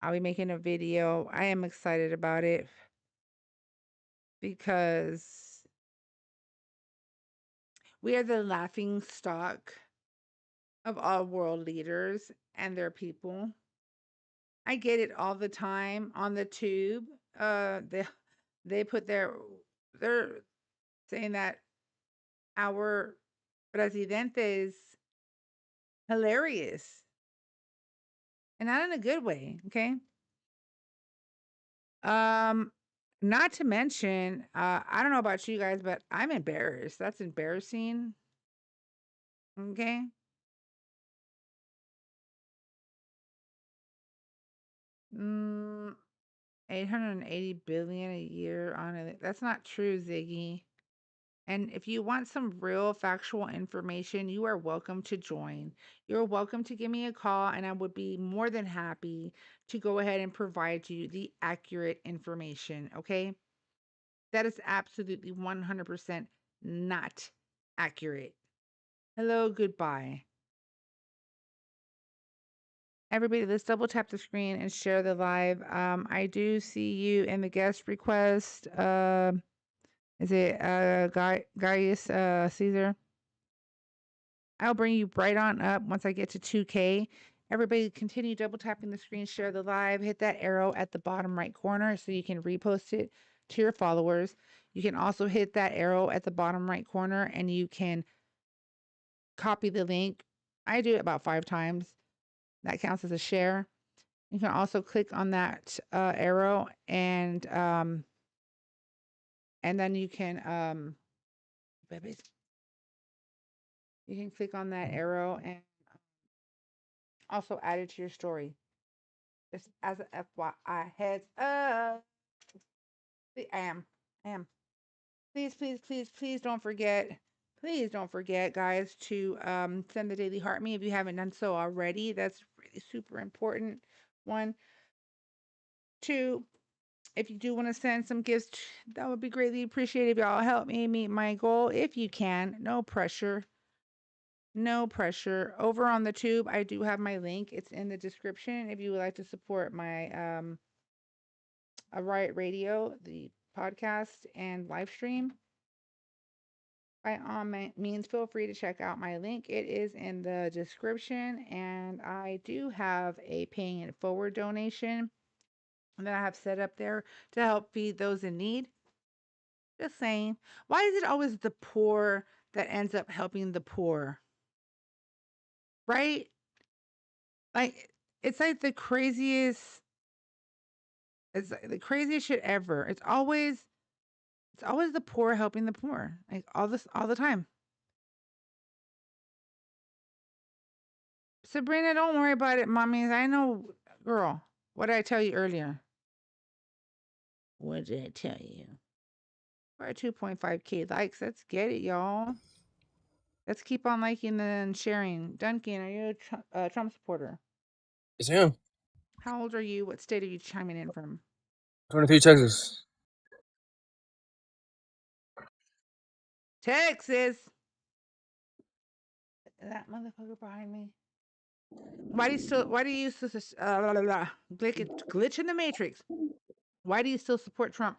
I'll be making a video. I am excited about it because we are the laughing stock of all world leaders and their people. I get it all the time on the tube. They put they're saying that our presidente is hilarious. And not in a good way, okay? Not to mention, I don't know about you guys, but I'm embarrassed. That's embarrassing. Okay. Mm, 880 billion a year on it. That's not true, Ziggy. And if you want some real factual information, you are welcome to join. You're welcome to give me a call, and I would be more than happy to go ahead and provide you the accurate information. Okay. That is absolutely 100% not accurate. Hello, goodbye. Everybody, let's double tap the screen and share the live. I do see you in the guest request. Is it Gaius Caesar? I'll bring you right on up once I get to 2K. Everybody continue double tapping the screen, share the live, hit that arrow at the bottom right corner so you can repost it to your followers. You can also hit that arrow at the bottom right corner and you can copy the link. I do it about 5 times. That counts as a share. You can also click on that arrow and then you can click on that arrow and also add it to your story. Just as a FYI, heads up. I am. Please, please, please, please don't forget. Please don't forget, guys, to send the Daily Heart Me if you haven't done so already. That's really super important. 1, 2, if you do want to send some gifts, that would be greatly appreciated. If y'all help me meet my goal, if you can. No pressure. No pressure. Over on the tube, I do have my link. It's in the description. If you would like to support my Riot Radio, the podcast and live stream, by all means, feel free to check out my link. It is in the description, and I do have a paying it forward donation that I have set up there to help feed those in need. Just saying. Why is it always the poor that ends up helping the poor? right? Like it's like the craziest. It's like the craziest shit ever. It's always the poor helping the poor, like all the time. Sabrina, don't worry about it, mommy. I know, girl. What did I tell you earlier? What did I tell you? We're at 2.5K likes. Let's get it, y'all. Let's keep on liking and sharing. Duncan, are you a Trump supporter? It's him. How old are you? What state are you chiming in from? 23 Texas. Texas. That motherfucker behind me. Why do you still glitch in the matrix? Why do you still support Trump?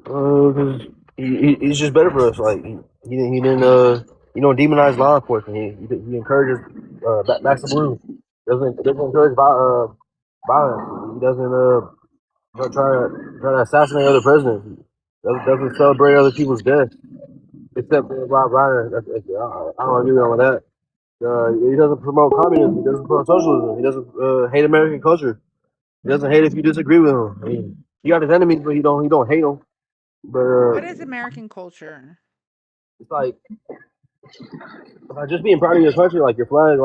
Because he's just better for us. Like he didn't demonize law enforcement. He encourages back some rules. Doesn't encourage violence. He doesn't try to assassinate other presidents. Doesn't celebrate other people's deaths. Except for Rob Reiner. I don't agree with him on that. He doesn't promote communism. He doesn't promote socialism. He doesn't hate American culture. He doesn't hate if you disagree with him. I mean, he got his enemies, but he don't hate them. But What is American culture? it's like just being proud of your country, like your flag,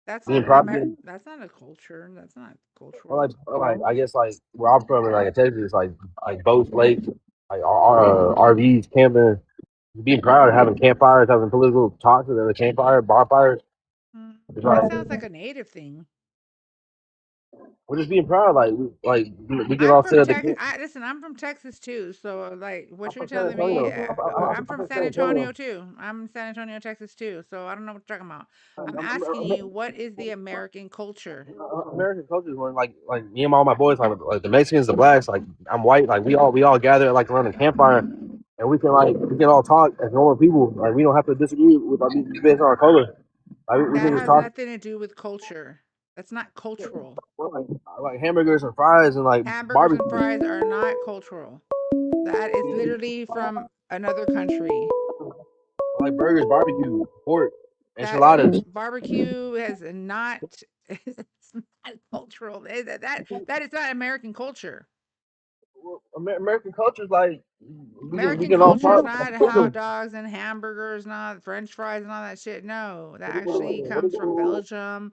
That's being not proud. that's not a culture. That's not Or cultural. like I guess like where I'm from, in Texas, like boats, lakes, like RVs, camping, being proud of having campfires, having political talks at the campfire, bonfires. It's like That sounds like a native thing. we're just being proud, like we can I'm all from sit at the Texas. Listen, I'm from Texas too. So, like, what you're from San telling me, Antonio. I'm from San Antonio too. I'm in San Antonio, Texas too. So I don't know what you're talking about. I'm asking you, what is the American culture? American culture is when like me and all my boys, like the Mexicans, the blacks, like I'm white, like we all gather like around the campfire, and we can all talk as normal people. Like we don't have to disagree with based on our color. Like we That can just has talk. nothing to do with culture. That's not cultural. Like hamburgers and fries and like Hamburgers and barbecue, fries are not cultural. That is literally from another country. like burgers, barbecue, pork, That is enchiladas. barbecue has not it's not cultural. That is not American culture. American culture is like we American can all culture is talk. not hot dogs and hamburgers, not French fries and all that shit. No, that actually comes from Belgium.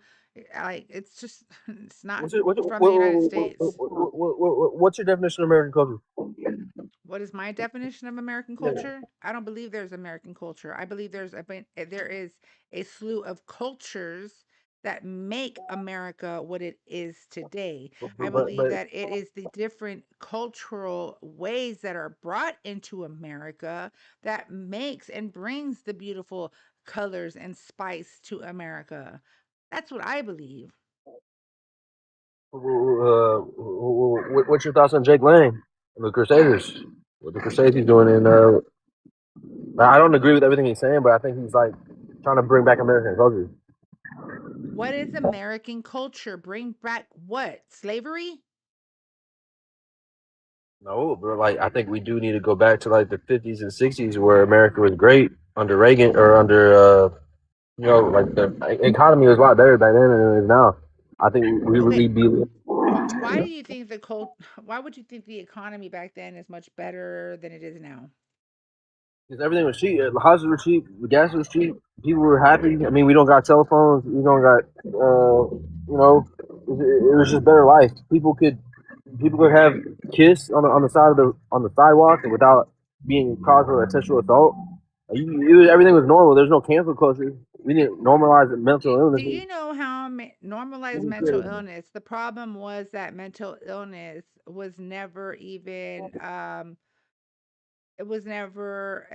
Like it's just it's not from the United States. What's your definition of American culture? What is my definition of American Yeah. culture? I don't believe there's American culture. I believe there is a slew of cultures that make America what it is today. I believe But that it is the different cultural ways that are brought into America that makes and brings the beautiful colors and spice to America. That's what I believe. what's your thoughts on Jake Lang and the Crusaders? What the Crusaders doing? And I don't agree with everything he's saying, but I think he's like trying to bring back American culture. What is American culture? Bring back what? Slavery? No, but like I think we do need to go back to like the 50s and 60s where America was great under Reagan or under like the economy was a lot better back then than it is now. I think we Okay. would be Why do you think why would you think the economy back then is much better than it is now? because everything was cheap. The houses were cheap. The gas was cheap. People were happy. I mean, we don't got telephones. We don't got, it was just better life. People could have kiss on the side of the sidewalk without being caused for a sexual assault. Everything was normal. There's no cancel culture. We didn't normalize mental illness. Do you know how normalized mental illness? The problem was that mental illness was never even it was never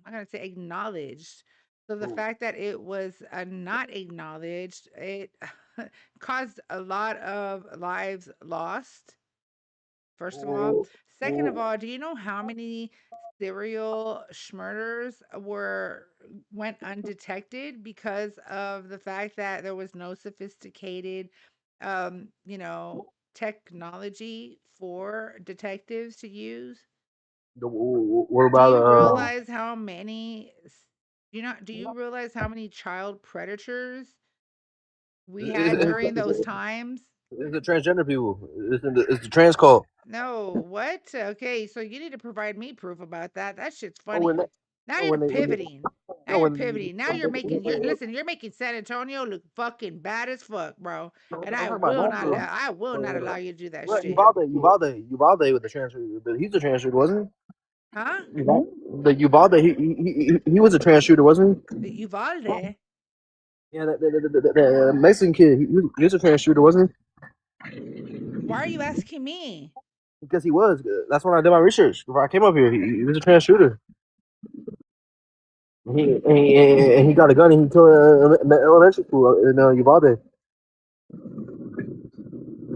I'm gonna say acknowledged. So the fact that it was not acknowledged, it caused a lot of lives lost. First of all, second of all, do you know how many serial murders went undetected because of the fact that there was no sophisticated, technology for detectives to use? What Do about you realize how many, Do you realize how many child predators we had It's, during those times? it's the transgender people. It's the trans cult. No, what? Okay, so you need to provide me proof about that. That shit's Oh, when funny. they, Now oh, you're when they, pivoting. Now no, you're when, pivoting. Now you're making you're making San Antonio look fucking bad as fuck, bro. And I'm talking about natural. I will not allow you to do that Well, shit. Uvalde with the transfer. He's a trans shooter, wasn't Huh? he? The Uvalde, he was a trans shooter, wasn't Uvalde? he? Yeah, the Mexican kid, he was a trans shooter, wasn't Why are you asking me? he? Because he was. That's when I did my research before I came up here. He was a trans shooter. And he got a gun and he killed elementary school in Uvalde.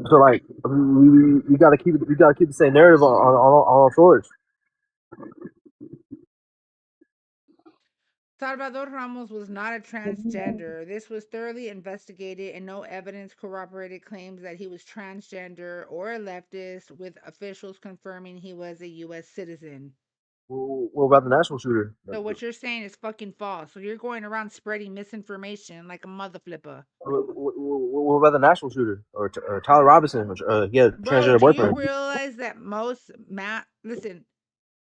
So like we gotta keep the same narrative on all sorts. Salvador Ramos was not a transgender. This was thoroughly investigated, and no evidence corroborated claims that he was transgender or a leftist, with officials confirming he was a U.S. citizen. What about the national shooter? So what you're saying is fucking false. So you're going around spreading misinformation like a mother flipper. What about the national shooter or Tyler Robinson? He had a Bro, transgender do you boyfriend. realize that most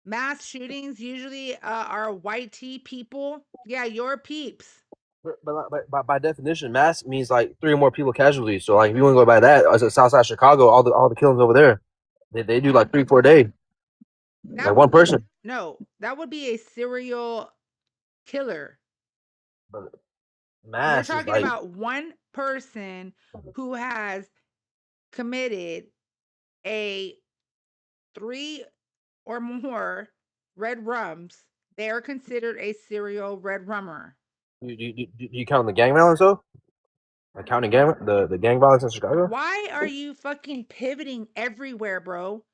mass shootings usually are white tea people? Yeah, your peeps. But by definition, mass means like 3 or more people casualties. So like if you want to go by that, as Southside Chicago, all the killings over there, they do like 3-4 a day, That like would one be person. no, that would be a serial killer. But We're mass is talking like about one person who has committed a 3 or more red rums. They are considered a serial red rummer. you count the gang violence though? Like counting the gang violence in Chicago? Why are you fucking pivoting everywhere, bro?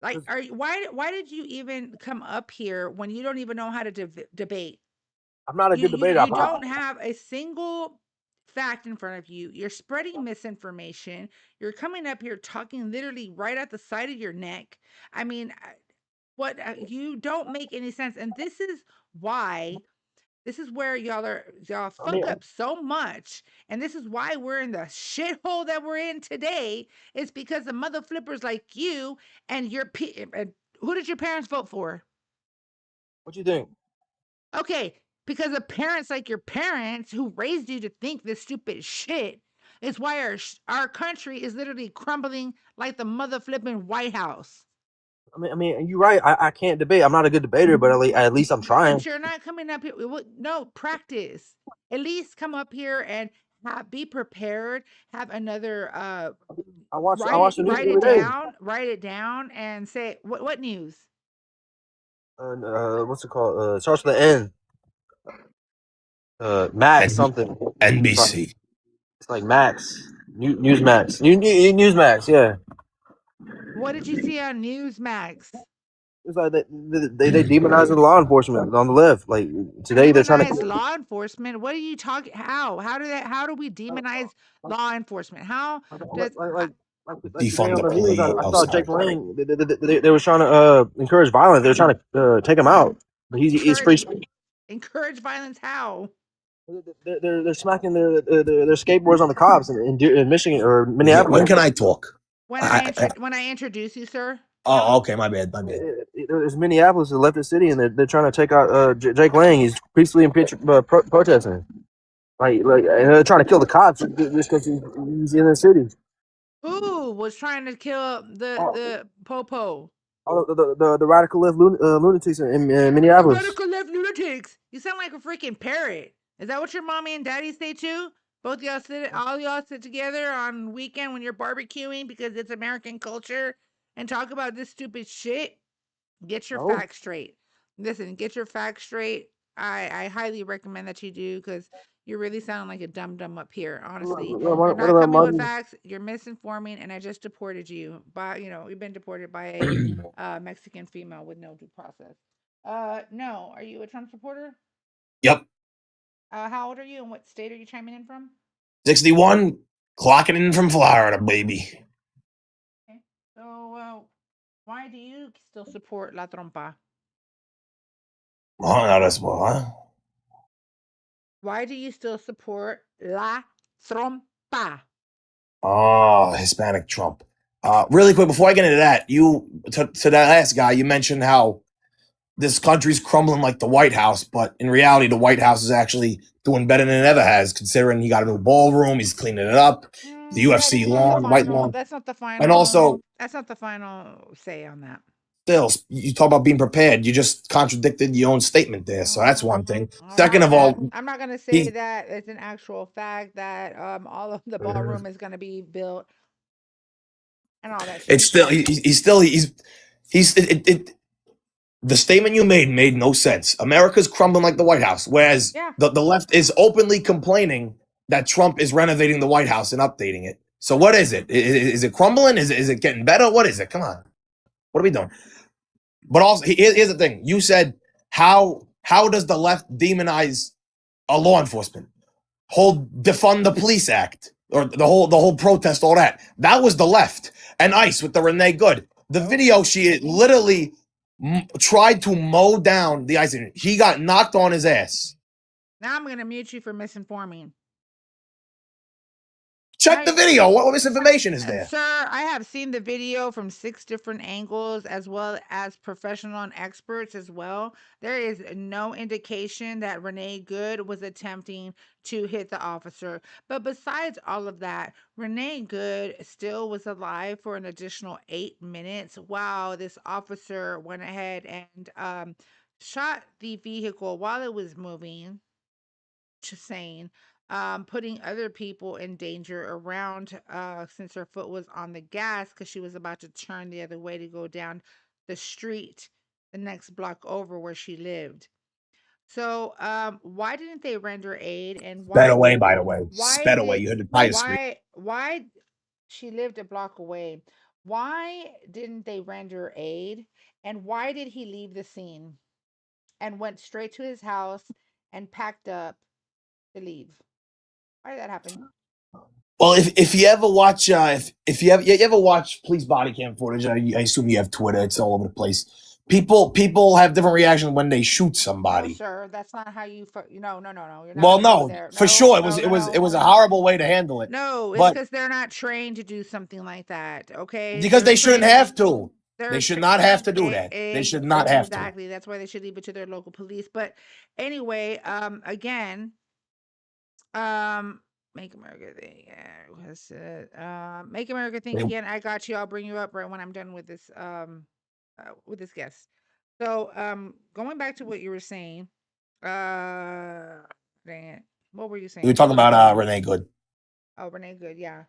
Like, why did you even come up here when you don't even know how to debate? I'm not a You good you debater. you don't have a single fact in front of you. You're spreading misinformation. You're coming up here talking literally right at the side of your neck. I mean, what you don't make any sense. And this is where y'all I mean, fuck up so much, and this is why we're in the shithole that we're in today. It's because of mother flippers like you and who did your parents vote for? what you think? Okay, because of parents like your parents who raised you to think this stupid shit is why our country is literally crumbling like the mother flipping White House. I mean, you're right. I can't debate. I'm not a good debater, but at least I'm trying. But you're not coming up here. No, practice. At least come up here and be prepared. Have another I watch the news every day. write it down, and say what news? What's it called? It starts with the N. Max something. NBC. It's like Max. Newsmax. Newsmax, yeah. What did you see on Newsmax? It's like they demonizing law enforcement on the left. Like today they're trying Demonize to law enforcement. What are you talking? How do we demonize law enforcement? How does like today Defund on the the news I saw outside. Jake Lang. They were trying to encourage violence. They were trying to take him out. But he's free speech. encourage violence? How? They're smacking their skateboards on the cops in Michigan or Minneapolis. When can I talk? When I introduce you, sir. Oh, okay, my bad. There's Minneapolis, the leftist city, and they're trying to take out Jake Lang. He's peacefully protesting, and they're trying to kill the cops just because he's in the city. Who was trying to kill the popo? All the radical left lunatics in Minneapolis. Radical left lunatics. You sound like a freaking parrot. Is that what your mommy and daddy say too? Both y'all all y'all sit together on weekend when you're barbecuing because it's American culture and talk about this stupid shit? Get your facts straight. Listen, get your facts straight. I highly recommend that you do because you're really sounding like a dum-dum up here, honestly. You're not coming with facts. You're misinforming, and I just deported you. You've been deported by a Mexican female with no due process. No. Are you a Trump supporter? Yep. How old are you, and what state are you chiming in from? 61, clocking in from Florida, baby. Okay. So, why do you still support La Trompa? Well, that's well, huh? Why do you still support La Trompa? Oh, Hispanic Trump. Really quick before I get into that, you to that last guy, you mentioned how this country's crumbling like the White House, but in reality, the White House is actually doing better than it ever has, considering he got a new ballroom, he's cleaning it up, the That UFC is not the lawn, white final. lawn, That's not the and final. also That's not the final say on that. still, you talk about being prepared. You just contradicted your own statement there, so that's one thing. Second of all, I'm not gonna say he that it's an actual fact that all of the ballroom is gonna be built and all that it's shit. still he's the statement you made no sense. America's crumbling like the White House, whereas Yeah. the left is openly complaining that Trump is renovating the White House and updating it. So what is it? Is it crumbling? Is it getting better? What is it? Come on, what are we doing? But also, here's the thing: you said how does the left demonize a law enforcement? Whole defund the police act or the whole protest, all that. That was the left and ICE with the Renee Good. The video, she literally tried to mow down the ICE agent. He got knocked on his ass. Now I'm gonna mute you for misinforming. Check the video. What misinformation is there? Sir, I have seen the video from 6 different angles as well as professional and experts as well. There is no indication that Renee Good was attempting to hit the officer. But besides all of that, Renee Good still was alive for an additional 8 minutes while this officer went ahead and shot the vehicle while it was moving. Just saying, putting other people in danger around since her foot was on the gas because she was about to turn the other way to go down the street the next block over where she lived. So, why didn't they render aid and Sped why away, by the way. why Sped away. did You heard the tire scream. why she lived a block away? Why didn't they render aid and why did he leave the scene and went straight to his house and packed up to leave? Why did that happen? Well, if you ever watch you ever watch police body cam footage, I assume you have Twitter. It's all over the place. People have different reactions when they shoot No, somebody. sir, that's not how you. No, no, no, no. You're not Well, gonna go no, there. for No, sure no, no, it no. was a horrible way to handle it. No, it's But because they're not trained to do something like that. Okay, because they shouldn't have to. They're They should not have to do that. They should not have to. exactly. That's why they should leave it to their local police. But anyway, again, um, make America think. What's it? Make America think They- again. I got you. I'll bring you up right when I'm done with this guest. So, going back to what you were saying, dang it, what were you We were saying? talking about Renee Good. Oh, Renee Good, yeah.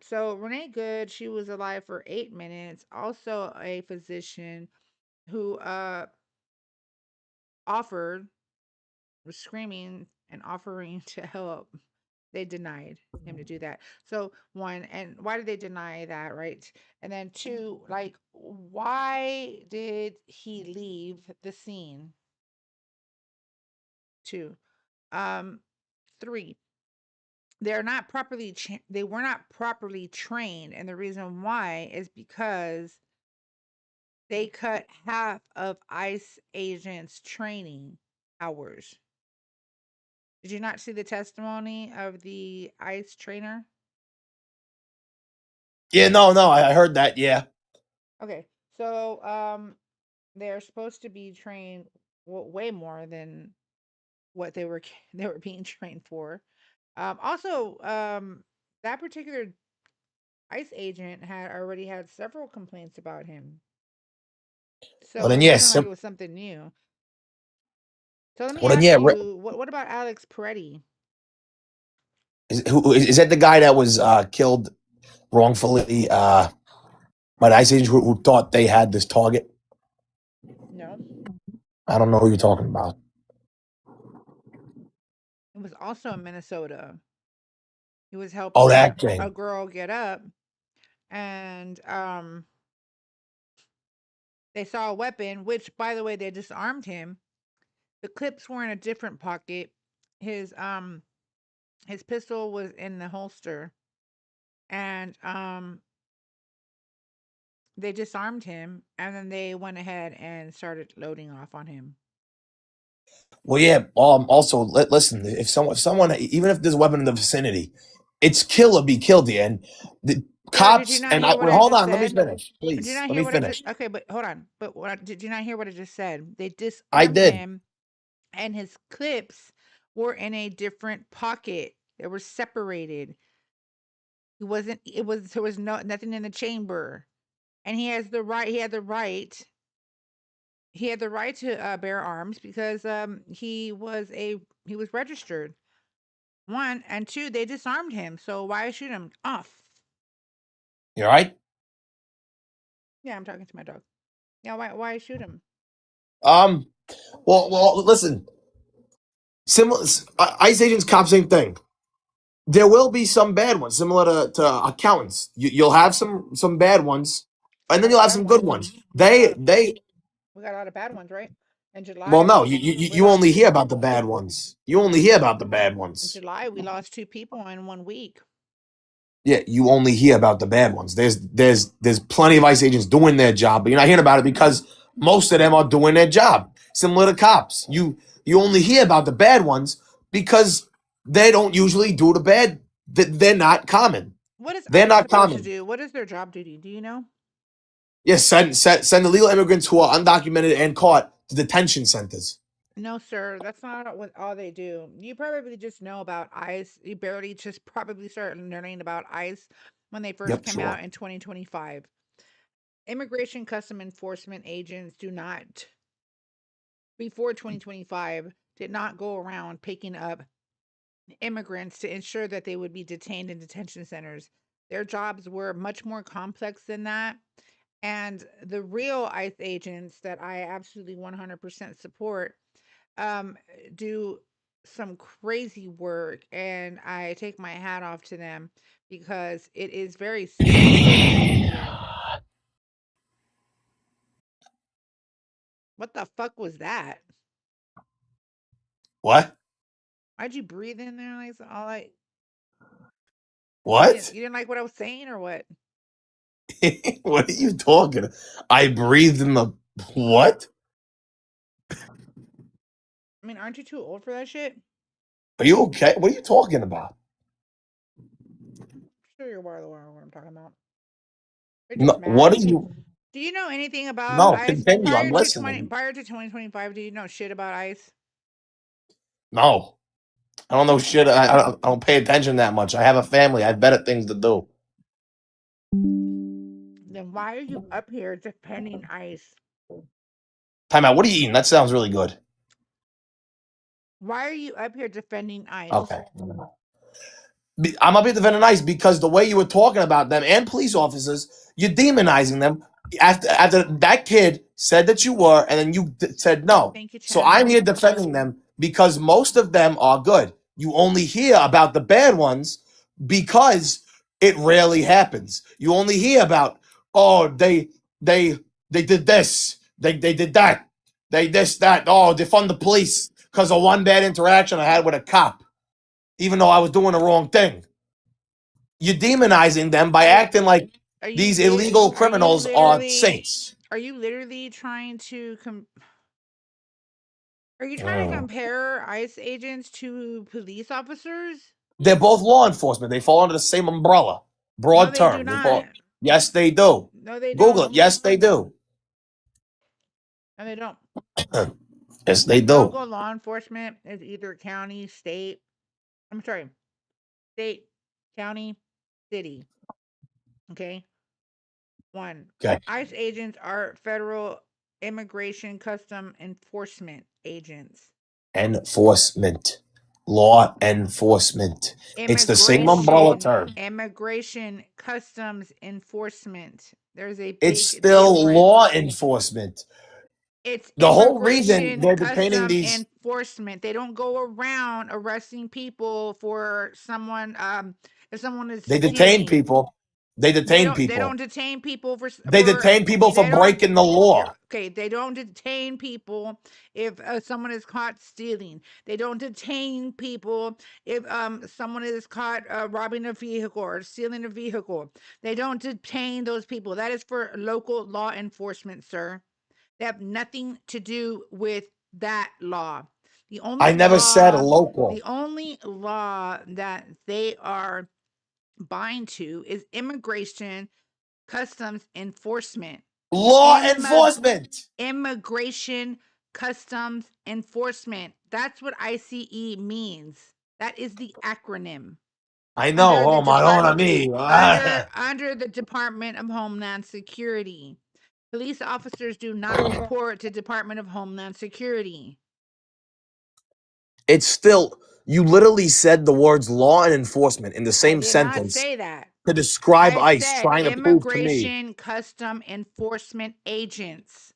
So Renee Good, she was alive for 8 minutes. Also, a physician who offered, was screaming and offering to help. They denied him to do that. So one, and why did they deny that, right? And then two, like, why did he leave the scene? Two, three, they were not properly trained, and the reason why is because they cut half of ICE agents' training hours. Did you not see the testimony of the ICE trainer? Yeah, no, I heard that. Yeah. Okay, so they're supposed to be trained way more than what they were being trained for. Also, that particular ICE agent had already had several complaints about him. Well So then, it wasn't yes. like it was something new. So let me Well then, ask yeah. you, what about Alex Peretti? Is that the guy that was killed wrongfully by the ICE agents who thought they had this target? No, I don't know who you're talking about. it was also in Minnesota. He was Oh, helping that a thing. girl get up, and they saw a weapon, which, by the way, they disarmed him. The clips were in a different pocket. His pistol was in the holster, and they disarmed him, and then they went ahead and started loading off on him. Well, yeah. Also, listen. If someone, even if there's a weapon in the vicinity, it's kill or be killed here. And the Sir, did you cops not and hear what wait, I hold just on. Let me said? finish, Did you please. not Let hear me what I just? finish. Okay, but hold on. But did you not hear what I just said? They I disarmed did. him, and his clips were in a different pocket. They were separated. He wasn't. It was there was nothing in the chamber, and he has the right. He had the right. He had the right to bear arms because he was registered. One and two, they disarmed him. So why shoot him off? You all right? Yeah, I'm talking to my dog. Yeah, why shoot him? Well, listen. Similar, ICE agents, cops, same thing. There will be some bad ones, similar to accountants. You'll have some bad ones, and then you'll have some good ones. They We got a lot of bad ones, right? In well, July, no, we you only lost hear about the bad ones. You only hear about the bad in ones. July we lost 2 people in 1 week. Yeah, you only hear about the bad ones. There's plenty of ICE agents doing their job, but you're not hearing about it because most of them are doing their job. Similar to cops, you only hear about the bad ones because they don't usually do the bad. They're not common. What is They're ICE not supposed to common. do? What is their job duty? Do you know? Yes, send illegal immigrants who are undocumented and caught to detention centers. No, sir, that's not what all they do. You probably just know about ICE. You barely just probably started learning about ICE when they first Yep, came sure. out in 2025. Immigration Custom Enforcement agents do not, before 2025, did not go around picking up immigrants to ensure that they would be detained in detention centers. Their jobs were much more complex than that. And the real ICE agents that I absolutely 100% support um, do some crazy work. And I take my hat off to them because it is very simple. What the fuck was that? What? Why'd you breathe in there like all like What? you didn't like what I was saying or what? What are you talking? I breathed in the what? I mean, aren't you too old for that shit? Are you okay? What are you talking about? Sure, you're aware of what I'm talking about. You're No, just what mad. are you? Do you know anything about No, ICE continue. I'm listening. prior to 2025? Do you know shit about ICE? No, I don't know shit. I don't pay attention that much. I have a family. I have better things to do. Then why are you up here defending ICE? Time out. What are you eating? That sounds really good. Why are you up here defending ICE? Okay. I'm up here defending ICE because the way you were talking about them and police officers, you're demonizing them. After that kid said that you were, and then you said no. Thank you, So Chad. I'm here defending them because most of them are good. You only hear about the bad ones because it rarely happens. You only hear about, oh, they did this, they did that, they this that. Oh, defund the police because of one bad interaction I had with a cop, even though I was doing the wrong thing. You're demonizing them by acting like these illegal criminals are saints. Are you literally trying to Are you trying to compare ICE agents to police officers? They're both law enforcement. They fall under the same umbrella. No, Broad they do term. They fall. not. Yes, they do. No, they Google it. don't. Yes, they do. No, they don't. Yes, they do. Local law enforcement is either county, state. I'm sorry, state, county, city. Okay. One. Okay. ICE agents are federal immigration custom enforcement agents. Enforcement. Law enforcement. It's the same umbrella term. Immigration customs enforcement. There's a big It's still difference. law enforcement. It's The whole reason immigration they're detaining custom these. enforcement. They don't go around arresting people for someone if someone is They detain stealing. people. They detain people. They don't detain people for They detain people for breaking the law. Okay, they don't detain people if someone is caught stealing. They don't detain people if someone is caught robbing a vehicle or stealing a vehicle. They don't detain those people. That is for local law enforcement, sir. They have nothing to do with that law. The only I never said law, local. the only law that they are bind to is immigration customs enforcement. Law enforcement. Immigration customs enforcement. That's what ICE means. That is the acronym. I know. Under the Oh, Madonna Department me. under the Department of Homeland Security. Police officers do not report to Department of Homeland Security. It's still, you literally said the words law and enforcement in the I same did not sentence say that. to describe I ICE said trying to prove to me. immigration custom enforcement agents.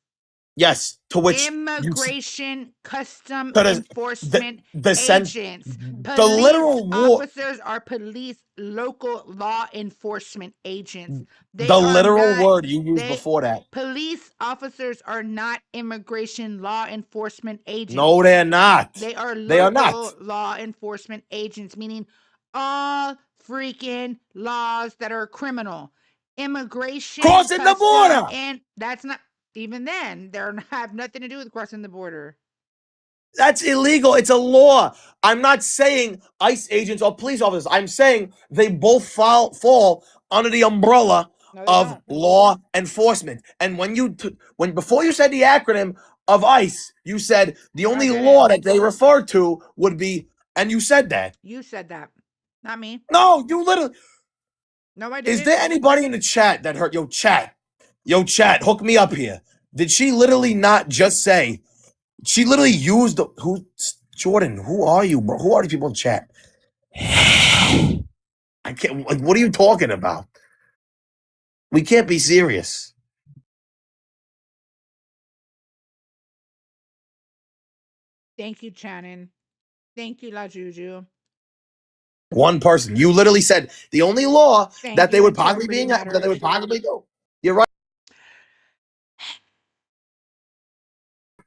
Yes, to which Immigration custom to enforcement agents. the Police literal word, officers are police local law enforcement agents. They the are literal not word you used before that. police officers are not immigration law enforcement agents. No, they're not. They are They are not. local law enforcement agents, meaning all freaking laws that are criminal. Immigration Crossing the border. And that's not even then. They have nothing to do with crossing the border. That's illegal. It's a law. I'm not saying ICE agents or police officers. I'm saying they both fall under the umbrella of law enforcement. And when before you said the acronym of ICE, you said the only law that they refer to would be, and you said that. You said that, not me. No, you literally. No, I didn't. Is there anybody in the chat that heard? Yo, chat, hook me up here. Did she literally not just say? She literally used Jordan, who are you, bro? Who are these people in chat? I can't, like, what are you talking about? We can't be serious. Thank you, Shannon. Thank you, La Juju. One person. You literally said the only law that they would possibly be that they would possibly do. You're right.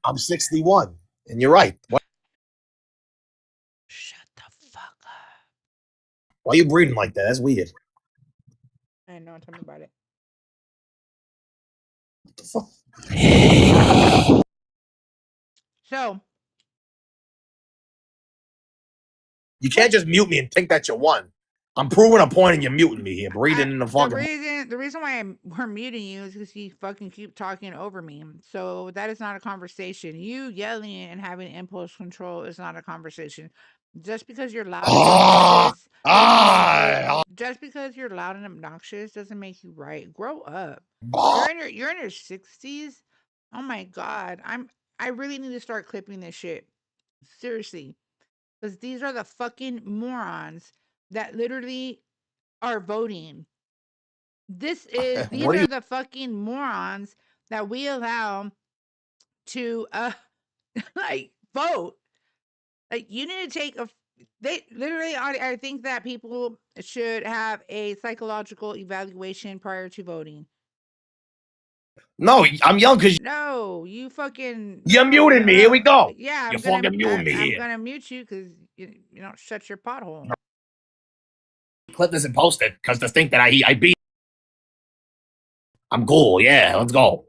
I'm 61, and you're right. What? Shut the fuck up. Why are you breathing like that? That's weird. I know. Tell me about it. What the fuck? So you can't just mute me and think that you won. I'm proving a point and you're muting me here, breathing in the fucking. The reason why we're muting you is because you fucking keep talking over me. So that is not a conversation. You yelling and having impulse control is not a conversation. Just because you're loud and obnoxious, just because you're loud and obnoxious doesn't make you right. Grow up. You're in your 60s. Oh my god, I really need to start clipping this shit. Seriously, because these are the fucking morons that literally are voting. These are the fucking morons that we allow to like vote. Like, you need to take they literally, I think that people should have a psychological evaluation prior to voting. No, I'm young because no, you fucking you're muting me. Here we go. Yeah, you're fucking muting me I'm here. gonna mute you because you don't shut your pothole. Clip this and post it because to think that I beat. I'm cool. Yeah, let's go.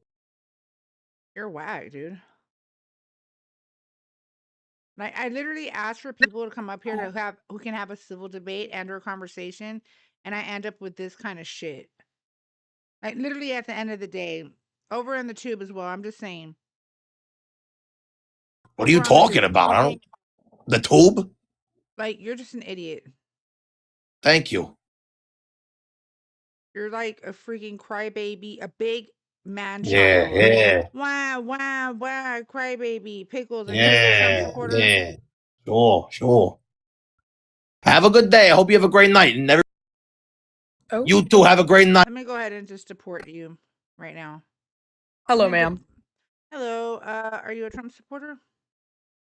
You're whack, dude. Like, I literally asked for people to come up here who can have a civil debate and or a conversation, and I end up with this kind of shit. Like, literally at the end of the day, over in the tube as well. I'm just saying. What are you talking about? I don't. The tube? Like, you're just an idiot. Thank you. You're like a freaking crybaby, a big man child. Yeah. Wow, crybaby, pickles and Yeah. Sure. Have a good day. I hope you have a great night. And you too have a great night. Let me go ahead and just deport you right now. Hello, ma'am. Hello. Are you a Trump supporter?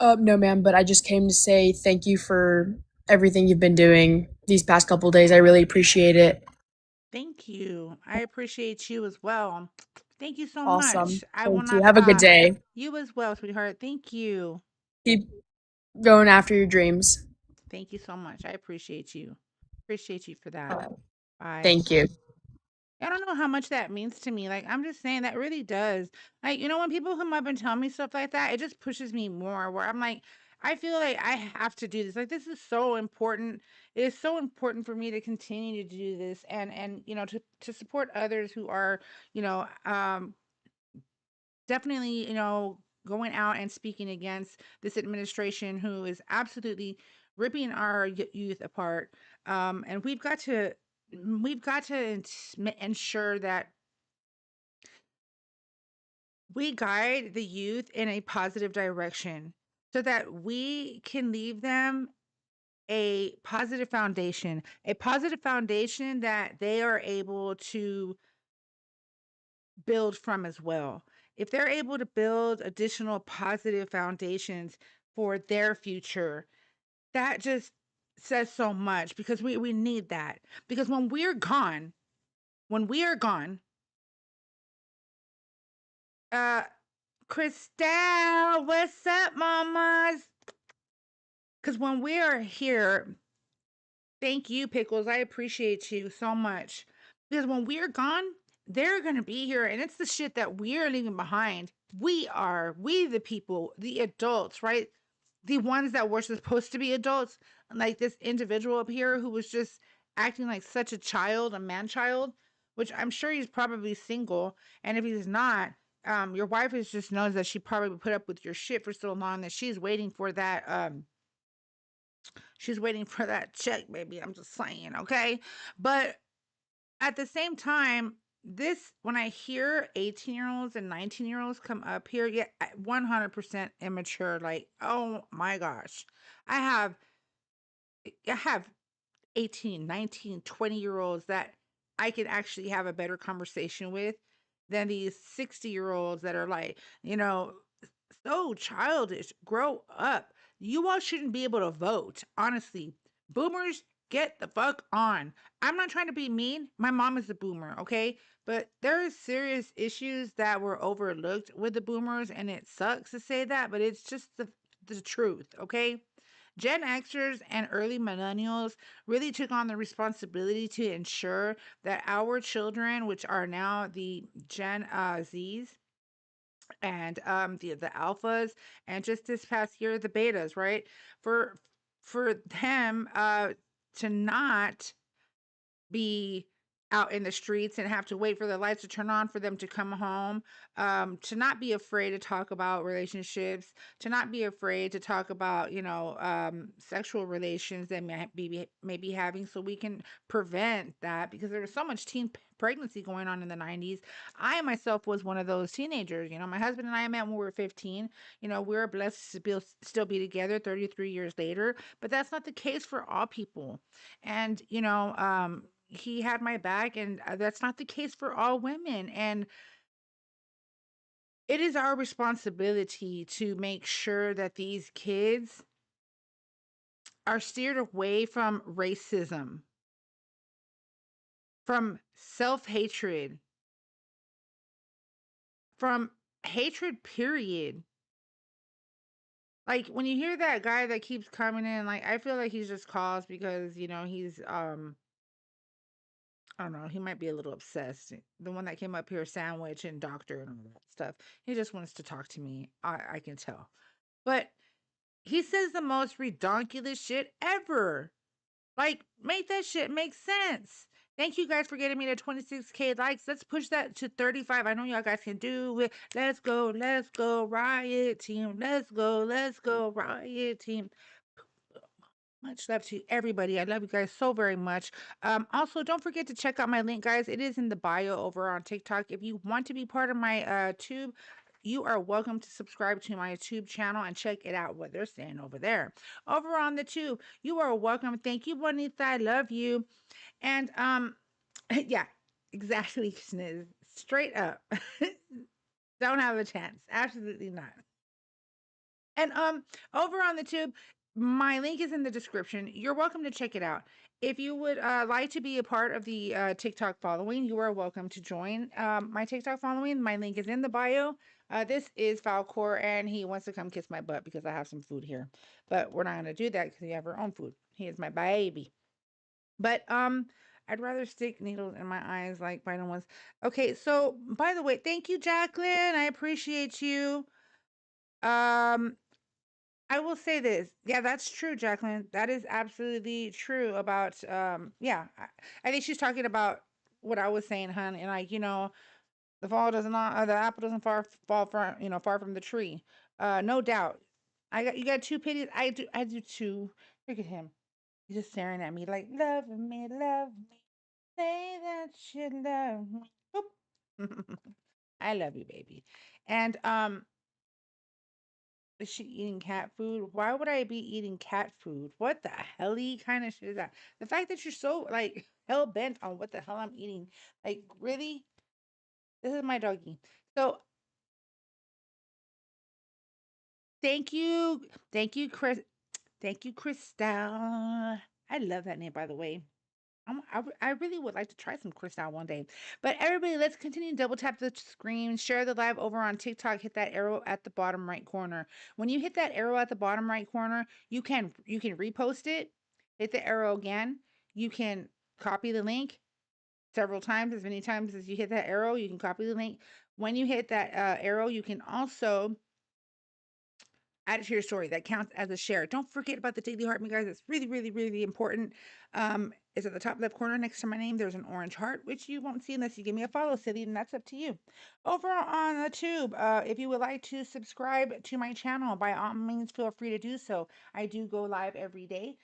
No, ma'am, but I just came to say thank you for everything you've been doing these past couple days. I really appreciate it. Thank you. I appreciate you as well. Thank you so Awesome. much. I Thank will you. not Have a good stop. day. You as well, sweetheart. Thank you. Keep going after your dreams. Thank you so much. I appreciate you. Appreciate you for that. Bye. Thank you. I don't know how much that means to me. Like, I'm just saying that really does. Like, when people come up and tell me stuff like that, it just pushes me more where I'm like, I feel like I have to do this. Like this is so important. It is so important for me to continue to do this and to support others who are, you know, definitely, going out and speaking against this administration who is absolutely ripping our youth apart. And we've got to ensure that we guide the youth in a positive direction so that we can leave them a positive foundation that they are able to build from as well. If they're able to build additional positive foundations for their future, that just says so much because we need that. Because when we are gone, uh Christelle, what's up, mamas? Because when we are here, thank you, Pickles. I appreciate you so much. Because when we're gone, they're going to be here. And it's the shit that we're leaving behind. We the people, the adults, right? The ones that were supposed to be adults. Like this individual up here who was just acting like such a child, a man child, which I'm sure he's probably single. And if he's not, your wife is just knows that she probably put up with your shit for so long that she's waiting for that. She's waiting for that check, baby. I'm just saying, okay? But at the same time, this when I hear 18-year-olds and 19-year-olds come up here, yeah, 100% immature. Like, oh my gosh. I have I have 18, 19, 20-year-olds that I can actually have a better conversation with than these 60-year-olds that are like, so childish. Grow up. You all shouldn't be able to vote. Honestly, boomers, get the fuck on. I'm not trying to be mean. My mom is a boomer, okay? But there are serious issues that were overlooked with the boomers, and it sucks to say that, but it's just the truth, okay? Gen Xers and early millennials really took on the responsibility to ensure that our children, which are now the Gen Zs, and the alphas, and just this past year the betas, right? For them to not be out in the streets and have to wait for the lights to turn on for them to come home, to not be afraid to talk about relationships, to not be afraid to talk about sexual relations they may be having, so we can prevent that, because there was so much teen pregnancy going on in the 90s. I myself was one of those teenagers. My husband and I met when we were 15. We were blessed to still be together 33 years later, but that's not the case for all people. And he had my back, and that's not the case for all women. And it is our responsibility to make sure that these kids are steered away from racism, from self-hatred, from hatred, period. Like when you hear that guy that keeps coming in, like I feel like he's just caused because he's I don't know, he might be a little obsessed. The one that came up here, Sandwich and Doctor and all that stuff. He just wants to talk to me. I can tell. But he says the most redonkulous shit ever. Like, make that shit make sense. Thank you guys for getting me to 26K likes. Let's push that to 35. I know y'all guys can do it. Let's go, Riot Team. Let's go, Riot Team. Much love to everybody. I love you guys so very much. Also, don't forget to check out my link, guys. It is in the bio over on TikTok. If you want to be part of my tube, you are welcome to subscribe to my YouTube channel and check it out, what they're saying over there. Over on the tube, you are welcome. Thank you, Bonita. I love you. And yeah, exactly, Sniz. Straight up. Don't have a chance. Absolutely not. And over on the tube, my link is in the description. You're welcome to check it out. If you would like to be a part of the TikTok following, you are welcome to join my TikTok following. My link is in the bio. This is Falcor, and he wants to come kiss my butt because I have some food here. But we're not going to do that because we have our own food. He is my baby. But I'd rather stick needles in my eyes like Biden was. Okay, so by the way, thank you, Jacqueline. I appreciate you. I will say this. Yeah, that's true, Jacqueline. That is absolutely true about yeah. I think she's talking about what I was saying, hon, and like, the fall does not the apple doesn't fall far, far from the tree. No doubt. You got two pitties. I do too. Look at him. He's just staring at me like, love me, love me. Say that you love me. Boop. I love you, baby. And is she eating cat food? Why would I be eating cat food? What the helly kind of shit is that? The fact that you're so like hell bent on what the hell I'm eating, like really, this is my doggy. So thank you, Chris, thank you, Crystal. I love that name, by the way. I really would like to try some Cristal one day. But everybody, let's continue to double tap the screen, share the live over on TikTok, hit that arrow at the bottom right corner. When you hit that arrow at the bottom right corner, you can repost it, hit the arrow again. You can copy the link several times, as many times as you hit that arrow, you can copy the link. When you hit that arrow, you can also add it to your story. That counts as a share. Don't forget about the daily heart, you guys. It's really, really, really important. It's at the top left corner next to my name. There's an orange heart, which you won't see unless you give me a follow, Silly, and that's up to you. Over on the tube, if you would like to subscribe to my channel, by all means, feel free to do so. I do go live every day.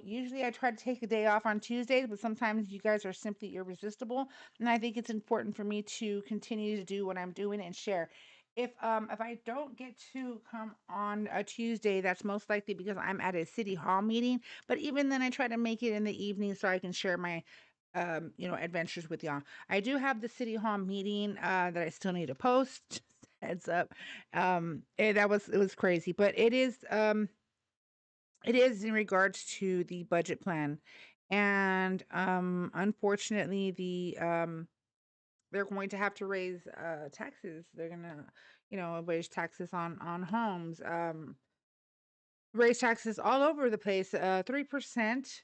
Usually I try to take a day off on Tuesdays, but sometimes you guys are simply irresistible. And I think it's important for me to continue to do what I'm doing and share. If I don't get to come on a Tuesday, that's most likely because I'm at a city hall meeting. But even then, I try to make it in the evening so I can share my adventures with y'all. I do have the city hall meeting that I still need to post. Heads up. It was crazy, but it is in regards to the budget plan, and unfortunately they're going to have to raise taxes. They're gonna, raise taxes on homes, raise taxes all over the place, 3%,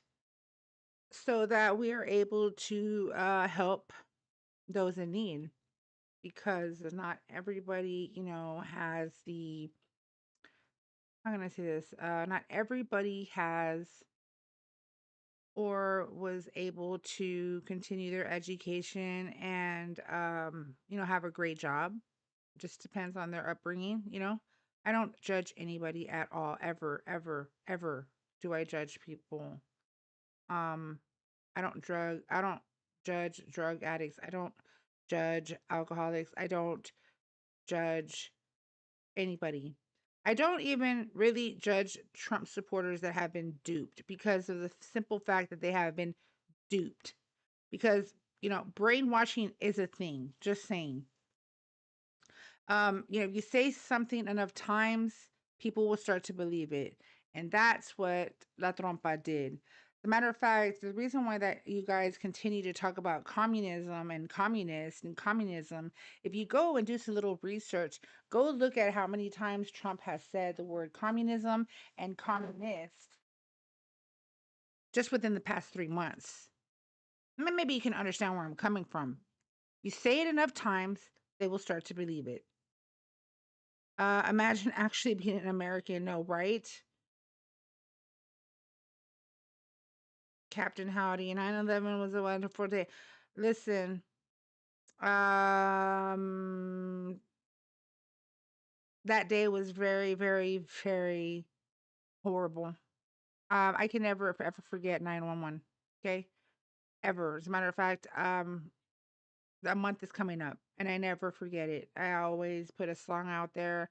so that we are able to help those in need. Because not everybody, has the. How can I say this? Not everybody has or was able to continue their education and have a great job. Just depends on their upbringing. I don't judge anybody at all, ever, ever, ever do I judge people. um I don't judge drug addicts. I don't judge alcoholics. I don't judge anybody. I don't even really judge Trump supporters that have been duped, because of the simple fact that they have been duped. Because, brainwashing is a thing. Just saying. You say something enough times, people will start to believe it. And that's what La Trompa did. As a matter of fact, the reason why that you guys continue to talk about communism and communists and communism, if you go and do some little research, go look at how many times Trump has said the word communism and communist just within the past 3 months. Maybe you can understand where I'm coming from. You say it enough times, they will start to believe it. Imagine actually being an American, no, right? Captain Howdy, 9/11 was a wonderful day. Listen, that day was very, very, very horrible. I can never ever forget 9/11. Okay, ever. As a matter of fact, a month is coming up, and I never forget it. I always put a song out there,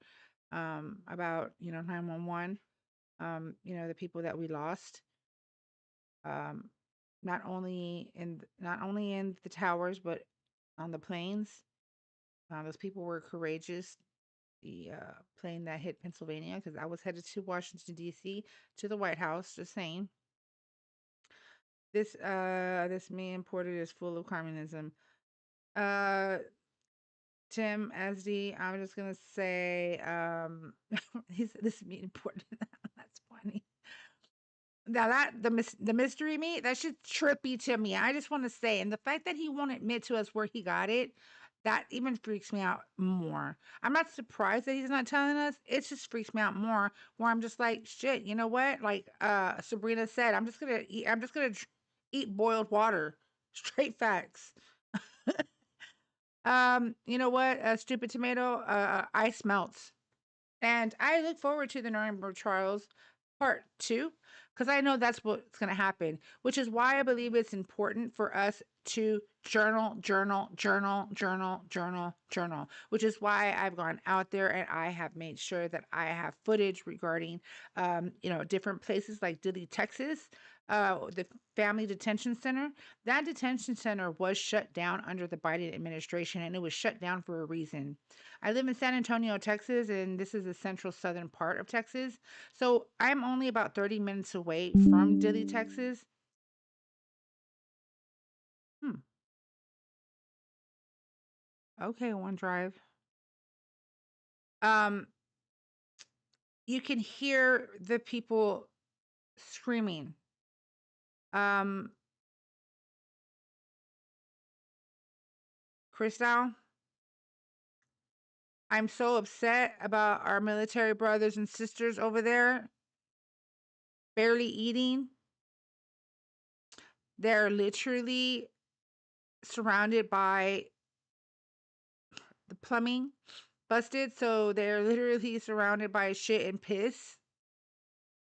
about 911. The people that we lost. Um, not only in the towers, but on the planes. Those people were courageous. The plane that hit Pennsylvania, because I was headed to Washington D.C. to the White House. Just saying, this man Porter is full of communism. Uh, Tim SD, I'm just gonna say, this meat important. That's funny. Now that the mystery meat, that shit's trippy to me. I just want to say, and the fact that he won't admit to us where he got it, That even freaks me out more. I'm not surprised that he's not telling us. It just freaks me out more where I'm just like, shit, you know what? Like Sabrina said, I'm just gonna eat boiled water. Straight facts. You know what? Stupid tomato, ice melts. And I look forward to the Nuremberg trials part 2 because I know that's what's going to happen, which is why I believe it's important for us to journal, which is why I've gone out there and I have made sure that I have footage regarding, different places like Dilley, Texas, the family detention center. That detention center was shut down under the Biden administration, and it was shut down for a reason. I live in San Antonio, Texas, and this is the central southern part of Texas. So I'm only about 30 minutes away from Dilley, Texas. Okay, OneDrive. You can hear the people screaming. Crystal, I'm so upset about our military brothers and sisters over there barely eating. They're literally surrounded by the plumbing busted, so they're literally surrounded by shit and piss.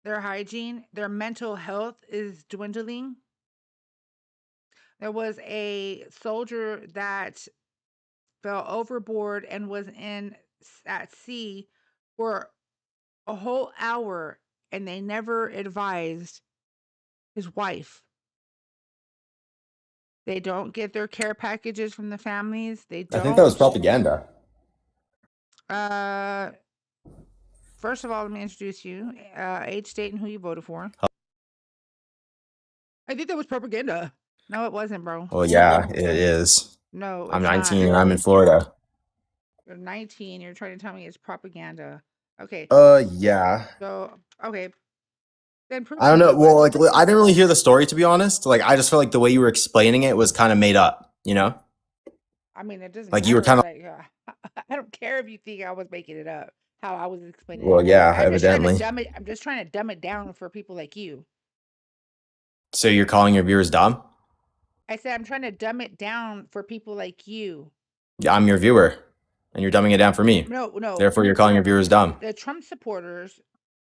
Their hygiene, their mental health is dwindling. There was a soldier that fell overboard and was at sea for a whole hour, and they never advised his wife. They don't get their care packages from the families. They I think that was don't. propaganda. First of all, let me introduce you. Age, state, and who you voted for. I think that was propaganda. No, it wasn't, bro. Well, yeah, it is. No, I'm it's 19 not. and I'm in Florida. You're 19. You're trying to tell me it's propaganda. Okay. Yeah. So, okay. Then prove I to don't know. me Well, what. like, I didn't really hear the story, to be honest. Like, I just felt like the way you were explaining it was kind of made up, you know? I mean, it doesn't Like, you were matter. kind of, Like, I don't care if you think I was making it up. How I was explaining well, it. yeah, I'm just trying to evidently. dumb it. I'm just trying to dumb it down for people like you. So you're calling your viewers dumb? I said I'm trying to dumb it down for people like you. Yeah, I'm your viewer, and you're dumbing it down for me. No. Therefore, you're calling your viewers dumb. The Trump supporters,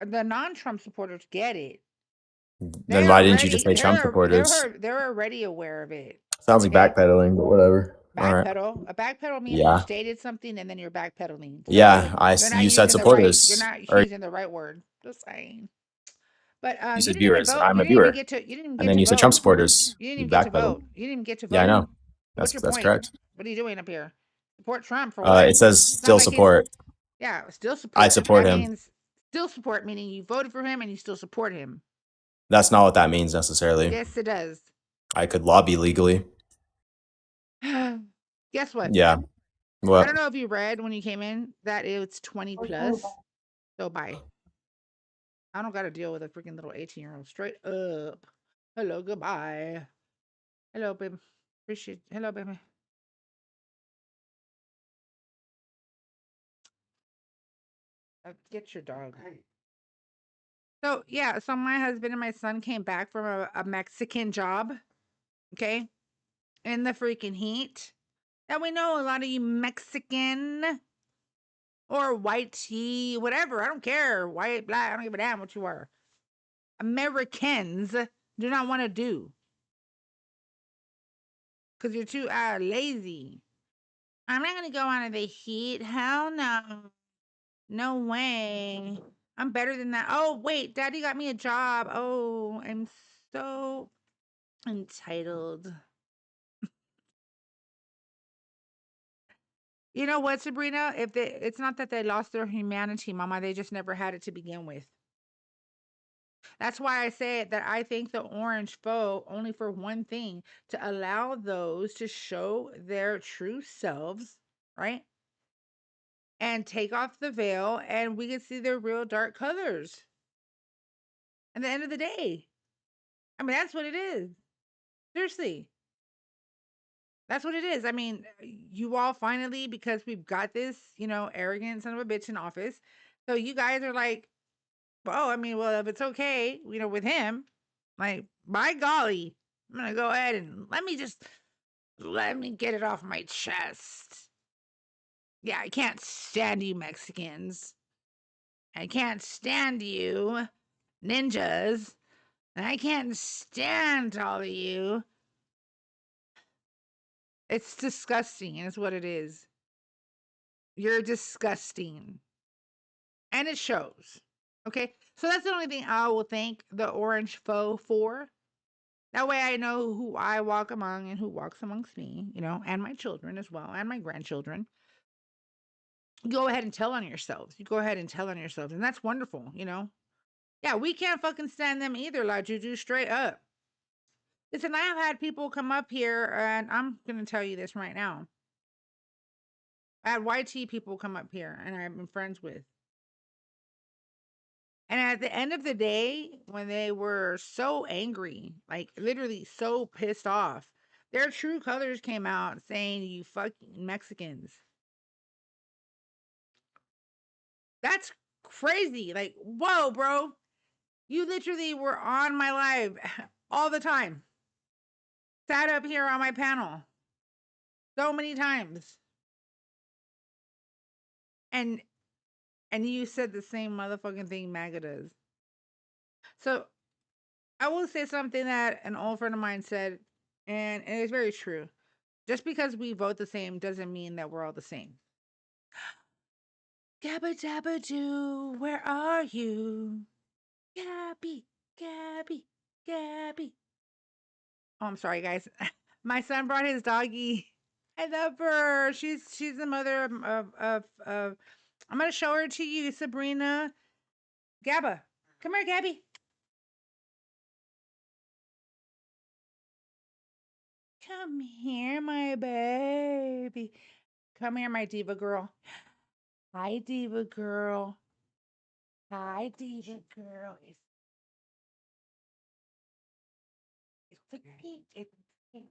the non-Trump supporters get it. Then why didn't you just say Trump supporters? They're already aware of it. Sounds like backpedaling, but whatever. All right. Backpedal. A backpedal means you Yeah. stated something and then you're backpedaling. So Yeah, you're not you said using the right. You're supporters. not Or using the right word. Just saying. But you you said didn't even viewers, and vote. I'm You a didn't even viewer. get to. You didn't even And get then to you said vote. Trump supporters. You didn't You even get to backpedaled. vote. You didn't even get to vote. Yeah, I know. What's your That's point? correct. What are you doing up here? Support Trump for what? It says It's not still like he's. support. Yeah, still I support. support That him. means still support, meaning you voted for him and you still support him. That's not what that means necessarily. Yes, it does. I could lobby legally. Guess what? Yeah. I What? don't know if you read when you came in that it's 20 plus. So bye. I don't got to deal with a freaking little 18-year-old. Straight up. Hello, goodbye. Hello, baby. Appreciate. Hello, baby. Get your dog. So yeah, so my husband and my son came back from a Mexican job. Okay, in the freaking heat. And we know a lot of you Mexican or white tea, whatever. I don't care. White, black, I don't give a damn what you are. Americans do not want to do. Because you're too lazy. I'm not going to go out of the heat. Hell no. No way. I'm better than that. Oh, wait. Daddy got me a job. Oh, I'm so entitled. You know what, Sabrina? It's not that they lost their humanity, Mama. They just never had it to begin with. That's why I say that I think the orange vote only for one thing, to allow those to show their true selves, right? And take off the veil, and we can see their real dark colors. At the end of the day, I mean, that's what it is. Seriously. That's what it is. I mean, you all finally, because we've got this, arrogant son of a bitch in office. So you guys are like, oh, I mean, well, if it's okay, with him, like, by golly, I'm gonna go ahead and let me get it off my chest. Yeah, I can't stand you Mexicans. I can't stand you ninjas. And I can't stand all of you. It's disgusting, is what it is. You're disgusting. And it shows. Okay? So that's the only thing I will thank the orange foe for. That way I know who I walk among and who walks amongst me, and my children as well, and my grandchildren. Go ahead and tell on yourselves. You go ahead and tell on yourselves. And that's wonderful, Yeah, we can't fucking stand them either, La Juju, straight up. Listen, I have had people come up here, and I'm going to tell you this right now. I had YT people come up here, and I've been friends with. And at the end of the day, when they were so angry, like literally so pissed off, their true colors came out saying, "You fucking Mexicans." That's crazy. Like, whoa, bro. You literally were on my live all the time. Sat up here on my panel so many times. And you said the same motherfucking thing MAGA does. So I will say something that an old friend of mine said, and it's very true. Just because we vote the same doesn't mean that we're all the same. Gabba dabba doo, where are you? Gabby, Gabby, Gabby. Oh, I'm sorry, guys. My son brought his doggy. I love her. She's the mother of I'm gonna show her to you, Sabrina. Gabba, come here, Gabby. Come here, my baby. Come here, my diva girl. Hi, diva girl. Hi, diva girl. It's a pink. It's pink.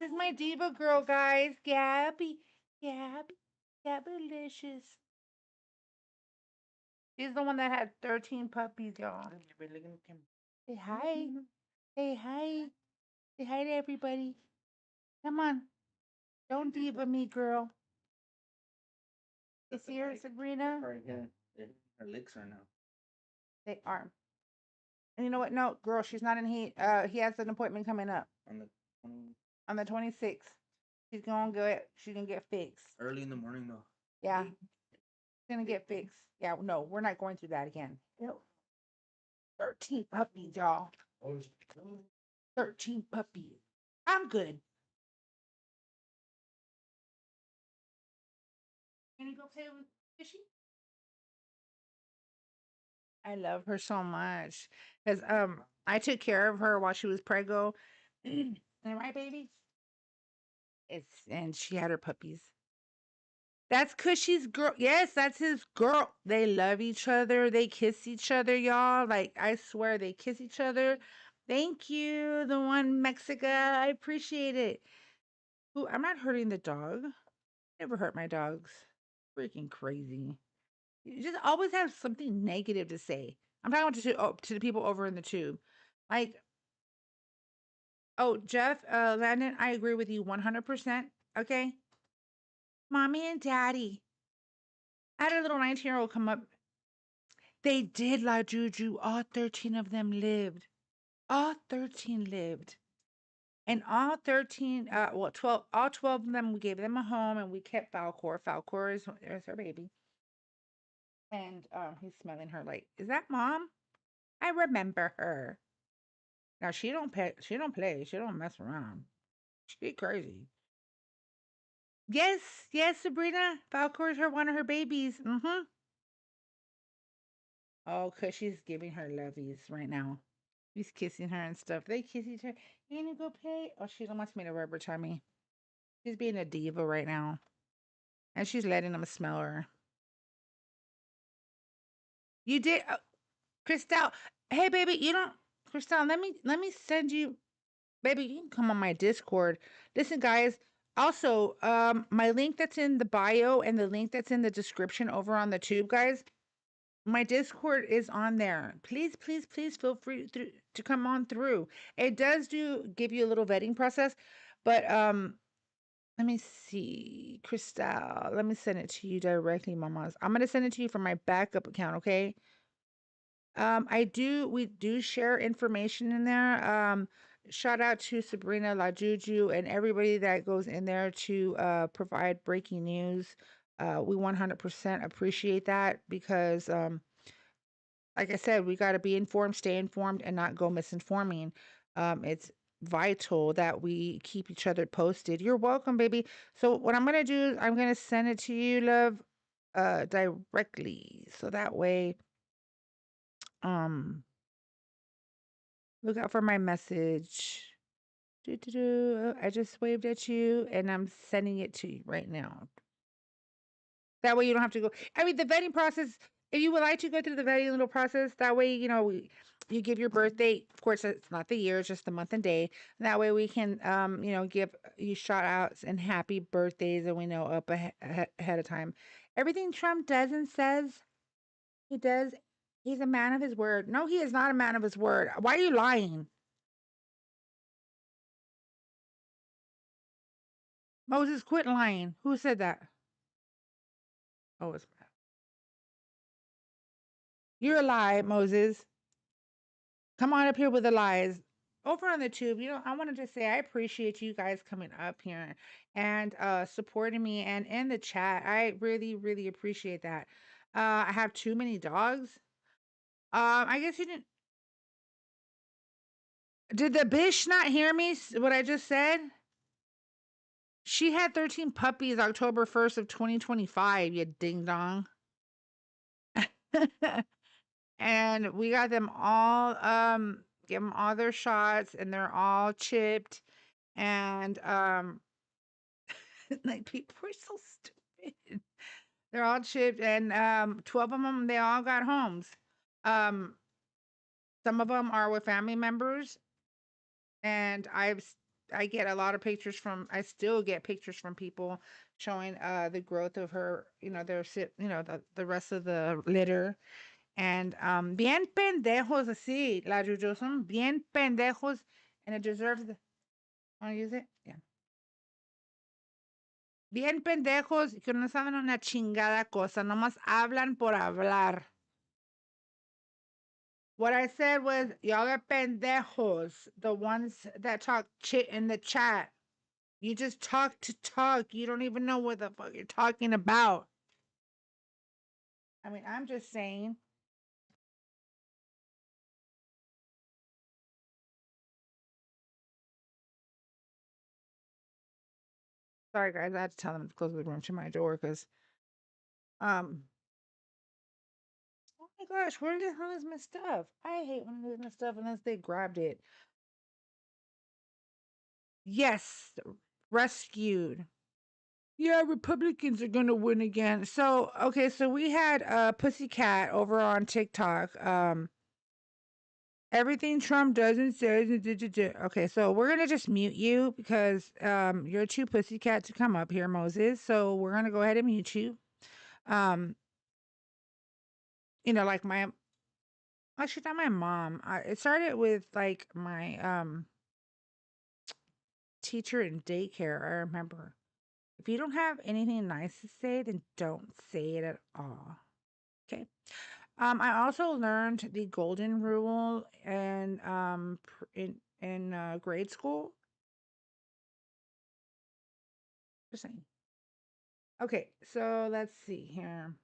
This is my diva girl, guys. Gabby. Gabby. Gabbalicious. She's the one that had 13 puppies, y'all. Say hi. Say hi. Say hi to everybody. Come on. Don't diva me, girl. You see her, Sabrina? Her legs are now. They are. And you know what? No, girl, she's not in heat. He has an appointment coming up on the 26th. She's gonna get fixed. Early in the morning, though. Yeah. She's gonna get fixed. Yeah, no, we're not going through that again. 13 puppies, y'all. 13 puppies. I'm good. Can you go play with Fishy? I love her so much. Because I took care of her while she was preggo. Right, baby? And she had her puppies. That's Cushy's girl. Yes, that's his girl. They love each other. They kiss each other, y'all. Like, I swear they kiss each other. Thank you, the one Mexica. I appreciate it. Ooh, I'm not hurting the dog. Never hurt my dogs. Freaking crazy. You just always have something negative to say. I'm talking to the people over in the tube. Like, oh, Jeff, Landon, I agree with you 100%. Okay? Mommy and daddy. I had a little 19-year-old come up. They did, La Juju. All 13 of them lived. All 13 lived. And all 13, 12, all 12 of them, we gave them a home and we kept Falcor. Falcor is her baby. And he's smelling her like, is that mom? I remember her. Now she don't play, she don't mess around. She crazy. Yes, Sabrina. Falcor is one of her babies. Mm-hmm. Oh, cause she's giving her lovies right now. He's kissing her and stuff. They kiss each other. You gonna go play? Oh, she wants me to rub her tummy. She's being a diva right now. And she's letting him smell her. You did, Christelle. Hey, baby, you don't, Christelle. Let me send you. Baby, you can come on my Discord. Listen, guys. Also, my link that's in the bio and the link that's in the description over on the tube, guys. My Discord is on there. Please, please, please feel free to come on through. It does give you a little vetting process, but let me see, Crystal. Let me send it to you directly, mamas. I'm gonna send it to you from my backup account, okay? We do share information in there. Shout out to Sabrina La Juju and everybody that goes in there to provide breaking news. We 100% appreciate that because, like I said, we got to be informed, stay informed, and not go misinforming. It's vital that we keep each other posted. You're welcome, baby. So what I'm gonna do is I'm gonna send it to you, love, directly, so that way, um, look out for my message. I just waved at you, and I'm sending it to you right now. That way you don't have to go. I mean, the vetting process, if you would like to go through the vetting little process, that way, you give your birthday. Of course, it's not the year, it's just the month and day. That way we can, give you shout outs and happy birthdays, and we know up ahead of time. Everything Trump does and says, he does. He's a man of his word. No, he is not a man of his word. Why are you lying? Moses, quit lying. Who said that? Oh, it's bad. You're a lie, Moses. Come on up here with the lies. Over on the tube, I want to just say I appreciate you guys coming up here and supporting me and in the chat. I really, really appreciate that. I have too many dogs. I guess you didn't. Did the bitch not hear me? What I just said? She had 13 puppies October 1st of 2025. You ding dong. And we got them all. Give them all their shots, and they're all chipped. And like people are so stupid. They're all chipped, and 12 of them, they all got homes. Um, some of them are with family members, and I get a lot of pictures from. I still get pictures from people showing the growth of her. The rest of the litter. And bien pendejos así, la Juju son bien pendejos, and it deserves the. Want to use it? Yeah. Bien pendejos que no saben una chingada cosa, nomás hablan por hablar. What I said was, y'all are pendejos, the ones that talk shit in the chat. You just talk to talk. You don't even know what the fuck you're talking about. I mean, I'm just saying. Sorry, guys. I had to tell them to close the room to my door because, oh my gosh, where the hell is my stuff? I hate when I lose my stuff unless they grabbed it. Yes, rescued. Yeah, Republicans are gonna win again. So, okay, so we had Pussycat over on TikTok. Everything Trump does and says. Okay, so we're gonna just mute you because you're too pussycat to come up here, Moses. So we're gonna go ahead and mute you. Um, like actually not my mom. It started with like my teacher in daycare. I remember. If you don't have anything nice to say, then don't say it at all. Okay. I also learned the golden rule and in grade school. Just saying. Okay, so let's see here.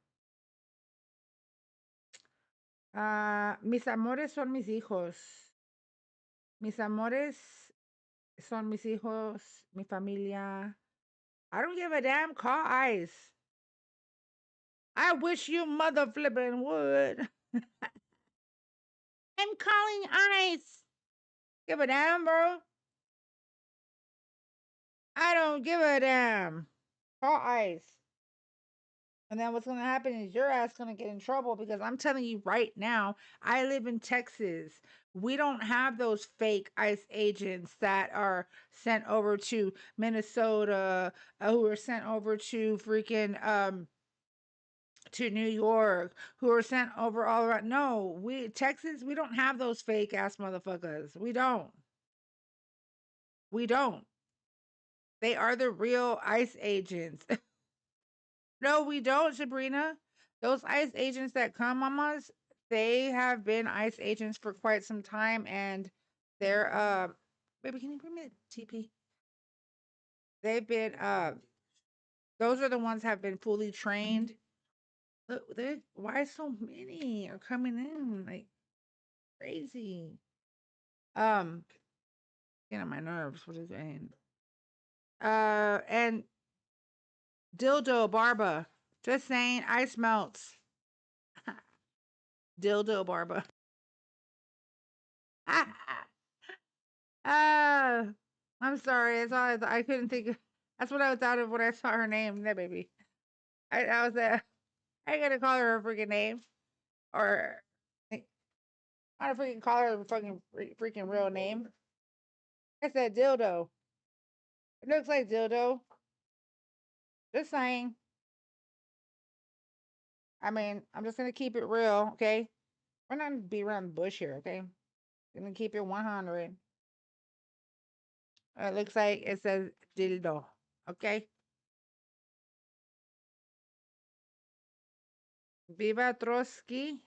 Mis amores son mis hijos. Mis amores son mis hijos, mi familia. I don't give a damn. Call ICE. I wish you mother flipping would. I'm calling ICE. Give a damn, bro. I don't give a damn. Call ICE. And then what's going to happen is your ass going to get in trouble because I'm telling you right now, I live in Texas. We don't have those fake ICE agents that are sent over to Minnesota, who are sent over to freaking to New York, who are sent over all around. No, Texas, we don't have those fake ass motherfuckers. We don't. We don't. They are the real ICE agents. No, we don't, Sabrina. Those ICE agents that come, mamas, they have been ICE agents for quite some time, and they're baby, can you bring me a TP? They've been those are the ones have been fully trained. Look, why so many are coming in like crazy? Get on my nerves. What is saying? And dildo Barba, just saying, ice melts. Dildo Barba. I'm sorry. That's all I couldn't think of. That's what I thought of when I saw her name. That baby. I was I gotta call her a freaking name, or I gotta freaking call her a fucking freaking real name. I said dildo. It looks like dildo. Just saying. I mean, I'm just gonna keep it real, okay? We're not gonna be around the bush here, okay? Gonna keep it 100. It looks like it says dildo, okay? Viva Trotsky.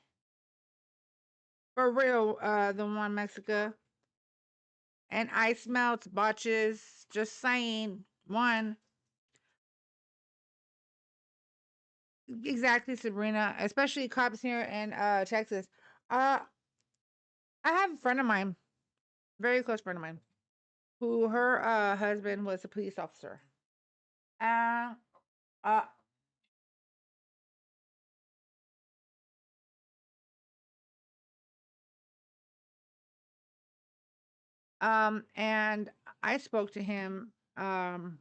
For real, the one Mexico. And ice melts, botches. Just saying. One. Exactly, Sabrina. Especially cops here in Texas. I have a friend of mine, very close friend of mine, who her husband was a police officer. Uh, uh, and I spoke to him before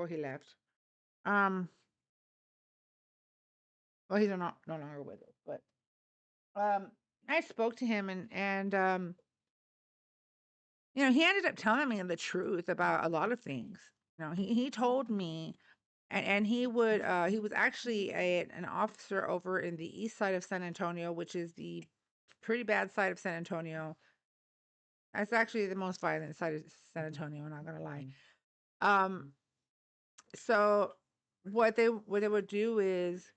he left. Well, he's no longer with us, but I spoke to him and he ended up telling me the truth about a lot of things. He told me, and he was actually an officer over in the east side of San Antonio, which is the pretty bad side of San Antonio. That's actually the most violent side of San Antonio. I'm not gonna lie. So what they would do is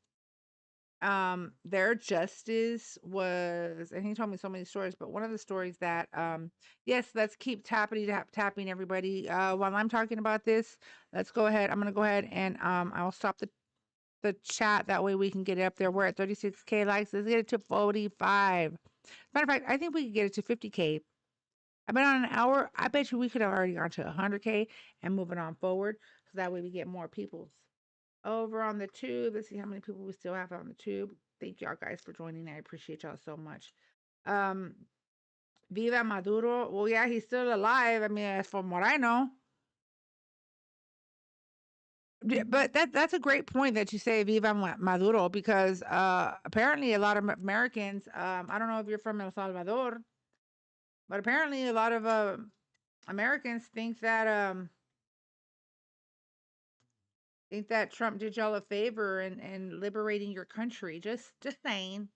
their justice was, and he told me so many stories, but one of the stories that yes, let's keep tapping everybody while I'm talking about this. Let's go ahead. I'm gonna go ahead and I'll stop the chat, that way we can get it up there. We're at 36k likes. Let's get it to 45. Matter of fact, I think we could get it to 50k. I've been on an hour. I bet you we could have already gone to 100k and moving on forward, so that way we get more people's over on the tube. Let's see how many people we still have on the tube. Thank y'all guys for joining. I appreciate y'all so much. Viva Maduro. Well, yeah, he's still alive. I mean, from what I know. Yeah, but that's a great point that you say Viva Maduro, because apparently a lot of Americans, I don't know if you're from El Salvador, but apparently a lot of Americans think that Trump did y'all a favor in liberating your country. Just saying.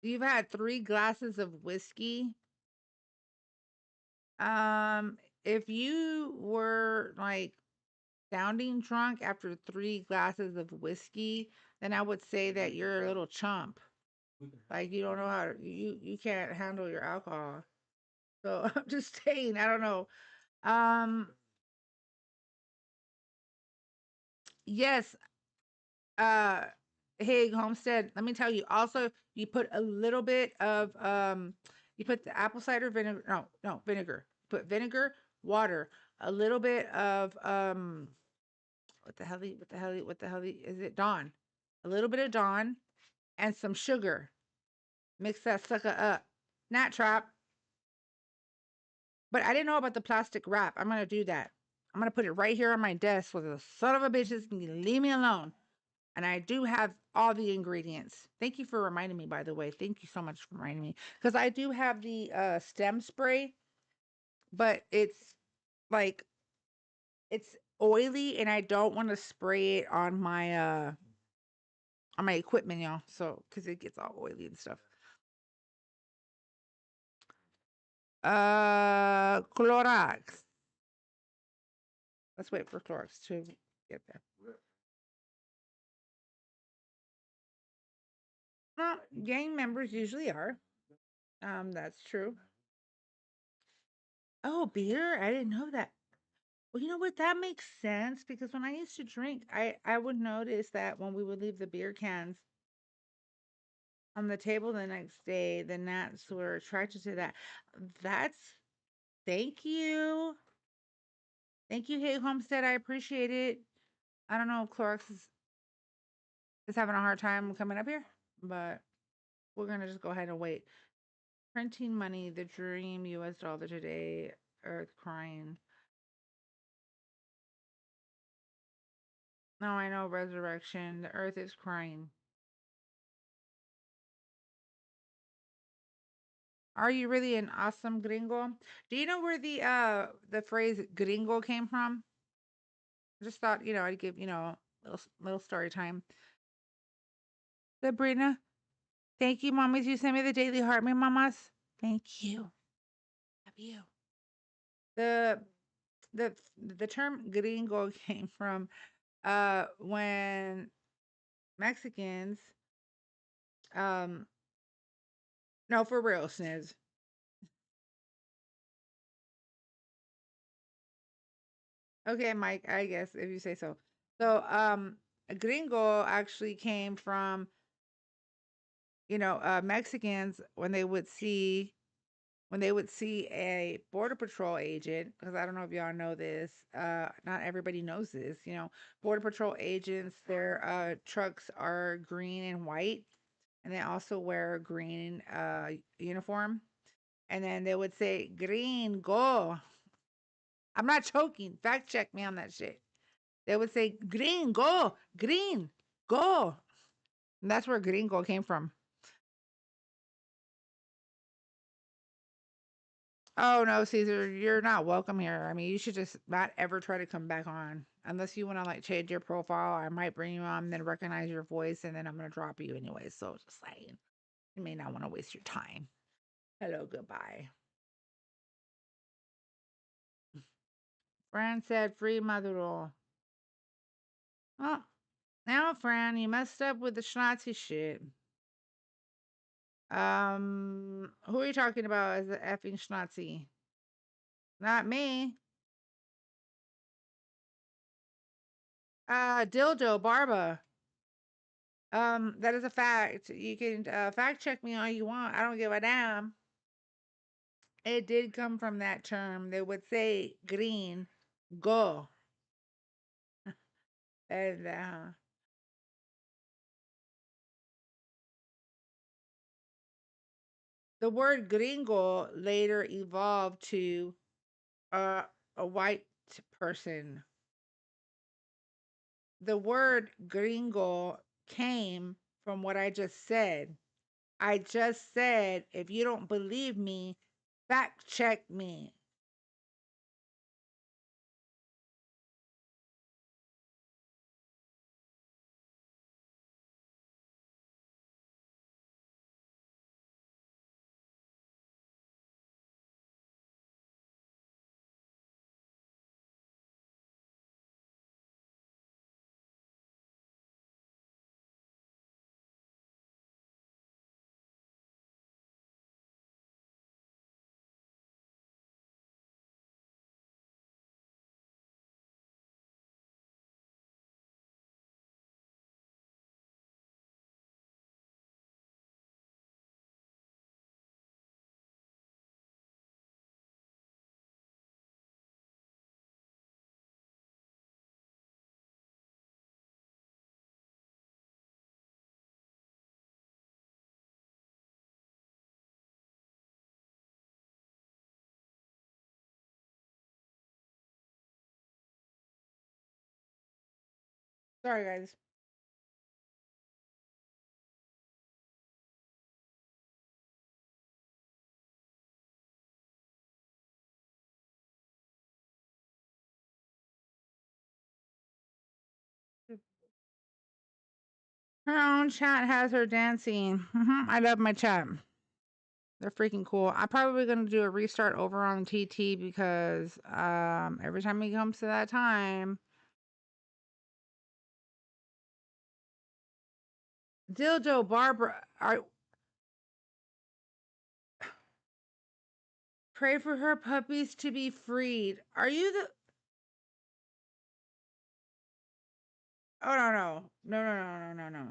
You've had 3 glasses of whiskey. If you were like sounding drunk after 3 glasses of whiskey, then I would say that you're a little chump. Like you don't know how to, you can't handle your alcohol. So I'm just saying, I don't know. Yes, uh Haig Homestead, let me tell you, also you put a little bit of you put the apple cider vinegar, no vinegar. Put vinegar, water, a little bit of what the hell is it? Dawn. A little bit of Dawn and some sugar. Mix that sucker up. Nat Trap. But I didn't know about the plastic wrap. I'm gonna do that. I'm gonna put it right here on my desk with the son of a bitches can leave me alone. And I do have all the ingredients. Thank you for reminding me, by the way. Thank you so much for reminding me. Because I do have the stem spray, but it's like it's oily and I don't want to spray it on my equipment, y'all. So because it gets all oily and stuff. Clorox. Let's wait for Clorox to get there. Well, gang members usually are. That's true. Oh, beer? I didn't know that. Well, you know what? That makes sense because when I used to drink, I would notice that when we would leave the beer cans on the table the next day, the gnats were attracted to that. That's thank you. Thank you, Hey Homestead. I appreciate it. I don't know if Clorox is having a hard time coming up here, but we're gonna just go ahead and wait. Printing money, the dream, US dollar today, Earth crying. No, I know resurrection. The earth is crying. Are you really an awesome gringo? Do you know where the phrase gringo came from? I just thought, I'd give, little story time. Sabrina, thank you, mommies. You sent me the daily heart, me mamas. Thank you. Love you. The the term gringo came from when Mexicans no, for real, Sniz. Okay, Mike, I guess if you say so. So, a gringo actually came from, Mexicans when they would see a border patrol agent, because I don't know if y'all know this, not everybody knows this, border patrol agents, their trucks are green and white, and they also wear a green uniform, and then they would say, "Green, go." I'm not choking. Fact check me on that shit. They would say, "Green, go, green, go." And that's where gringo came from. Oh no, Caesar, you're not welcome here. I mean, you should just not ever try to come back on. Unless you want to like change your profile, I might bring you on, then recognize your voice, and then I'm gonna drop you anyway. So just saying. You may not want to waste your time. Hello, goodbye. Fran said free Maduro. Oh, now Fran, you messed up with the Schnazi shit. Who are you talking about as the effing Schnazi? Not me. Dildo Barba. That is a fact. You can fact check me all you want. I don't give a damn. It did come from that term. They would say green, go. And the word gringo later evolved to a white person. The word gringo came from what I just said. I just said, if you don't believe me, fact check me. Sorry, guys. Her own chat has her dancing. I love my chat. They're freaking cool. I'm probably gonna do a restart over on TT because every time it comes to that time, Dildo Barbara, I pray for her puppies to be freed. Are you the? Oh no no no no no no no no.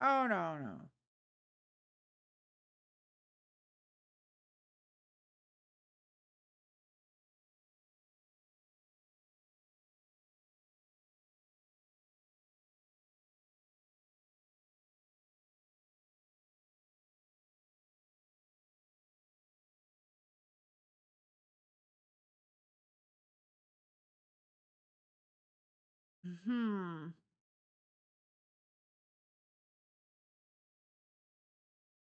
Oh no no. Hmm.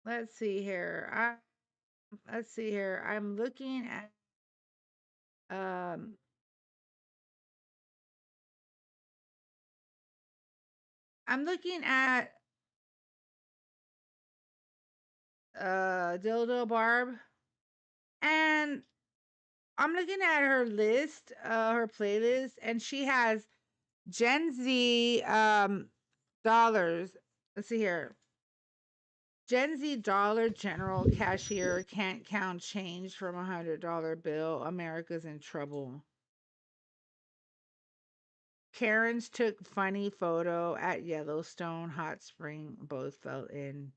Let's see here. Let's see here. Um I'm looking at Dildo Barb, and I'm looking at her list, her playlist, and she has Gen Z dollars. Let's see here. Gen Z Dollar General cashier can't count change from $100 bill. America's in trouble. Karens took funny photo at Yellowstone Hot Spring. Both fell in.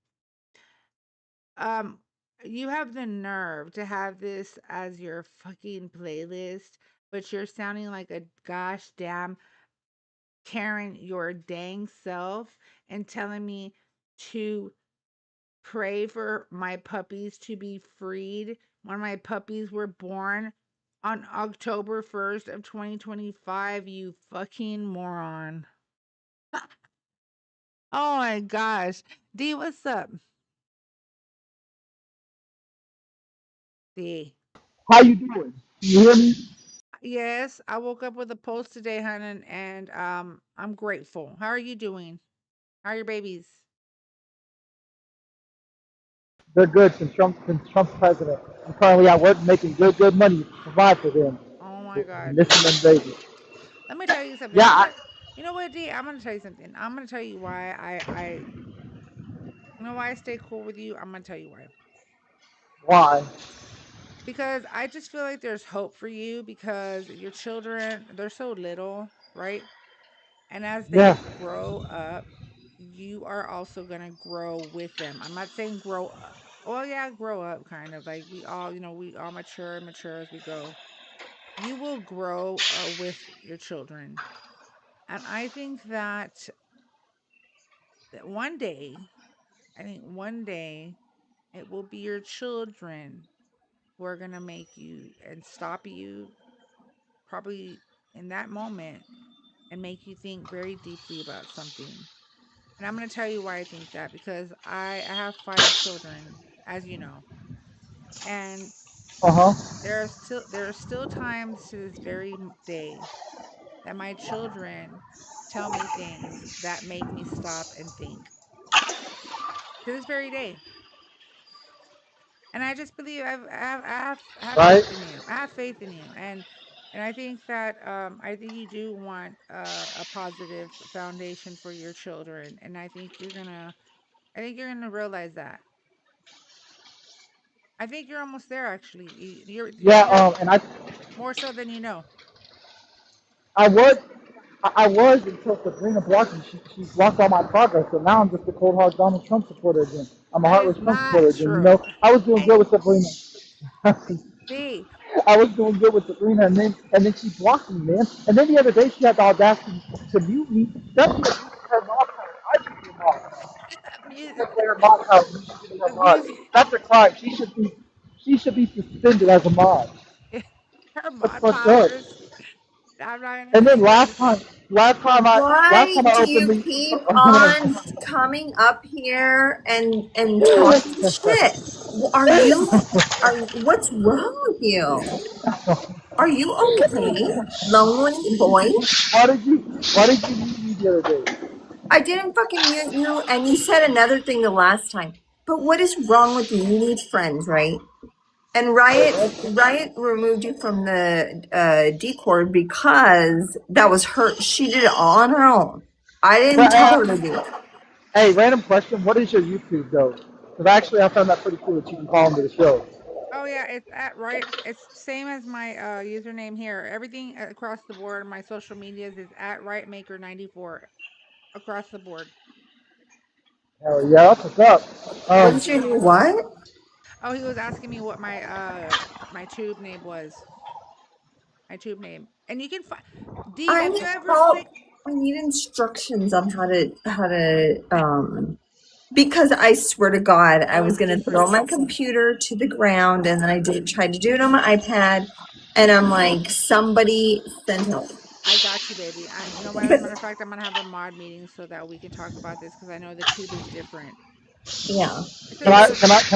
Um, you have the nerve to have this as your fucking playlist, but you're sounding like a gosh damn Karen, your dang self, and telling me to pray for my puppies to be freed when my puppies were born on October 1st of 2025, you fucking moron. Oh my gosh. D, what's up? D. How you doing? You hear me? Yes, I woke up with a post today, honey, and I'm grateful. How are you doing? How are your babies? They're good since Trump's president. I'm currently at work making good money to provide for them. Oh my God, Missing D. them babies. Let me tell you something. Yeah, You know what, D? I'm gonna tell you something. I'm gonna tell you why you know why I stay cool with you. I'm gonna tell you why. why? Because I just feel like there's hope for you because your children, they're so little, right? And as Yeah. they grow up, you are also gonna grow with them. I'm not saying grow up. Well, yeah, grow up kind of like we all, we all mature as we go. You will grow with your children. And I think that one day, I think one day it will be your children who are gonna make you and stop you probably in that moment and make you think very deeply about something. And I'm going to tell you why I think that because I have 5 children, as you know, and Uh huh. there are still times to this very day that my children tell me things that make me stop and think to this very day. And I just believe I have Right. faith in you. I have faith in you, and I think that I think you do want a positive foundation for your children, and I think you're gonna realize that. I think you're almost there. Actually, Yeah. you're And I more so than you know. I was I was until Sabrina blocked me. She blocked all my progress. So now I'm just a cold hard Donald Trump supporter again. I'm a That is heartless Trump not supporter again. You know, true. I was doing Hey, good with Sabrina. D, I was doing good with Sabrina, and then she blocked me, man. And then the other day she had the audacity to mute me. That's what her mom code. I should be a mom. mu- That's where her mom code. She should be her mom. music. That's a crime. She should be suspended as a mom. Mod fucked up. powers. I'm not gonna And then say last time Why I do opened you the keep on coming up here and talking shit? What's wrong with you? Are you okay? Lonely boy? Why did you mute me the other day? I didn't fucking mute you, and you said another thing the last time. But what is wrong with you? You need friends, right? And Riot removed you from the Discord because that was her. She did it all on her own. I didn't tell her to do it. Hey, random question. What is your YouTube though? Because actually, I found that pretty cool that you can call into the show. Oh yeah, it's at right. It's same as my username here. Everything across the board, my social medias is at rightmaker94 across the board. Hell yeah, that's what's up. What's your new what? Oh, he was asking me what my tube name was. My tube name, and you can find. D, I have need you ever help. I need instructions on how to because I swear to God, I was gonna throw my computer to the ground, and then I tried to do it on my iPad, and I'm like, somebody send help. I got you, baby. You know what? As a matter of fact, I'm gonna have a mod meeting so that we can talk about this because I know the tube is different. Yeah. Can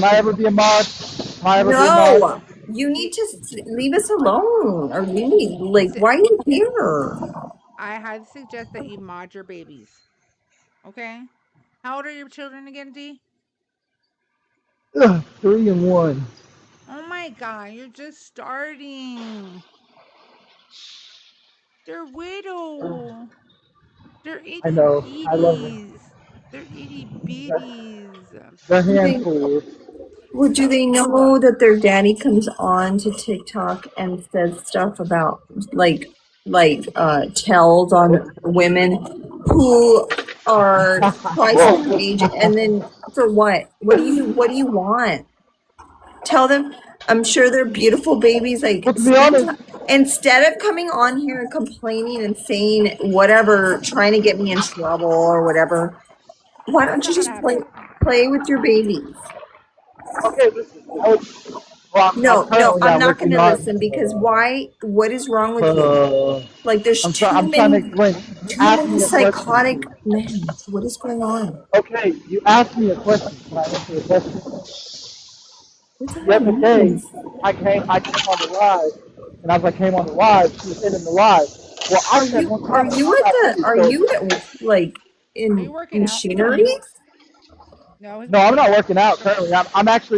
I ever be a mod? Can I ever be a mod? No, you need to leave us alone, or you need why are you here? I had suggest that you mod your babies. Okay. How old are your children again, D? 3 and 1. Oh my God, you're just starting. They're little. They're itty I know. I love them. bitties. They're itty bitties. They're handfuls. Well, do they know that their daddy comes on to TikTok and says stuff about tells on women who are twice their age, and then for what? What do you want? Tell them. I'm sure they're beautiful babies. Like, to be honest, instead of coming on here and complaining and saying whatever, trying to get me in trouble or whatever, why don't you just play with your babies? Okay, listen. No, I'm not going to listen because why? What is wrong with you? Like, there's I'm trying to explain. too many psychotic men. What is going on? Okay, you asked me a question. Can I answer the question? The other day, I came on the live, and as I came on the live, she was ending the live. Well, I said one time. Are you in machinery? No, I'm not working out currently. I'm at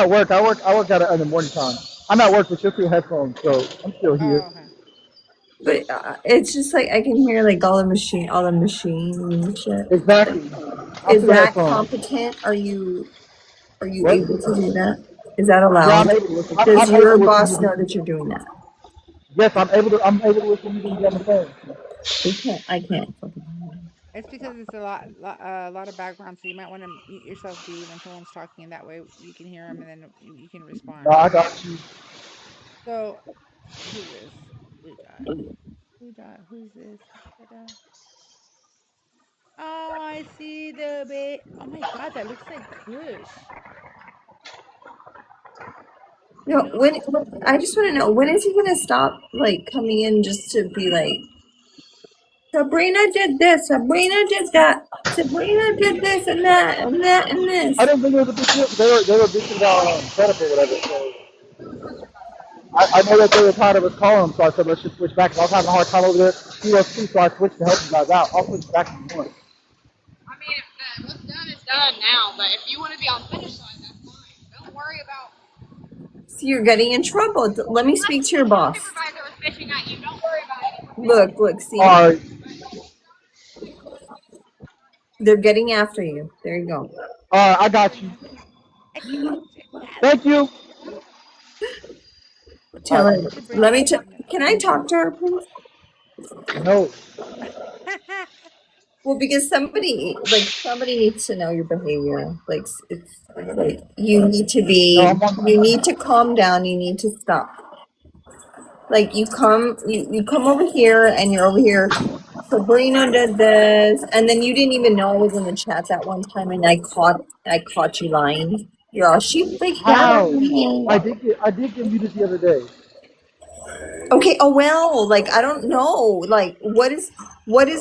work. I work out in the morning time. I'm at work with just through headphones, so I'm still here. Okay. But it's just like I can hear like all the machine shit. Exactly. Is that competent? Are you able to do that? Is that allowed? Yeah, I'm able to listen. Does your boss know that you're doing that? Yes, I'm able to listen to you on the phone. I can't. It's because it's a lot of background, so you might want to mute yourself, D, when someone's talking. That way you can hear them, and then you can respond. No, I got you. So, who's this? Who's this? Oh, I see the bit. Oh my God, that looks like Kush. No, when I just want to know, when is he gonna stop like coming in just to be like, Sabrina did this, Sabrina did that, Sabrina did this and that and that and this. I didn't think it was a big deal. They were bitching about setup or whatever. So I know that they were tired of us calling them, so I said let's just switch back. I was having a hard time over there. UFC, so I switched to help you guys out. I'll switch back if you want. I mean, what's done is done now. But if you want to be on finish line, that's fine. Don't worry about. So you're getting in trouble. Let me speak to your boss. Supervisor was bitching at you. Don't worry about it. Look, see. Alright. They're getting after you. There you go. Alright, I got you. Thank you. Tell her. Can I talk to her, please? No. Well, because somebody needs to know your behavior. Like, it's like you need to calm down. You need to stop. Like, you come over here and you're over here. Sabrina did this, and then you didn't even know I was in the chat that one time, and I caught you lying. You're all, she freaked out. I did get muted the other day. Okay, oh well, like I don't know. Like what is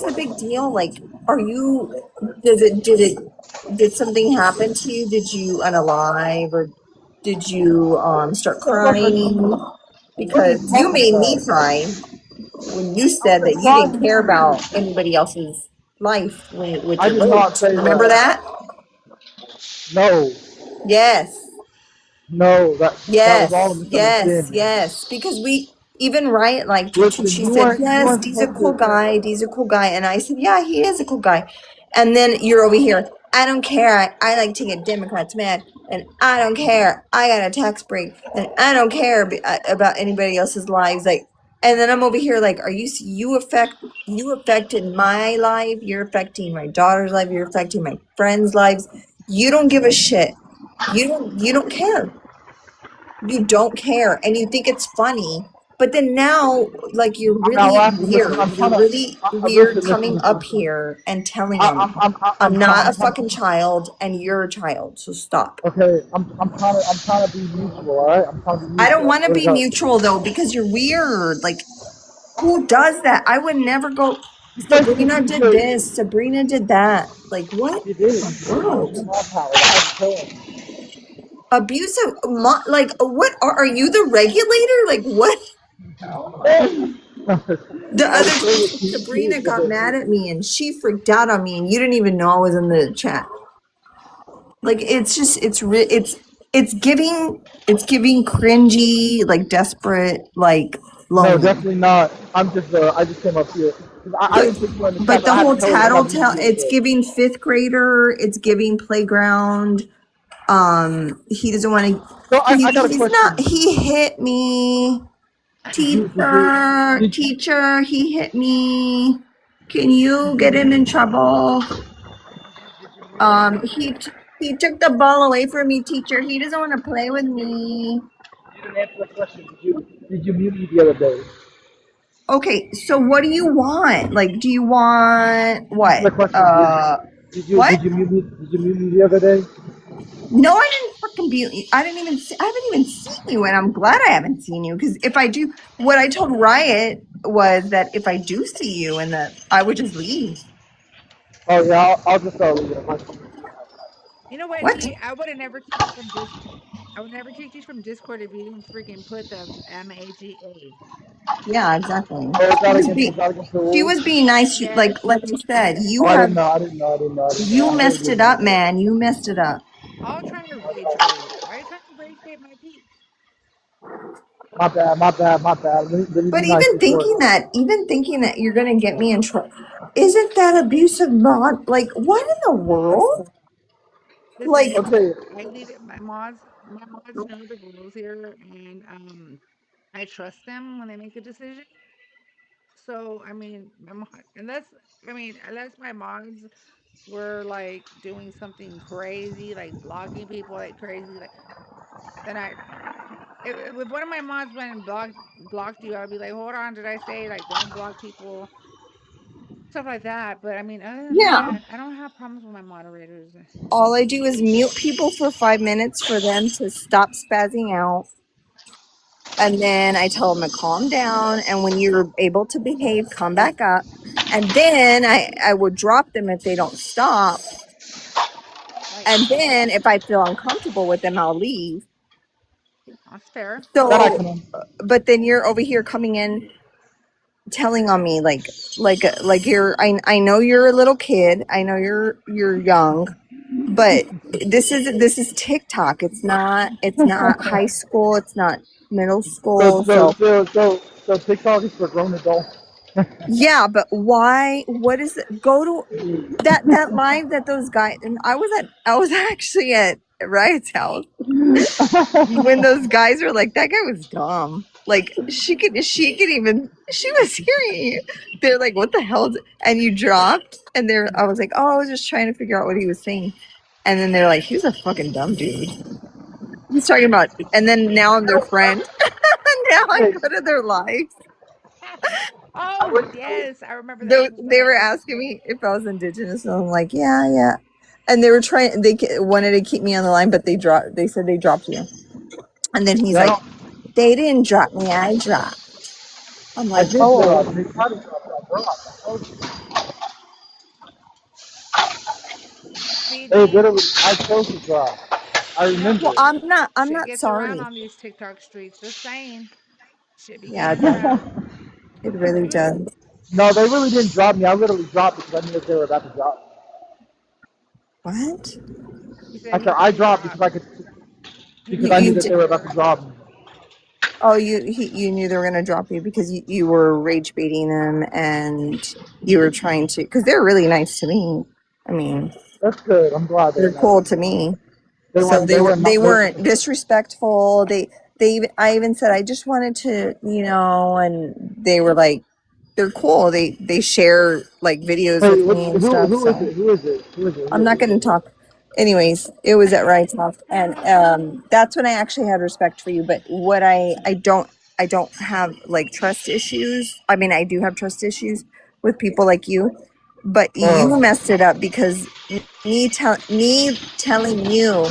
the big deal? Like are you did something happen to you? Did you unalive or did you start crying? What are you Because you talking made me about? cry when you I said that wasn't you crying didn't in care front of you. about anybody else's life with I your did not vote. say Remember that. that? No, Yes. no, that was all a Yes, yes, misunderstanding. yes. Because we even Riot liked you too. Listen, She said, you "Yes, weren't Dee's a supposed cool to. guy. Dee's a cool guy." And I said, "Yeah, he is a cool guy." And then you're over here. I don't care. I like to get Democrats mad, and I don't care. I got a tax break, and I don't care about anybody else's lives. Like, and then I'm over here like, "Are you affected my life? You're affecting my daughter's life. You're affecting my friends' lives. You don't give a shit. You don't care." You don't care and you think it's funny, but then now like you're I'm not really laughing. Listen, weird, I'm you're trying to. really weird Listen, listen, coming up listen. here and telling on me I'm I'm trying. not I'm a trying. fucking child and you're a child, so stop. Okay, I'm trying to be mutual. All right, I'm trying to be I don't mutual. I want to swear to be God. mutual though because you're weird. Like who does that? I would never go. Sabrina did Because this, Sabrina did that. Like what she did. in the She abused world? your mom power. I had to tell her. Abusive like what are you the regulator? Like what? The I other was day, saying she Sabrina is got though. mad at me and she freaked out on me, and you didn't even know I was in the chat. Like it's just it's giving cringy, like desperate, like No, lonely. definitely not. I'm just. I just came up here. 'Cause I But didn't think you were in the chat, but but I the had to whole tell her that I'm not being tattletale, it's mutual. giving fifth grader, it's giving playground. He doesn't want to. So I got a He's not. question. He hit me, Did you? teacher. He hit me. Can you get him in trouble? He took the ball away from me, teacher. He doesn't want to play with me. You didn't answer the question. Did you mute me the other day? Okay, so what do you want? Like, do you want Answer what? the question. What? Did you mute me the other day? No, I didn't fucking be. I didn't even. I haven't even seen you, and I'm glad I haven't seen you because if I do, what I told Riot was that if I do see you, and that I would just leave. Oh yeah, I'll just leave it. You know what, What? D? I would have never kicked you from Discord. I would never kicked you from Discord if you didn't freaking put the MAGA. Yeah, exactly. Oh, is She that was against? Is being. that against the She rules? was being nice. Yes. Like I said, Oh, I didn't know. I didn't know. I didn't know. I didn't know. you I really messed it didn't up, know. man. You messed it up. All trying to rage bait. Why are you trying to rage bait my peeps? My bad. My bad. My bad. Let me But be nice before. even thinking that you're gonna get me in trouble, isn't that abusive? Not like what in the world? Like Listen, I leave it. My mods know the rules here, and I trust them when they make a decision. So I mean, unless my mods were like doing something crazy, like blocking people like crazy, like then if one of my mods went and blocked you, I'd be like, hold on, did I say like don't block people, stuff like that. But I mean, other than yeah, that, I don't have problems with my moderators. all I do is mute people for 5 minutes for them to stop spazzing out. And then I tell them to calm down. And when you're able to behave, come back up. And then I would drop them if they don't stop. Right. And then if I feel uncomfortable with them, I'll leave. That's fair. So, but then you're over here coming in, telling on me like you're. I know you're a little kid. I know you're young, but this is TikTok. It's not high school. It's not middle school. So So TikTok is for grown adults. yeah, but why? What is it? Go to that live that those guys. And I was actually at Riot's house when those guys were like, that guy was dumb. Like she was hearing you. They're like, what the hell? And you dropped, and I was like, oh, I was just trying to figure out what he was saying. And then they're like, he was a fucking dumb dude. He's talking about, and then now I'm their friend. Now I go to their lives. Oh yes, I remember that. They were asking me if I was indigenous, and I'm like, yeah. And they were trying. They wanted to keep me on the line, but they said they dropped you. And then he's like, they didn't drop me. I dropped. I'm I like, did oh. drop. They tried to drop that drop. I told you. See, They D, literally, I chose to drop. I you know, remember Well, it. I'm shit not gets around sorry. on these TikTok streets. Just saying, shit be Yeah, getting it does. around. It really Do it. does. No, they really didn't drop me. I literally dropped because I knew that they were about to drop me. What? He said I he said I did dropped drop. He because You I knew you that did. they were they about were to about to drop drop. me. Oh, you knew they were gonna drop you because you were rage baiting them and you were trying to because they're really nice to me. I mean, That's good. I'm glad they they're were nice cool to to me. me. They So weren't. They were they not. weren't disrespectful. I even said I just wanted to, and they were like they're cool. They share like videos Hey, with me and stuff. who is So it? Who is it? Who is it? Who I'm is not it? going to talk. Anyways, it was at Riot's house, and that's when I actually had respect for you. But what I don't have like trust issues. I mean, I do have trust issues with people like you, but you messed it up because me telling you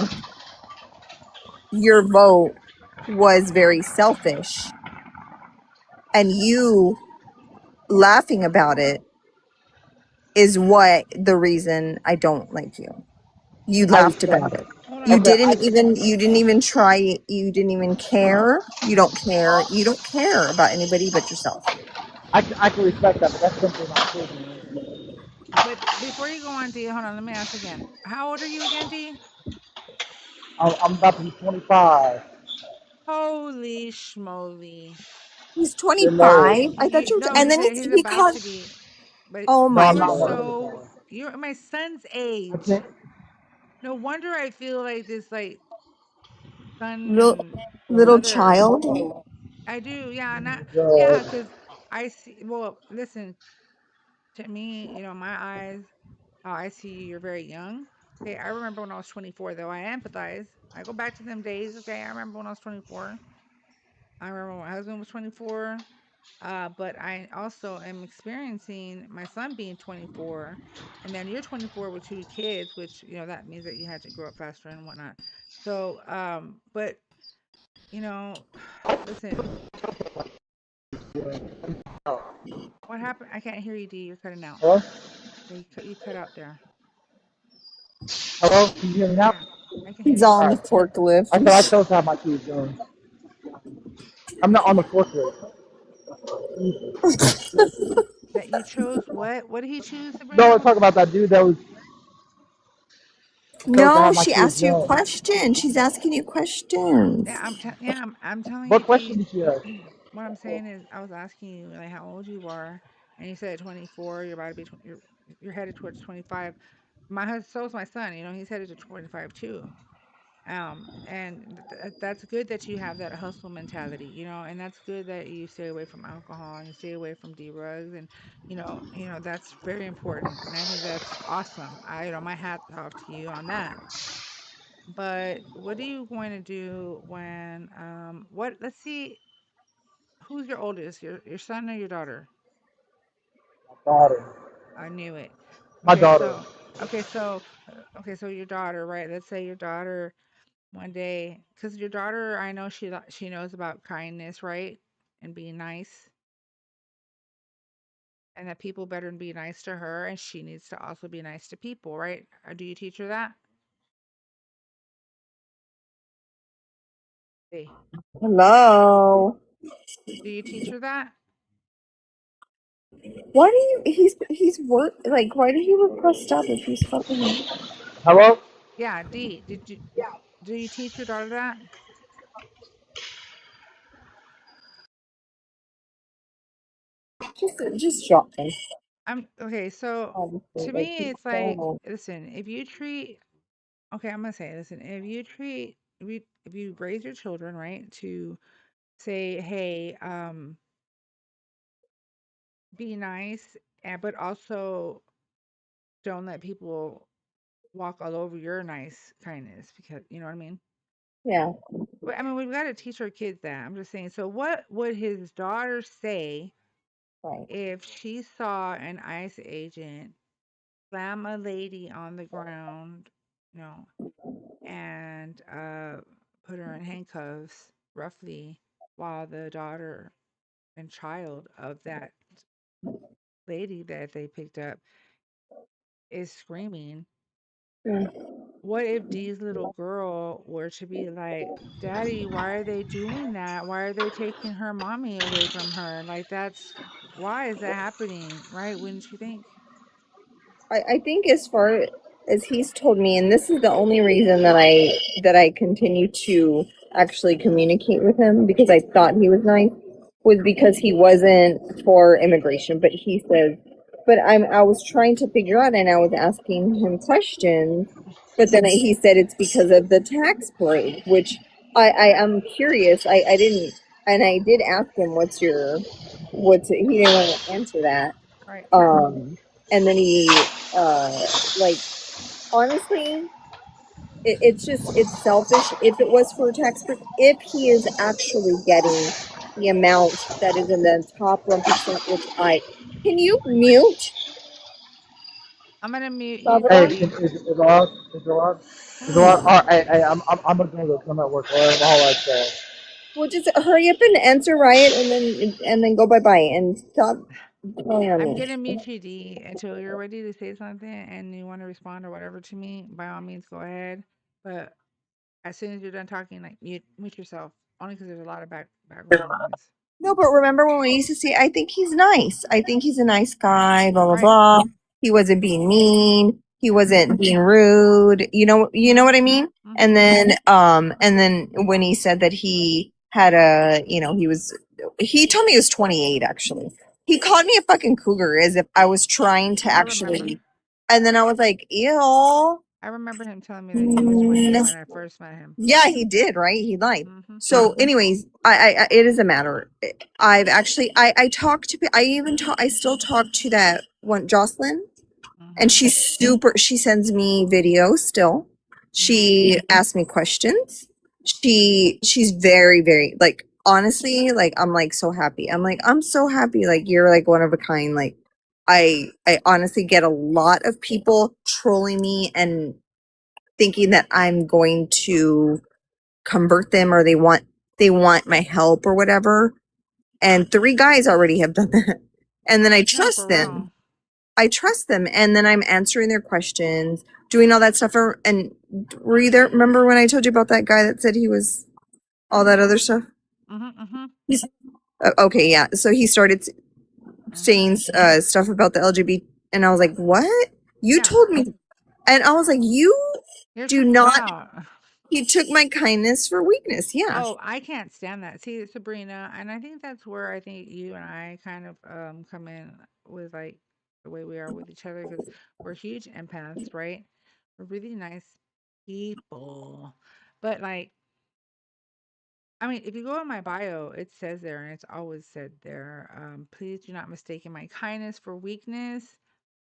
your vote was very selfish, and you laughing about it is what the reason I don't like you. You I laughed respect. about it. Hold You on. Okay, didn't even try. You didn't even care. You don't care. You don't care about anybody but yourself. I can respect that, but that's simply not true. Man. But before you go on, D, hold on. Let me ask again. How old are you again, D? I'm about to be 25. Holy schmoly! He's You know, 25. I thought you were, No, and then he's he about called. to be. But Oh no, my I'm you are not lord. 25. you're my son's I age. can't. No wonder I feel like this like son Little and little mother. child. I do, yeah, not yeah, God. because I see. Well, listen to me. My eyes. How I see you. You're very young. Okay, I remember when I was 24, though. I empathize. I go back to them days. Okay, I remember when I was 24. I remember when my husband was 24. But I also am experiencing my son being 24, and then you're 24 with two kids, which that means that you had to grow up faster and whatnot. So, but you know, listen, what happened? I can't hear you, D. You're cutting out. Hello? Yeah, you cut out there. Hello? Can you hear me now? Yeah, I can hear He's you All on now. the right. I said I forklift. chose to have my keys going. I'm not on the forklift. That you chose what? What did he choose to No, bring? we're talking about that dude that was chose to No, have my she kids asked you a going. question. She's asking you questions. I'm telling you, What D. question did she ask? What I'm saying is, I was asking you like how old you are, and you said 24. You're about to be you're headed towards 25. So's my son. He's headed to 25 too. And that's good that you have that hustle mentality. And that's good that you stay away from alcohol and you stay away from drugs, and that's very important. And I think that's awesome. My hat off to you on that. But what are you going to do when what? Let's see. Who's your oldest? Your son or your daughter? My daughter. I knew it. My Okay, daughter. so okay, so your daughter, right? Let's say your daughter one day, because your daughter, I know she knows about kindness, right? And being nice, and that people better be nice to her, and she needs to also be nice to people, right? Or do you teach her that? Hey, Hello. do you teach her that? Why do you? He's work. Like, why did he request stop if he's fucking? Hello? Yeah, D. Do you teach your daughter that? Just drop him. I'm okay. So Obviously, to like me, he's it's like, so. listen, if you treat okay, I'm gonna say, listen, if you raise your children, right, to say, hey, be nice, and but also don't let people walk all over your nice kindness, because you know what I mean. Yeah. But I mean, we've got to teach our kids that. I'm just saying. So, what would his daughter say Right. if she saw an ICE agent slam a lady on the ground, you know, and put her in handcuffs roughly while the daughter and child of that lady that they picked up is screaming. What if Dee's little girl were to be like, Daddy, why are they doing that? Why are they taking her mommy away from her? Like, why is that happening? Right? Wouldn't you think? I think as far as he's told me, and this is the only reason that I continue to actually communicate with him because I thought he was nice, was because he wasn't for immigration. But he says, but I was trying to figure out, and I was asking him questions, but then he said it's because of the tax break, which I am curious. I didn't, and I did ask him, he didn't want to answer that. Right. And then he like honestly it's selfish if it was for a tax break, if he is actually getting the amount that is in the top 1%, which I can you mute I'm gonna mute you, Salvador? Hey, T. is it loud? Is it loud? Is it loud? All right, hey, I'm gonna go. I'm at work. All right, all right, so. Well, just hurry up and answer Riot and then go bye-bye and stop calling on I'm me. gonna mute you, D, until you're ready to say something and you want to respond or whatever to me. By all means, go ahead. But as soon as you're done talking, like mute yourself. Only because there's a lot of background noise. No, but remember when we used to say, I think he's nice. I think he's a nice guy, blah, blah, Right. blah. He wasn't being mean. He wasn't being rude. You know what I mean? And then when he said that he had he told me he was 28 actually. He called me a fucking cougar as if I was trying to actually, and then I was like, ew. I remember him telling me that he was 28 when I first met him. Yeah, he did, right? He lied. So, anyways, I it is a matter. I've actually, I talked to, I still talk to that one, Jocelyn, and she's super. She sends me videos still. She asks me questions. She's very, very like honestly, like I'm like so happy. I'm so happy. Like you're like one of a kind. Like I honestly get a lot of people trolling me and thinking that I'm going to convert them or they want my help or whatever. And 3 guys already have done that. And then I trust them. I trust them and then I'm answering their questions, doing all that stuff. And were you there? Remember when I told you about that guy that said he was all that other stuff? Okay, yeah. So he started saying stuff about the LGBT and I was like, "What? You told me." And I was like, "You do not." He took my kindness for weakness. Yeah. Oh, I can't stand that. See, Sabrina, and I think that's where I think you and I kind of come in with like the way we are with each other because we're huge empaths, right? We're really nice people. But like, I mean, if you go in my bio, it says there, and it's always said there, please do not mistake my kindness for weakness.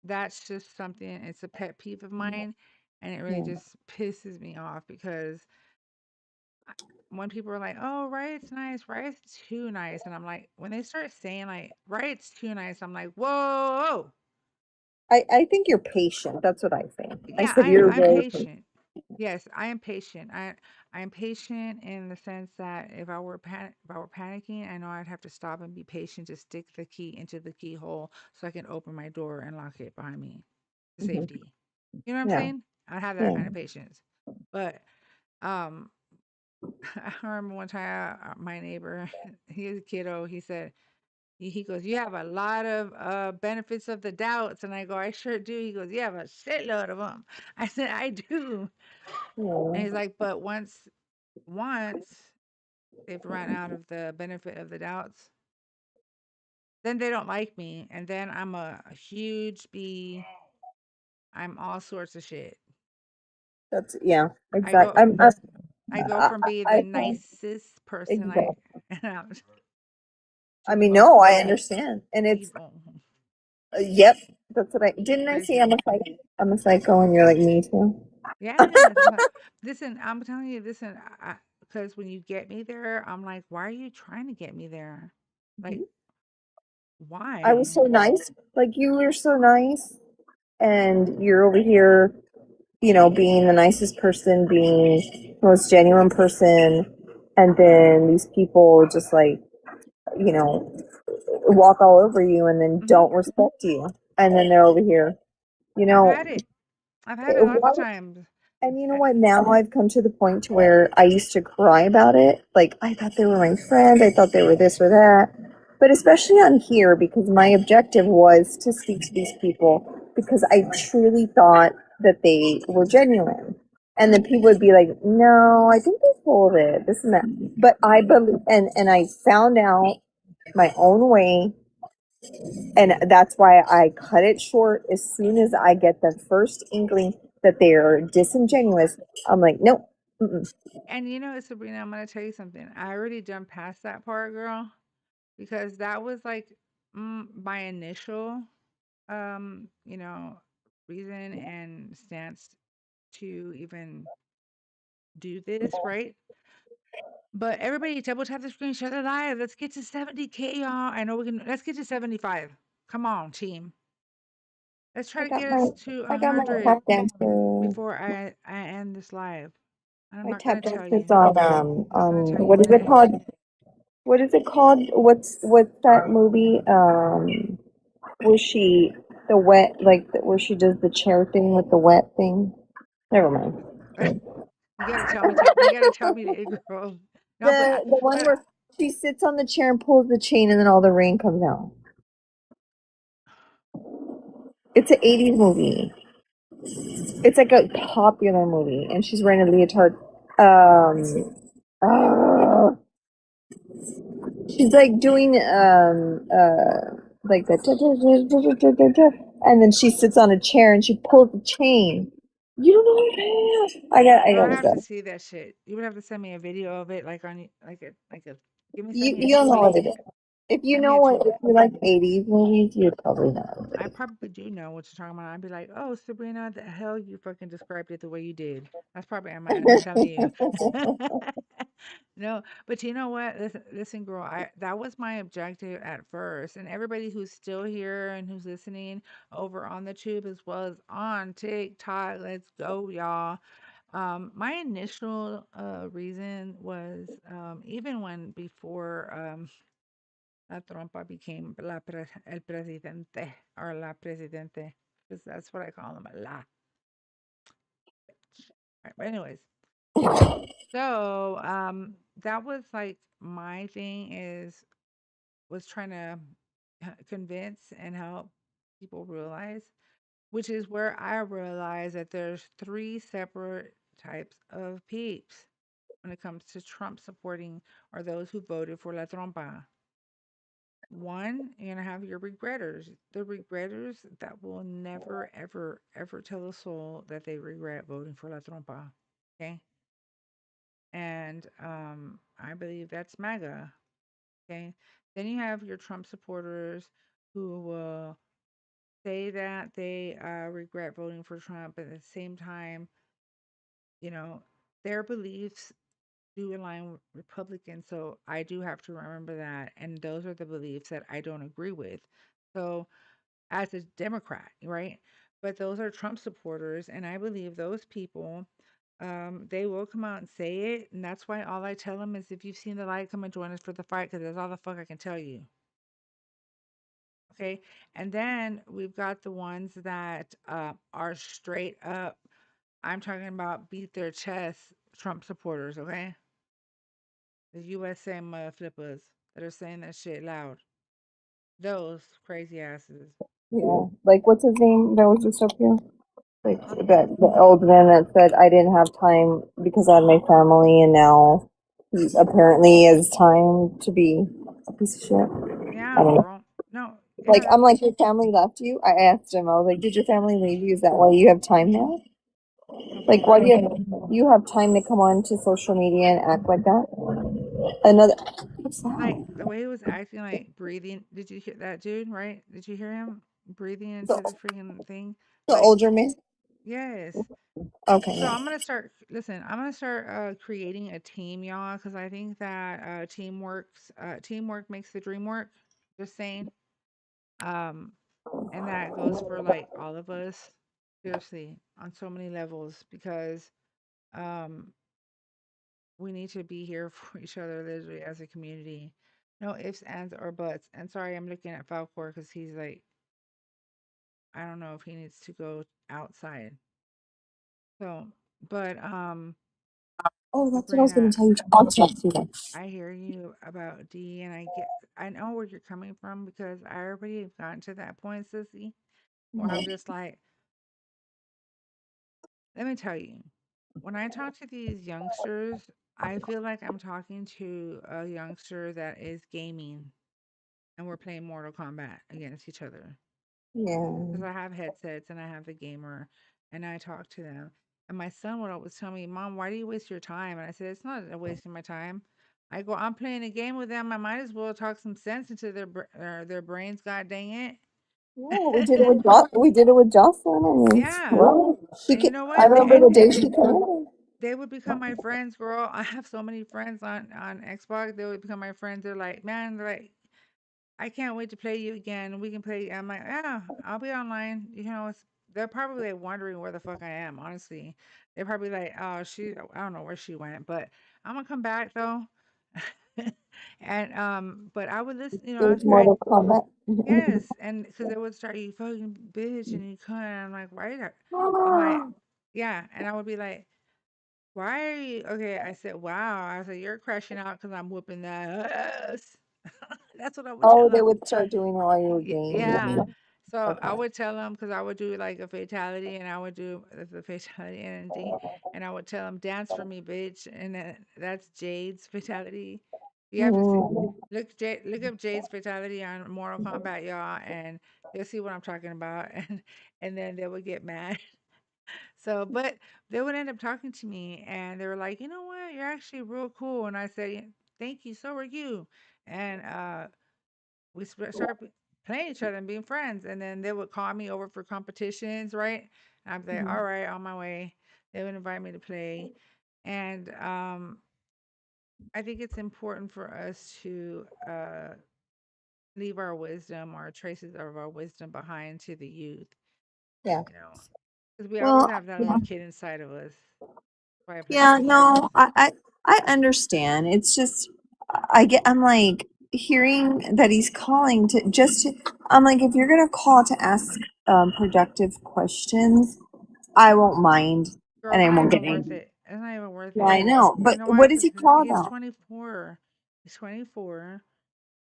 That's just something, it's a pet peeve of mine, and it really just pisses me off because when people are like, "Oh, Riot's nice, Riot's too nice," and I'm like, when they start saying like, "Riot's too nice," I'm like, "Whoa!" I think you're patient. That's what I think. I Yeah, said you're I'm very patient. patient. Yes, I am patient. I am patient in the sense that if I were panicking, I know I'd have to stop and be patient to stick the key into the keyhole so I can open my door and lock it behind me to safety. You know what I'm Yeah. saying? I have that kind of patience. But um I remember one time my neighbor, he was a kiddo, he said, he goes, "You have a lot of benefits of the doubts." And I go, "I sure do." He goes, "You have a shitload of them." I said, "I do." And he's like, "But once they've run out of the benefit of the doubts, then they don't like me. And then I'm a huge B. I'm all sorts of shit." That's yeah, I go, exactly. I go from being the nicest person Exactly. to I the mean, most no, I understand, and it's evil. yep. That's what I didn't. I say Crazy. I'm a psycho, and you're like me too. Yes. Listen, I'm telling you, listen, because when you get me there, I'm like, why are you trying to get me there? Like, I was why? so nice. Like you were so nice, and you're over here, being the nicest person, being the most genuine person, and then these people just like, walk all over you and then don't respect you, and then they're over here. You I've know, had it. I've had it lots of times. and you know what? Now I've come to the point to where I used to cry about it. Like, I thought they were my friend. I thought they were this or that. But especially on here, because my objective was to speak to these people because I truly thought that they were genuine. And then people would be like, no, I think they pulled it, this and that. But I believe, and I found out my own way. And that's why I cut it short as soon as I get the first inkling that they're disingenuous. I'm like, nope. Mm-mm. And you know, Sabrina, I'm gonna tell you something. I already jumped past that part, girl, because that was like my initial, you know, reason and stance to even do this, right? But everybody double tap the screen, share the live. Let's get to 70K, y'all. I know we can. Let's get to 75. Come on, team. Let's try to get us to I got my 100 tap dancer. before I end this live. And I'm My not tap gonna tell dancer's you. on I'm not gonna tell you what is what it it is. called? What is it called? What's that movie? Where she the wet where she does the chair thing with the wet thing. Never mind. You gotta tell me. You gotta tell me the girl. No, The one but where she sits on the chair and pulls the chain and then all the rain comes out. It's an 80s movie. It's like a popular movie, and she's wearing a leotard. Uh, she's like doing like the and then she sits on a chair and she pulls the chain. You don't know what it is. I girl, I gotta have look to up. see that shit. You would have to send me a video of it, like on like a. You Send me a you'll know what Tubi. it is. If you Send me know a what, Tubi. if you like 80s movies, you'd probably know. I probably do know what you're talking about. I'd be like, "Oh, Sabrina, the hell you fucking described it the way you did." That's probably I might end up telling you. No, but you know what? Listen, girl. That was my objective at first, and everybody who's still here and who's listening over on the tube as well as on TikTok. Let's go, y'all. My initial reason was even when before la trompa became el presidente or la presidente, because that's what I call him, la bitch. Right, but anyways, so that was like my thing is was trying to convince and help people realize, which is where I realized that there's three separate types of peeps when it comes to Trump supporting or those who voted for La Trompa. One, you're gonna have your regretters. The regretters that will never, ever, ever tell a soul that they regret voting for La Trompa. Okay. And I believe that's MAGA. Okay. Then you have your Trump supporters who will say that they regret voting for Trump, but at the same time, you know, their beliefs do align with Republicans. So I do have to remember that. And those are the beliefs that I don't agree with. So as a Democrat, right? But those are Trump supporters, and I believe those people, they will come out and say it, and that's why all I tell them is, if you've seen the light, come and join us for the fight, because that's all the fuck I can tell you. Okay, and then we've got the ones that are straight up. I'm talking about beat their chest Trump supporters. Okay, the USA flippers that are saying that shit loud. Those crazy asses. Yeah, like what's his name that was just up here? Like that the old man that said I didn't have time because I had my family, and now he apparently has time to be a piece of shit. I Yeah, don't know. girl. No, Like yeah, I'm like, your family left you? I asked him. I was like, did your family leave you? Is that why you have time now? for Like, why do real. you have time to come on to social media and act like that? Another. What's Like that? the way he was acting, like breathing. Did you hear that dude? Right? Did you hear him breathing into the The, freaking thing? the Like, older man. yes. Okay. So Yeah. I'm gonna start. Listen, I'm gonna start creating a team, y'all, because I think that teamwork makes the dream work. Just saying. Um, and that goes for like all of us. Seriously, on so many levels, because um we need to be here for each other literally as a community. No ifs, ands, or buts. And sorry, I'm looking at Falcor because he's like, I don't know if he needs to go outside. So, but Oh, that's what I was going Sabrina, to tell you. I'll talk to you. I hear you about D, and I know where you're coming from because I already have gotten to that point, sissy, where I'm just like, let me tell you, when I talk to these youngsters, I feel like I'm talking to a youngster that is gaming and we're playing Mortal Kombat against each other. Yeah. Because I have headsets and I have the gamer and I talk to them. And my son would always tell me, Mom, why do you waste your time? And I said, it's not a wasting my time. I go, I'm playing a game with them. I might as well talk some sense into their brains. God dang it. Yeah, we did it with we did it with Jocelyn, and Yeah. well, she And you came. know I what? remember the day she came in. They would become my friends, girl. I have so many friends on Xbox. They would become my friends. They're like, man, they're like, I can't wait to play you again. We can play. I'm like, yeah, I'll be online. You know, they're probably like wondering where the fuck I am. Honestly, they're probably like, oh, I don't know where she went, but I'm gonna come back though. And but I would listen. You know, I It was was trying. Mortal Kombat. Yes, and because they would start, you fucking bitch, and you couldn't. I'm like, why? I'm like, yeah, and I would be like, why are you okay? I said, wow. I said, you're crashing out because I'm whooping that ass. That's what I would tell Oh, they them. would start doing it while you were Yeah. gaming. So I Okay. would tell them because I would do like a fatality and I would do the fatality and I would tell them, dance for me, bitch. And that's Jade's fatality. You have to see, Mm. look up Jade's fatality on Mortal Kombat, y'all, and you'll see what I'm talking about. And then they would get mad. So, but they would end up talking to me and they were like, you know what? You're actually real cool. And I said, "Yeah, thank you. So are you. And we started playing each other and being friends. And then they would call me over for competitions, right? And I'd be like, all Mhm. right, on my way. They would invite me to play. And I think it's important for us to leave our wisdom, our traces of our wisdom behind to the youth, Yeah. you know, because we always Well, have that yeah. little kid inside of us. That's why I play Yeah, video no, games. I understand. It's just I'm like hearing that he's calling to just to, I'm like, if you're gonna call to ask productive questions, I won't mind, Girl, and it's I not won't get even worth angry. it. It's not even worth Yeah, it. I know. You But know why? what does Because he call he's about? 24. He's 24.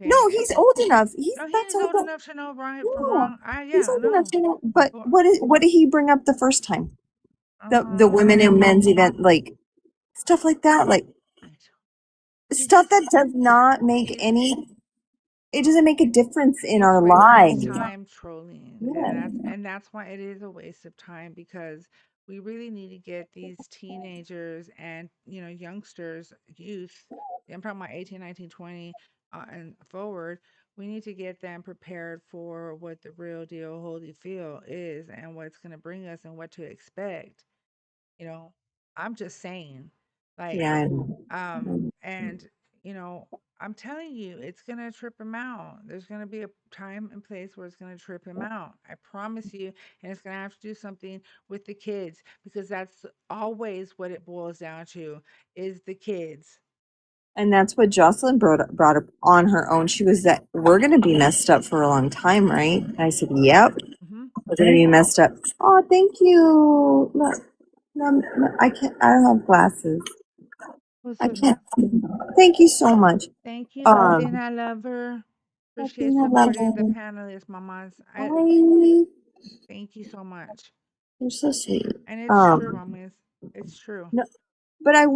No, Okay. he's old enough. He's No, he that's is all old that. enough to know right from Yeah, wrong. he's Yeah, old enough no. to know. But But, what did he bring up the first time? The women um, in men's event, like stuff like that, like he stuff just, that does not make he's, any. It doesn't make a difference in he's our wasting his lives. time trolling, Yeah. and that's why it is a waste of time because we really need to get these teenagers and youngsters, youth. I'm talking about 18, 19, 20, and forward. We need to get them prepared for what the real deal Holyfield is and what's going to bring us and what to expect. You know, I'm just saying, like, Yeah. I know. and you know, I'm telling you, it's gonna trip him out. There's gonna be a time and place where it's gonna trip him out. I promise you, and it's gonna have to do something with the kids because that's always what it boils down to is the kids. And that's what Jocelyn brought up on her own. She was that we're going to be messed up for a long time, right? And I said, yep, Mm-hmm. we're going to be messed up. Oh, thank you. No, no, I can't, I don't have glasses. Who's I this? can't. Thank you so much. Thank you, Um, Latina lover. Appreciate Latina supporting the lover. panelists, mamas. Bye. Thank you so much. You're so sweet. And it's true, Um, mamas. It's true. no, but I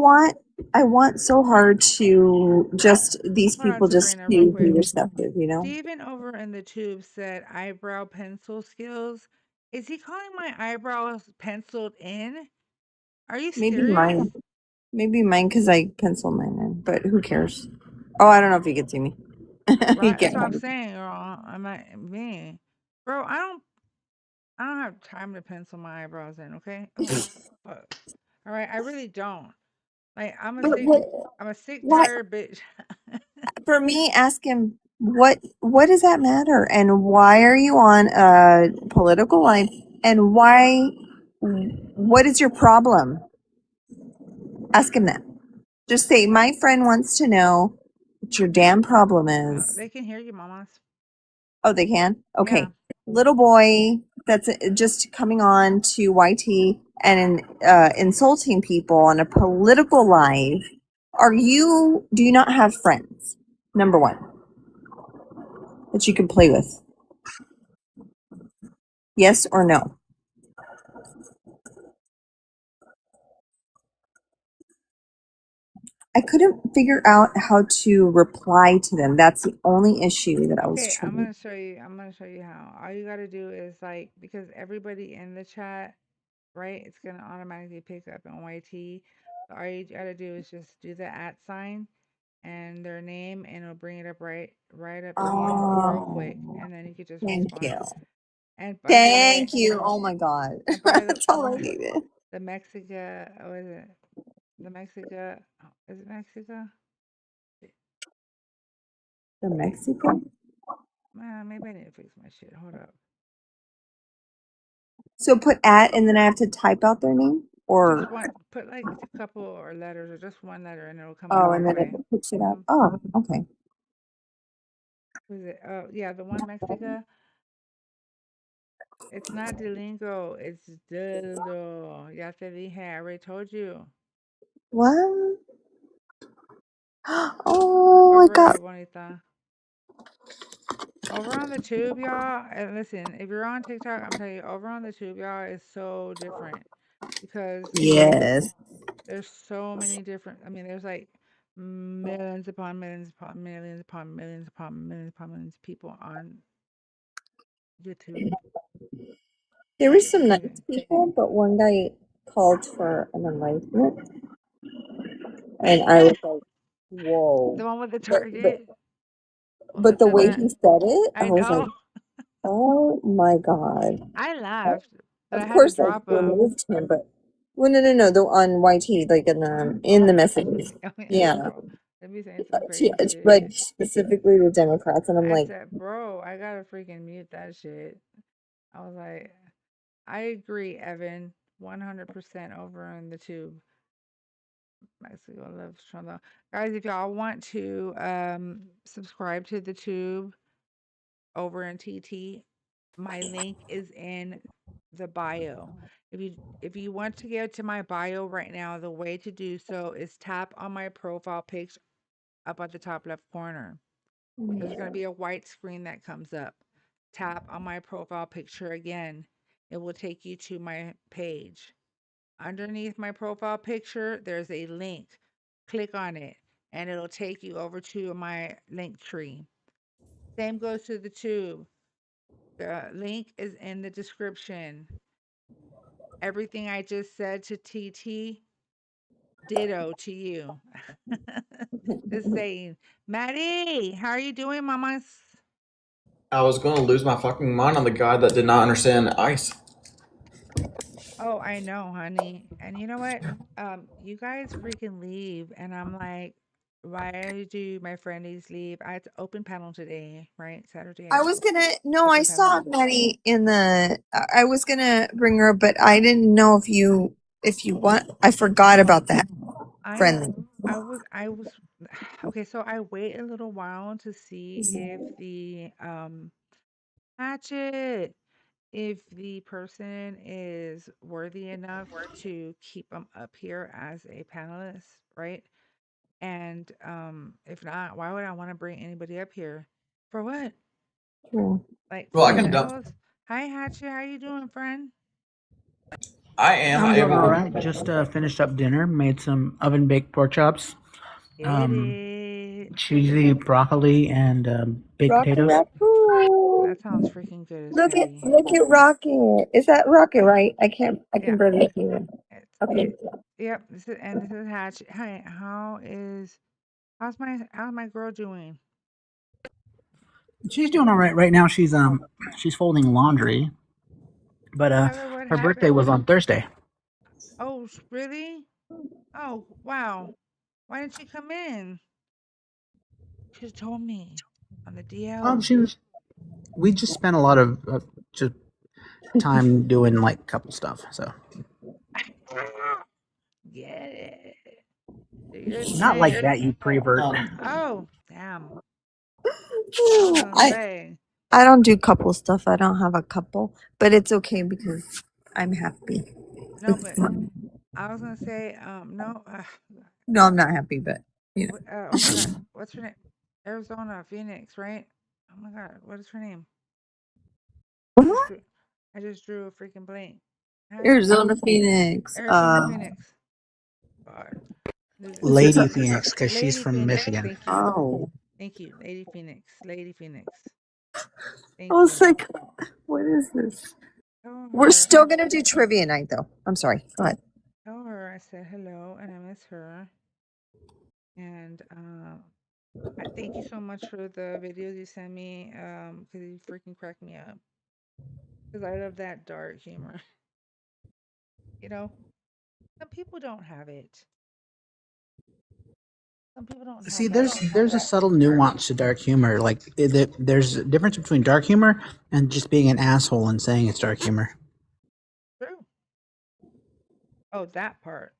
want so hard to just these Hold on, people just Sabrina, real to be quick. receptive, you know? Steven over in the tube said eyebrow pencil skills. Is he calling my eyebrows penciled in? Are you Maybe serious? mine. Maybe mine because I pencil mine in, but who cares? Oh, I don't know if you can see me. You Right? That's what I'm can't. saying, girl. I'm like, me. Bro, I don't have time to pencil my eyebrows in, okay? Oh, fuck. All right, I really don't. Like But what? I'm a sick, Why? tired bitch. For me, ask him what does that matter, and why are you on a political line, and why? What is your problem? Ask him that. Just say, my friend wants to know. what your damn problem is. They can hear you, mamas. Oh, they can? Okay. Yeah. Little boy that's just coming on to YT and insulting people on a political live. Do you not have friends? Number one, that you can play with? Yes or no? I couldn't figure out how to reply to them. That's the only issue that I was Okay, trying. Mm-hmm. I'm gonna show you how. All you gotta do is like, because everybody in the chat, right? It's gonna automatically pick up in YT. So all you gotta do is just do the @ and their name, and it'll bring it up right up to you real quick, and then you could just Thank respond. you. And by the way, Thank you. Oh my God. and by That's all I the needed. the Mexica, what is it? The Mexica, is it Mexica? The Mexico? Maybe I need to fix my shit. Hold up. So put @ and then I have to type out their name? Or Just one, put like a couple or letters or just one letter, and it'll come up oh, right and then away. it picks it up. Oh, okay. Was it? Oh, yeah, the one Mexica. It's not Duolingo. It's Dildo. Ya te dije. I already told you. What? Oh my Over God. here, bonita. Over on the tube, y'all. And listen, if you're on TikTok, I'm telling you, over on the tube, y'all, is so different because Yes. there's so many different. I mean, there's like millions upon millions upon millions upon millions upon millions upon millions of people on YouTube. There were Like some nice crazy. people, but one guy called for an enlightenment, and I was like, The "Whoa!" one with the But target. but the The way man. he said it, I I was like, know. "Oh my God!" I laughed, but I Of had to course, I drop him. removed him, but well, no, the on YT, like in the messages, I mean, yeah, bro, they be saying some she, crazy like shit. specifically the Democrats, and I'm I like, said, bro, I gotta freaking mute that shit. I was like, I agree, Evan, 100% over on the tube. Mexico loves Trump. Though. Guys, if y'all want to subscribe to the tube over in TT, my link is in the bio. If you want to go to my bio right now, the way to do so is tap on my profile picture up at the top left corner. There's going to be a white screen that comes up. Tap on my profile picture again. It will take you to my page. Underneath my profile picture, there's a link. Click on it, and it'll take you over to my link tree. Same goes to the tube. The link is in the description. Everything I just said to TT, ditto to you. Just saying. Maddie, how are you doing, mamas? I was going to lose my fucking mind on the guy that did not understand ice. Oh, I know, honey. And you know what? You guys freaking leave, and I'm like, why do my friendies leave? I had to open panel today, right? Saturday, I was gonna no, I open saw panel. Maddie in the. I was gonna bring her, but I didn't know if you want. I forgot about that I friendly. I was okay, so I wait a little while to see if the hatchet, if the person is worthy enough to keep them up here as a panelist, right? And if not, why would I want to bring anybody up here? For what? True. Like Well, I can what dump. else? Hi Hatchet, how you doing, friend? I am I'm doing all able. right. Just finished up dinner. Made some oven baked pork chops, Get it. cheesy broccoli, and baked Rocket potatoes. Raccoon. That sounds freaking good as petty. Look at Rocket. Is that Rocket, right? I Yeah. can barely hear. Okay. Yep. This is Hatch. Hi, how's my girl doing? She's doing all right right now. She's folding laundry, but Tell her what her birthday happened. was on Thursday. Oh, really? Oh, wow. Why didn't she come in? She just told me on the DL. We just spent a lot of just time doing like couple stuff. So Get it. Do your not like thing. that, you prevert. Oh, I don't do couple stuff. I don't have a couple, but it's okay because I'm happy. No, It's but fine. I was gonna say, no, No, I'm not happy, but you know. oh my God, what's her name? Arizona, Phoenix, right? Oh my God, what is her name? I just drew a freaking blank. Arizona Phoenix. Arizona Phoenix. God. Lady Phoenix, because she's Lady from Phoenix. Michigan. Thank you. Oh. Thank you, Lady Phoenix. Lady Phoenix. I Thank was you. like, what is this? Tell We're her, still gonna do trivia night though. I'm sorry. Go ahead. tell her I said hello and I miss her. And I thank you so much for the videos you sent me. Because you freaking cracked me up. Because I love that dark humor. You know, some people don't have it. Some people don't See, have that. there's a subtle nuance to dark humor. Like there's a difference between dark humor and just being an asshole and saying it's dark humor. True. Oh, that part.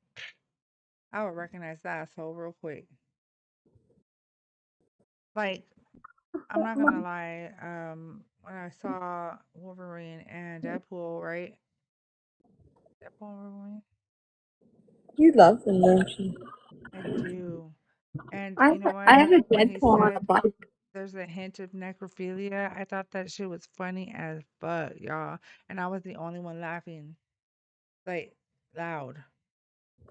I would recognize that asshole real quick. Like, I'm not gonna lie. When I saw Wolverine and Deadpool, right? Deadpool and Wolverine. You love them, don't you? I do. And I you know I what? have a When he Deadpool on a said bike. there's a hint of necrophilia, I thought that shit was funny as fuck, y'all. And I was the only one laughing, like loud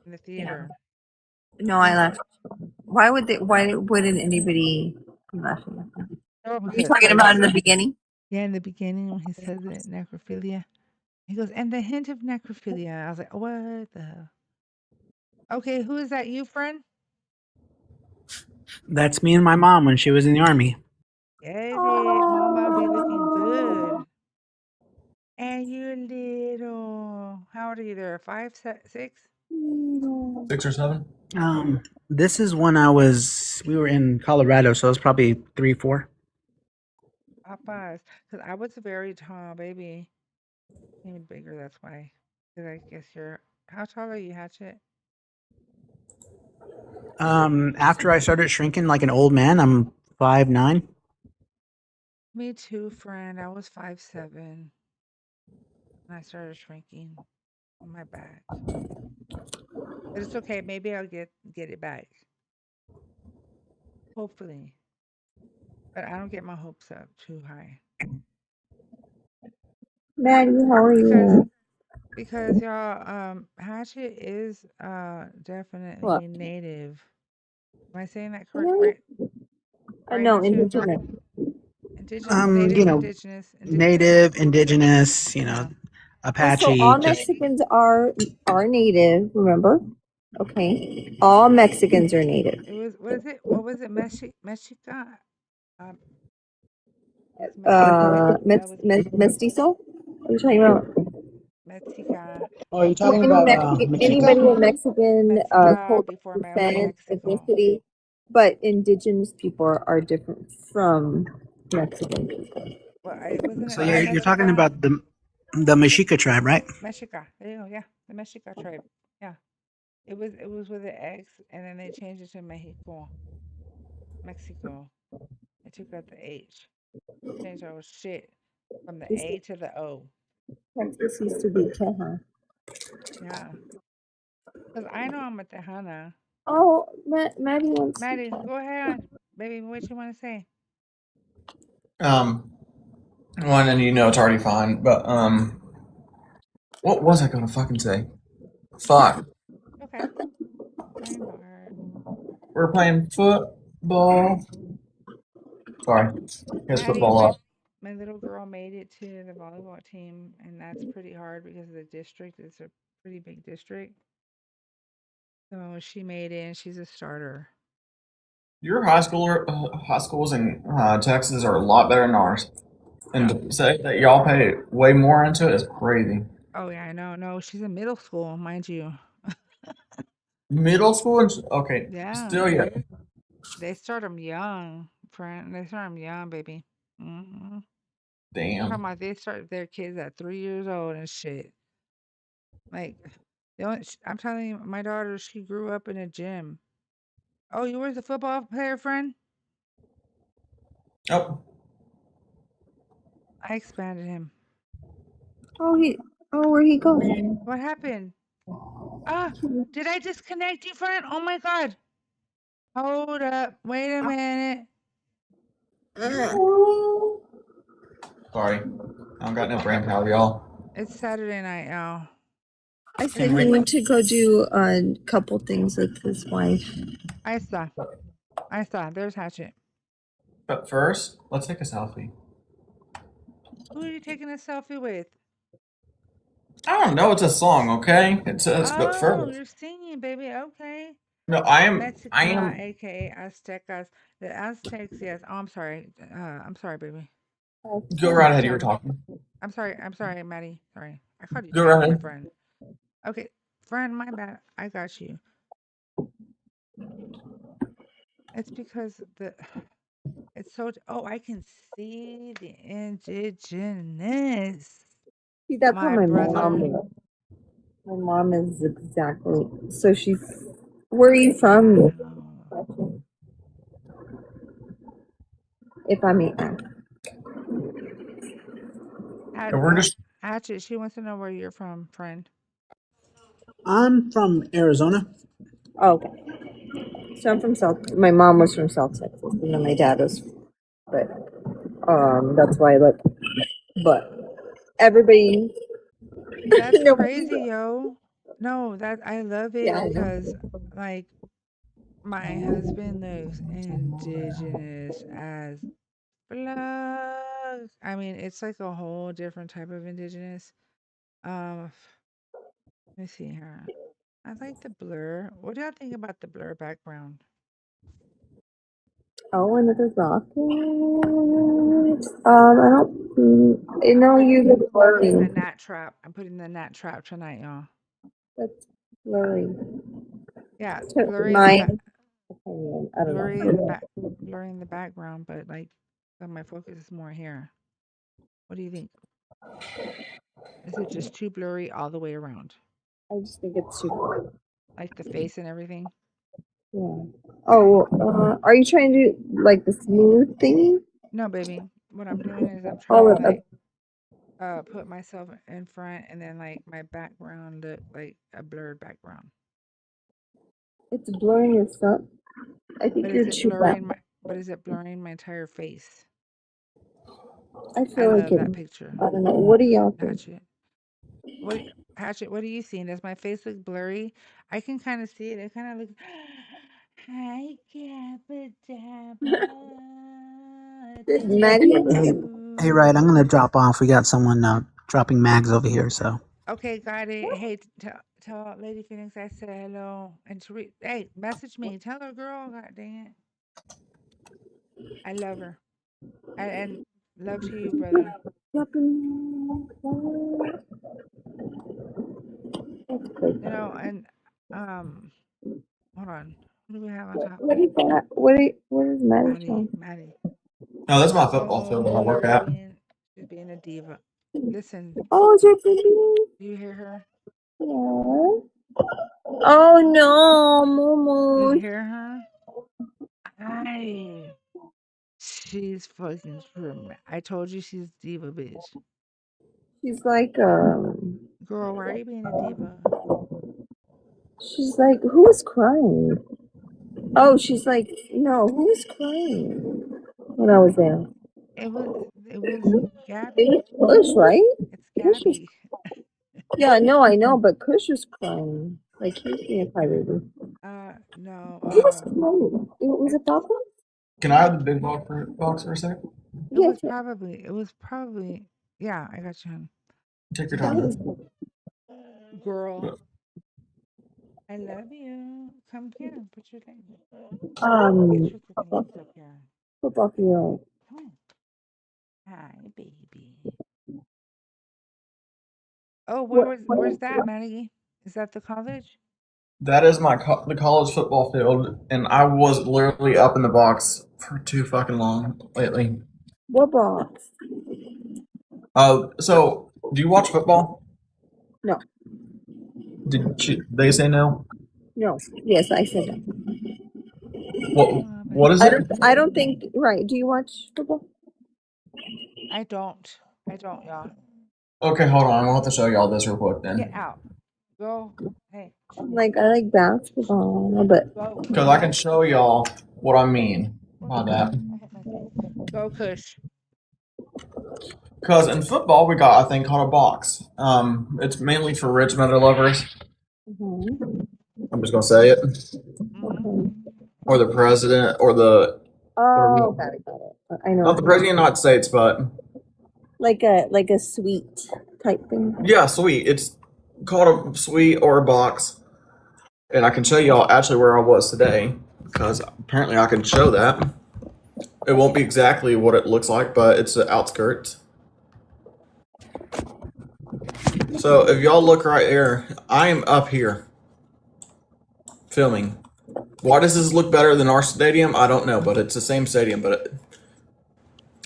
in the Yeah. theater. No, I laughed. Why would they? Why wouldn't anybody be laughing at that? Oh, Are you because talking about in the beginning? yeah, in the beginning when he says it, necrophilia, he goes, and the hint of necrophilia. I was like, what the hell? Okay, who is that? You, friend? That's me and my mom when she was in the army. Get it. Mama be looking good. And you're little. How old are you there? 5, 6? 6 or 7. This is when we were in Colorado, so it was probably 3, 4. Popeyes. Because I was a very tall baby. Even bigger, that's why. Because I guess how tall are you, Hatchet? After I started shrinking like an old man, I'm 5'9". Me too, friend. I was 5'7". And I started shrinking on my back. But it's okay. Maybe I'll get it back. Hopefully. But I don't get my hopes up too high. Maddie, how are you? Because y'all, Hatchet is definitely What? native. Am I saying that correct? Really? Right, I right, know, Hatchet? indigenous. Native, indigenous. Native, indigenous, Yeah. Well, so Apache. all Mexicans are native. Remember? Okay. All Mexicans are native. It was what is it? What was it? Mexica? Um, it's Mexica. That was Mestizo? What are you talking about? Mexica. Oh, are you talking Any about Mexica? anybody with Mexican Mexica cultural before descent, Mexico. ethnicity, but indigenous people are different from Mexican people. Well, wasn't So it the you're talking Mexica? about the Mexica tribe, right? Mexica. There you go. Yeah, the Mexica tribe. Yeah, it was with an X, and then they changed it to Mexico. Mexico. They took out the H. Changed our shit from the A to the O. Texas used to be Teja. Yeah, because I know I'm a Tejana. Oh, Maddie wants to Maddie, talk. go ahead, baby. What you want to say? One, and you know it's already fine, but what was I gonna fucking say? Fuck. Okay. Brain fart. We're playing football. Sorry, here's Maddie, football my up. my little girl made it to the volleyball team, and that's pretty hard because the district is a pretty big district. So she made it, and she's a starter. Your high schools in Texas are a lot better than ours, and Yeah. to say that y'all pay way more into it is crazy. Oh yeah, I know. No, she's in middle school, mind you. Middle school, okay, Yeah, still yeah. they start them young, friend. They start them young, baby. Mm-hmm. Damn. Talking about they start their kids at 3 years old and shit. Like, I'm telling you, my daughter, she grew up in a gym. Oh, you were the football player, friend? Oh. I expanded him. Where'd he go? What happened? Ah, did I disconnect you, friend? Oh my god. Hold up. Wait a minute. Sorry. I don't got no brain power, y'all. It's Saturday night, y'all. I said he went to go do a couple things with his wife. I saw. There's Hatchet. But first, let's take a selfie. Who are you taking a selfie with? I don't know. It's a song, okay? It's but first. You're singing, baby. Okay. No, I am. Mexicana, aka Aztecas. The Aztecs, yes. Oh, I'm sorry. I'm sorry, baby. Go right ahead. You were talking. I'm sorry, Maddie. Sorry. I called you Go Jack, right my ahead. friend. Okay, friend, my bad. I got you. It's because it's so. Oh, I can see the indigenous. See, that's My how my brother. mom is. My mom is exactly. So she's. Where are you from? If I may ask. Hatchet, she wants to know where you're from, friend. I'm from Arizona. Oh, okay. So I'm from South. My mom was from South Texas, and then my dad was. But that's why I look. But everybody. That's crazy, yo. No, I love it Yeah, I know. because, like, my husband looks indigenous as fuck. I mean, it's like a whole different type of indigenous. Let me see here. I like the blur. What do y'all think about the blur background? Oh, another rocket. I don't. I know you look I'm putting the blurry. gnat trap. I'm putting the gnat trap tonight, y'all. That's blurry. Yeah, To blurry in the my back. opinion, I don't Blurry in the know. back. Blurry in the background, but like, so my focus is more here. What do you think? Is it just too blurry all the way around? I just think it's too blurry. Like the face and everything? Yeah. Oh, are you trying to do like the smooth thingy? No, baby. What I'm doing is I'm All trying of to that. like put myself in front and then like my background look like a blurred background. It's blurring yourself. I think But you're is it too black. blurring my entire face? I I feel like love it. that picture. I don't know. What do y'all think? Hatchet, what are you seeing? Does my face look blurry? I can kind of see it. It kind of looks. Hi, Gabba Hey, right. I'm gonna drop off. We got someone dropping mags over here. So Okay, got it. Hey, tell Lady Phoenix I said hello. And hey, message me. Tell her, girl. God dang it. I love her. And love to you, brother. You know, and hold on. Who do we have on top? What is that? What is Maddie from? Maddie. No, that's my football field that I work at. She's being a diva. Listen. Oh, it's your baby. Do you hear her? Yeah. Oh no, You Momo. hear her? Hi. She's fucking screaming. I told you she's diva, bitch. She's like Girl, why are you being a diva? She's like, who was crying? Oh, she's like, no, who was crying when I was there? It was Gabby. It was Kush, right? It's Kush was, Gabby. yeah, no, I know, but Kush was crying. Like he was being a crybaby. No. Who was crying? Was it Papa? Can I have the big box for a sec? It was probably. Yeah, I got you. Take your time. Girl, I love you. Come here. Put your thing. Get your things up here. Football field. Come on. Hi, baby. Oh, where's that, Maddie? Is that the college? That is the college football field, and I was literally up in the box for too fucking long lately. What box? So do you watch football? No. Did they say no? No. Yes, I said that. What What is it? I don't think. Right? Do you watch football? I don't, y'all. Okay, hold on. I'm gonna have to show y'all this real quick Get then. out. Go. Hey. Like I like basketball, but Go. Because I can show y'all what I mean by that. Go, Kush. Because in football, we got a thing called a box. It's mainly for rich mother lovers. I'm just gonna say it. Or the president, or the oh, got it. I know. not the president of the United States, but Like a sweet type thing. yeah, sweet. It's called a suite or a box. And I can show y'all actually where I was today, because apparently I can show that. It won't be exactly what it looks like, but it's the outskirts. So if y'all look right here, I am up here filming. Why does this look better than our stadium? I don't know, but it's the same stadium. But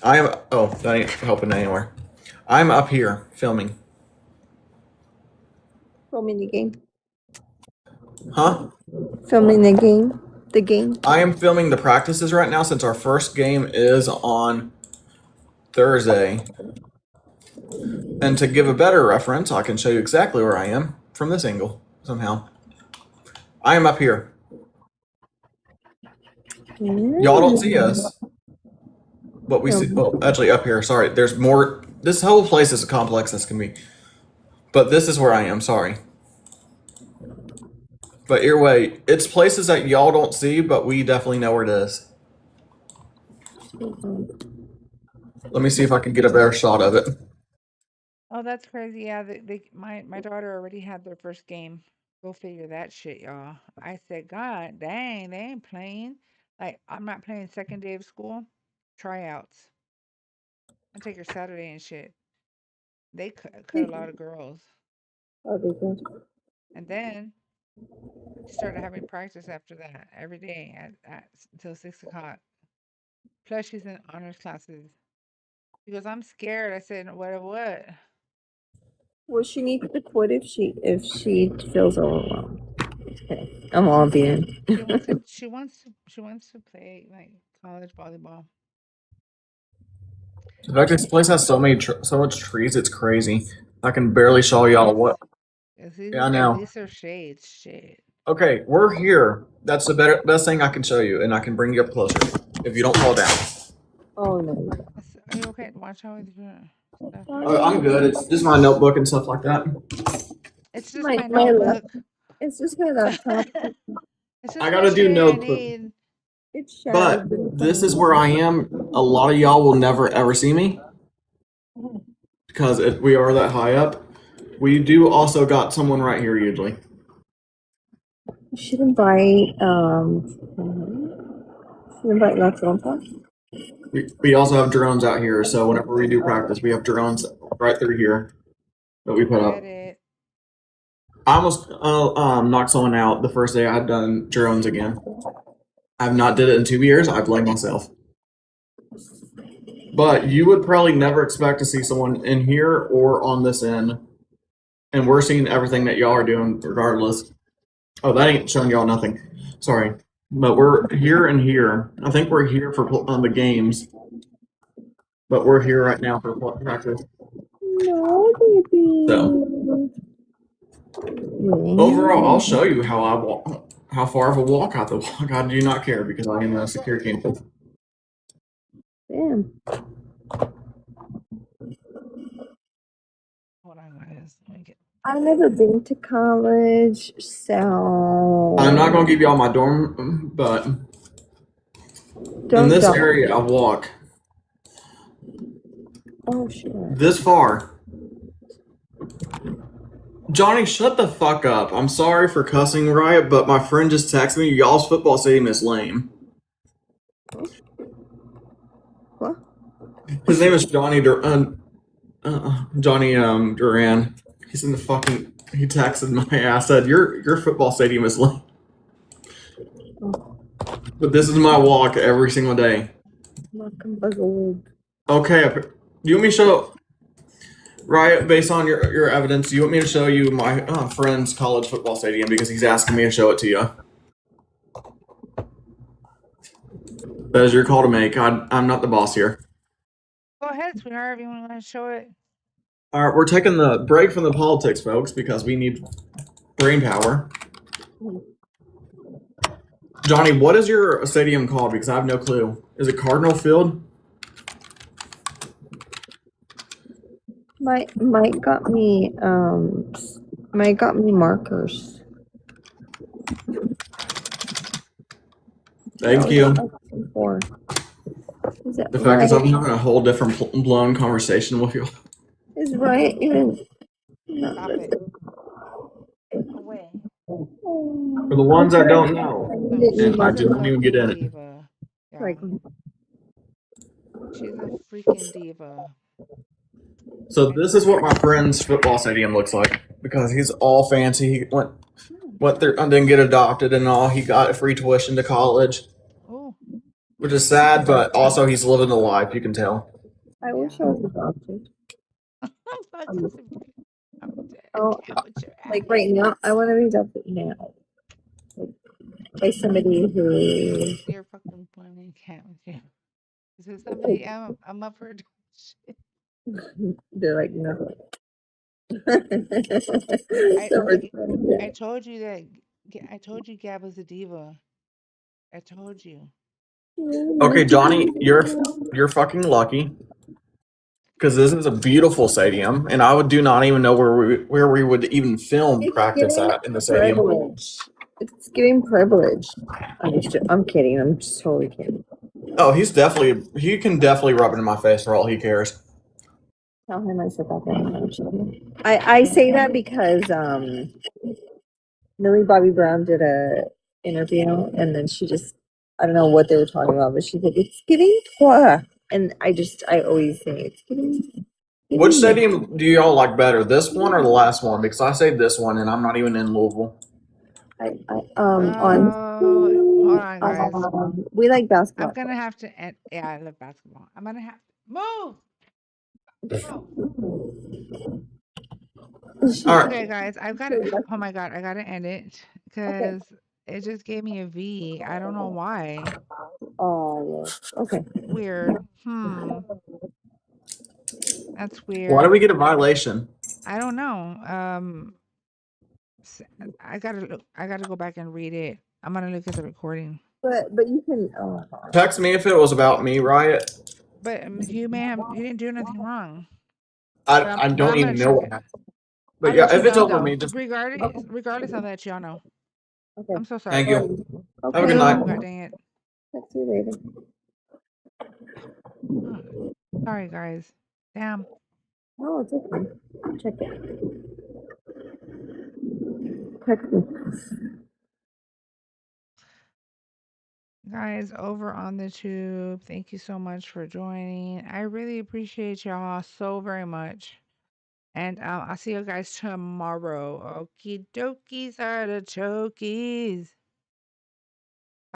I am. Oh, that ain't helping anywhere. I'm up here filming. Filming the game. Huh? Filming the game. The game. I am filming the practices right now since our first game is on Thursday. And to give a better reference, I can show you exactly where I am from this angle somehow. I am up here. Y'all don't see us. But we see, well, actually up here, sorry. There's more. This whole place is as complex as can be. But this is where I am, sorry. But either way, it's places that y'all don't see, but we definitely know where it is. Let me see if I can get a better shot of it. Oh, that's crazy. Yeah, my daughter already had their first game. Go figure that shit, y'all. I said, God dang, they ain't playing. Like, I'm not playing second day of school. Tryouts. I take her Saturday and shit. They cut a lot of girls. Oh, they did. And then she started having practice after that every day until 6 o'clock. Plus, she's in honors classes. She goes, I'm scared. I said, what? Well, she needs to quit if she feels overwhelmed. Okay. I'm all being. She wants to play like college volleyball. In fact, this place has so much trees. It's crazy. I can barely show y'all what. Yeah, I know. These are shades. Shit. Okay, we're here. That's the best thing I can show you, and I can bring you up closer if you don't fall down. Oh no. Are you okay? Watch how it's doing. I'm good. It's just my notebook and stuff like that. It's just my notebook. It's just my laptop. I gotta do notebook. But this is where I am. A lot of y'all will never ever see me because if we are that high up. We do also got someone right here usually. You should invite lots of them. We also have drones out here, so whenever we do practice, we have drones right through here that we put up. I almost knocked someone out the first day I had done drones again. I've not did it in 2 years. I blame myself. But you would probably never expect to see someone in here or on this end. And we're seeing everything that y'all are doing regardless. Oh, that ain't showing y'all nothing. Sorry. But we're here and here. I think we're here for the games. But we're here right now for practice. No, baby. So, overall, I'll show you how I walk. How far of a walk I have to walk. I do not care because I am a security campus. Damn. Hold on, guys. Let me get. I've never been to college, so I'm not gonna give y'all my dorm, but in this area I walk. Oh shit. This far. Johnny, shut the fuck up. I'm sorry for cussing, Riot, but my friend just texted me, y'all's football stadium is lame. What? His name is Johnny Duran. He's in the fucking. He texted my ass, said, your football stadium is lame. But this is my walk every single day. Okay, you want me to show Riot, based on your evidence, you want me to show you my friend's college football stadium because he's asking me to show it to you. That is your call to make. I'm not the boss here. Go ahead, sweetheart, if you want to show it. All right, we're taking the break from the politics, folks, because we need brain power. Johnny, what is your stadium called? Because I have no clue. Is it Cardinal Field? Mike got me markers. Thank you. Is it The fact is, I'm right? having a whole different blown conversation with you. Is right even Stop it. Away. For the ones that don't know, and I didn't even get in it. Diva. Yeah. Like, She's a freaking diva. So this is what my friend's football stadium looks like because he's all fancy. He went there, didn't get adopted and all. He got free tuition to college, which is sad, but also he's living the life. You can tell. I wish I was adopted. Oh, like right now, I want to be adopted now. Like, by somebody who. You're fucking funny, can't you? Is there somebody I'm up for adoption? They're like, no. I told you that. I told you Gab was a diva. I told you. Okay, Johnny, you're fucking lucky because this is a beautiful stadium, and I do not even know where we would even film practice at in the stadium. Privilege. It's giving privilege. I'm kidding. I'm just totally kidding. Oh, he can definitely rub it in my face for all he cares. Tell him I said that. I say that because Millie Bobby Brown did a interview and then she just, I don't know what they were talking about, but she said it's giving toi, and I always say it's giving. Which stadium do y'all like better, this one or the last one? Because I say this one, and I'm not even in Louisville. Hold on, guys. We like basketball. I'm gonna have to end. Yeah, I love basketball. I'm gonna have to move. All right. Okay, guys, I've got it. Oh my god, I gotta end it because it just gave me a V. I don't know why. Oh, okay. Weird. That's weird. Why do we get a violation? I don't know. I gotta go back and read it. I'm gonna look at the recording. But you can Text me if it was about me, Riot. But you didn't do anything wrong. I don't even know what happened. But yeah, if it's over me, just regardless of that, y'all know. Okay. I'm so sorry. Thank you. Okay. Have a good night. God dang it. Talk to you later. Sorry, guys. Damn. Oh, it's okay. Check it. Text me. Guys, over on the tube, thank you so much for joining. I really appreciate y'all so very much. And I'll see you guys tomorrow. Okie dokies are the chokies.